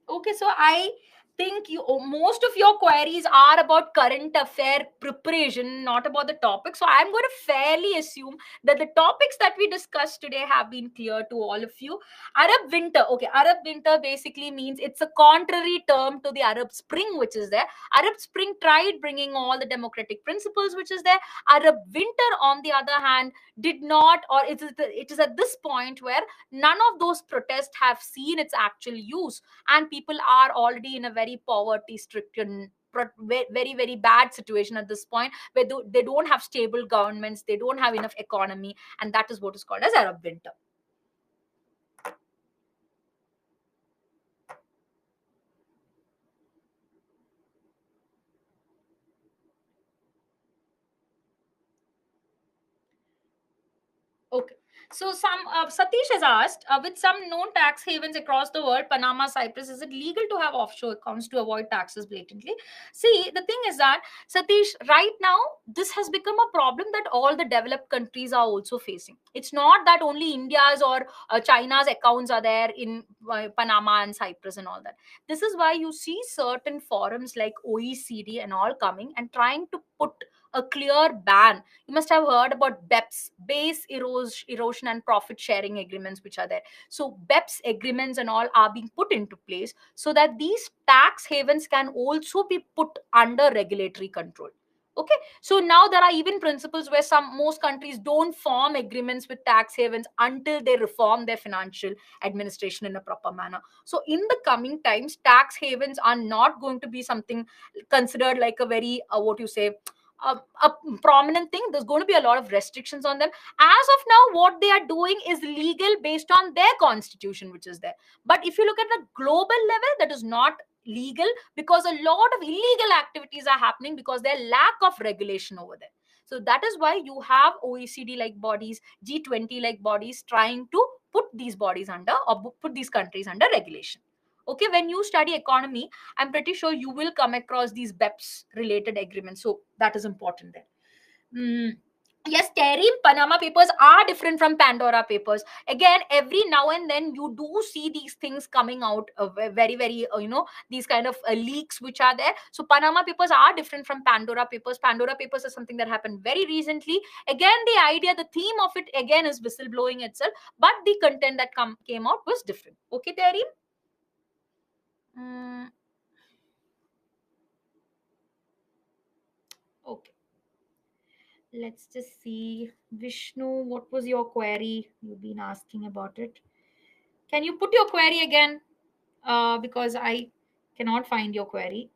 Okay, so I think most of your queries are about current affair preparation, not about the topic. So I'm going to fairly assume that the topics that we discussed today have been clear to all of you. Arab winter. Okay, Arab winter basically means it's a contrary term to the Arab Spring, which is there. Arab Spring tried bringing all the democratic principles, which is there. Arab winter, on the other hand, did not, or it is at this point where none of those protests have seen its actual use, and people are already in a very poverty stricken, very very bad situation at this point, where they don't have stable governments, they don't have enough economy, and that is what is called as Arab winter. Okay. So some Satish has asked, with some known tax havens across the world, Panama, Cyprus, is it legal to have offshore accounts to avoid taxes blatantly? See, the thing is that, Satish, right now, this has become a problem that all the developed countries are also facing. It's not that only India's or China's accounts are there in Panama and Cyprus and all that. This is why you see certain forums like OECD and all coming and trying to put a clear ban. You must have heard about BEPS, base erosion and profit sharing agreements, which are there. So BEPS agreements and all are being put into place so that these tax havens can also be put under regulatory control. Okay, so now there are even principles where most countries don't form agreements with tax havens until they reform their financial administration in a proper manner. So in the coming times, tax havens are not going to be something considered like a very what you say, a prominent thing. There's going to be a lot of restrictions on them. As of now, what they are doing is legal based on their constitution, which is there. But if you look at the global level, that is not legal, because a lot of illegal activities are happening because there lack of regulation over there. So that is why you have OECD like bodies, G20 like bodies trying to put these bodies under, or put these countries under regulation. Okay, when you study economy, I'm pretty sure you will come across these BEPS related agreements. So that is important there. Mm. Yes, Terry, Panama Papers are different from Pandora Papers. Again, every now and then you do see these things coming out, very, very, these kind of leaks which are there. So Panama Papers are different from Pandora Papers. Pandora Papers is something that happened very recently. Again, the idea, the theme of it again is whistleblowing itself, but the content that came out was different. Okay, Terry? Mm. Let's just see. Vishnu, what was your query? You've been asking about it. Can you put your query again? Because I cannot find your query.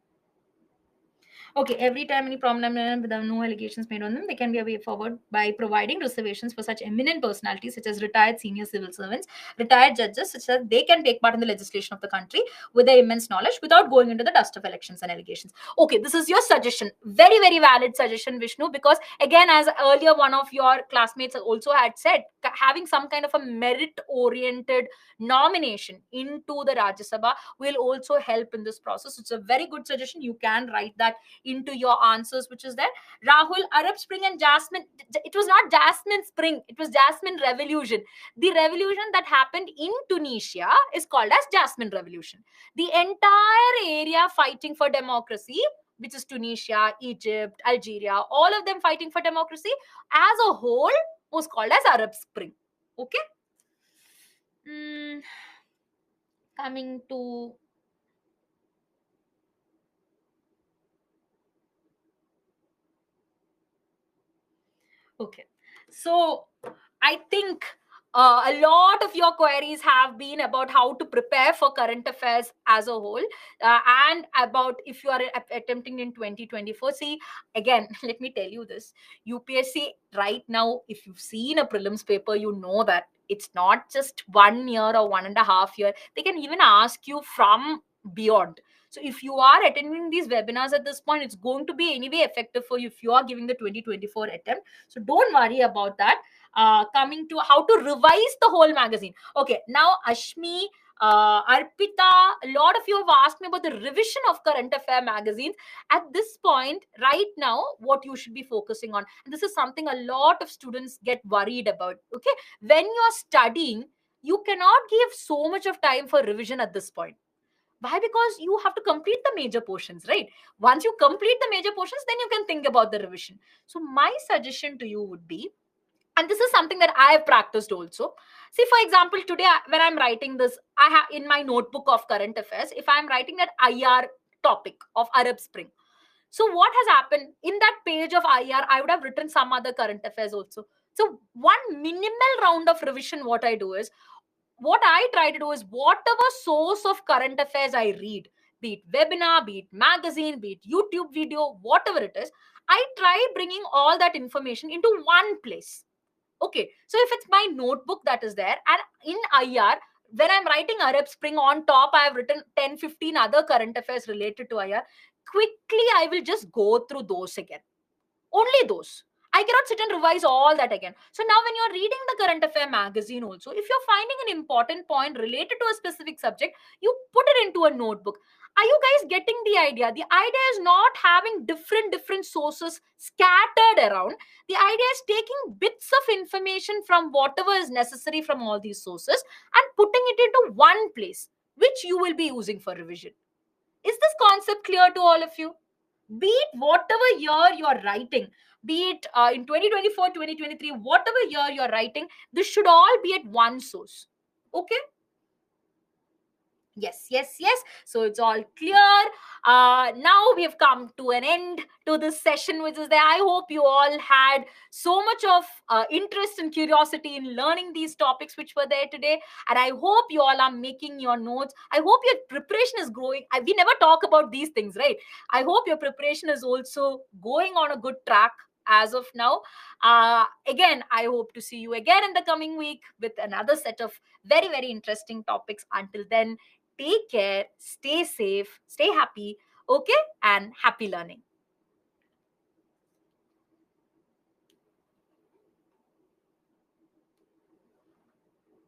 Okay, every time any prominent with no allegations made on them, they can be a way forward by providing reservations for such eminent personalities such as retired senior civil servants, retired judges, such that they can take part in the legislation of the country with their immense knowledge without going into the dust of elections and allegations. Okay, this is your suggestion. Very, very valid suggestion, Vishnu, because again, as earlier one of your classmates also had said, having some kind of a merit-oriented nomination into the Rajya Sabha will also help in this process. It's a very good suggestion. You can write that into your answers, which is that Rahul, Arab Spring and Jasmine. It was not Jasmine Spring, it was Jasmine Revolution. The revolution that happened in Tunisia is called as Jasmine Revolution. The entire area fighting for democracy, which is Tunisia, Egypt, Algeria, all of them fighting for democracy as a whole, was called as Arab Spring. Okay. Coming to okay, so I think a lot of your queries have been about how to prepare for current affairs as a whole, and about if you are attempting in 2024. See, again, let me tell you this: UPSC right now, if you've seen a prelims paper, you know that it's not just 1 year or 1.5 year. They can even ask you from beyond. So if you are attending these webinars at this point, it's going to be anyway effective for you if you are giving the 2024 attempt. So don't worry about that. Coming to how to revise the whole magazine. Okay, now Ashmi, Arpita, a lot of you have asked me about the revision of current affair magazines. At this point, right now, what you should be focusing on, and this is something a lot of students get worried about. Okay, when you're studying, you cannot give so much of time for revision at this point. Why? Because you have to complete the major portions, right? Once you complete the major portions, then you can think about the revision. So my suggestion to you would be, and this is something that I have practiced also. See, for example, today when I'm writing this, I have in my notebook of current affairs, if I'm writing that IR topic of Arab Spring, so what has happened in that page of IR, I would have written some other current affairs also. So one minimal round of revision, what I do is, what I try to do is, whatever source of current affairs I read, be it webinar, be it magazine, be it YouTube video, whatever it is, I try bringing all that information into one place. Okay, so if it's my notebook that is there, and in IR, when I'm writing Arab Spring, on top I have written 10-15 other current affairs related to IR, quickly I will just go through those again. Only those. I cannot sit and revise all that again. So now when you're reading the current affair magazine also, if you're finding an important point related to a specific subject, you put it into a notebook. Are you guys getting the idea? The idea is not having different sources scattered around. The idea is taking bits of information from whatever is necessary from all these sources and putting it into one place, which you will be using for revision. Is this concept clear to all of you? Be it whatever year you're writing, be it in 2024, 2023, whatever year you're writing, this should all be at one source. Okay. Yes. So it's all clear. Now we have come to an end to this session, which is there. I hope you all had so much of interest and curiosity in learning these topics which were there today. And I hope you all are making your notes. I hope your preparation is growing. We never talk about these things, right? I hope your preparation is also going on a good track as of now. Again, I hope to see you again in the coming week with another set of very, very interesting topics. Until then, take care, stay safe, stay happy, okay, and happy learning.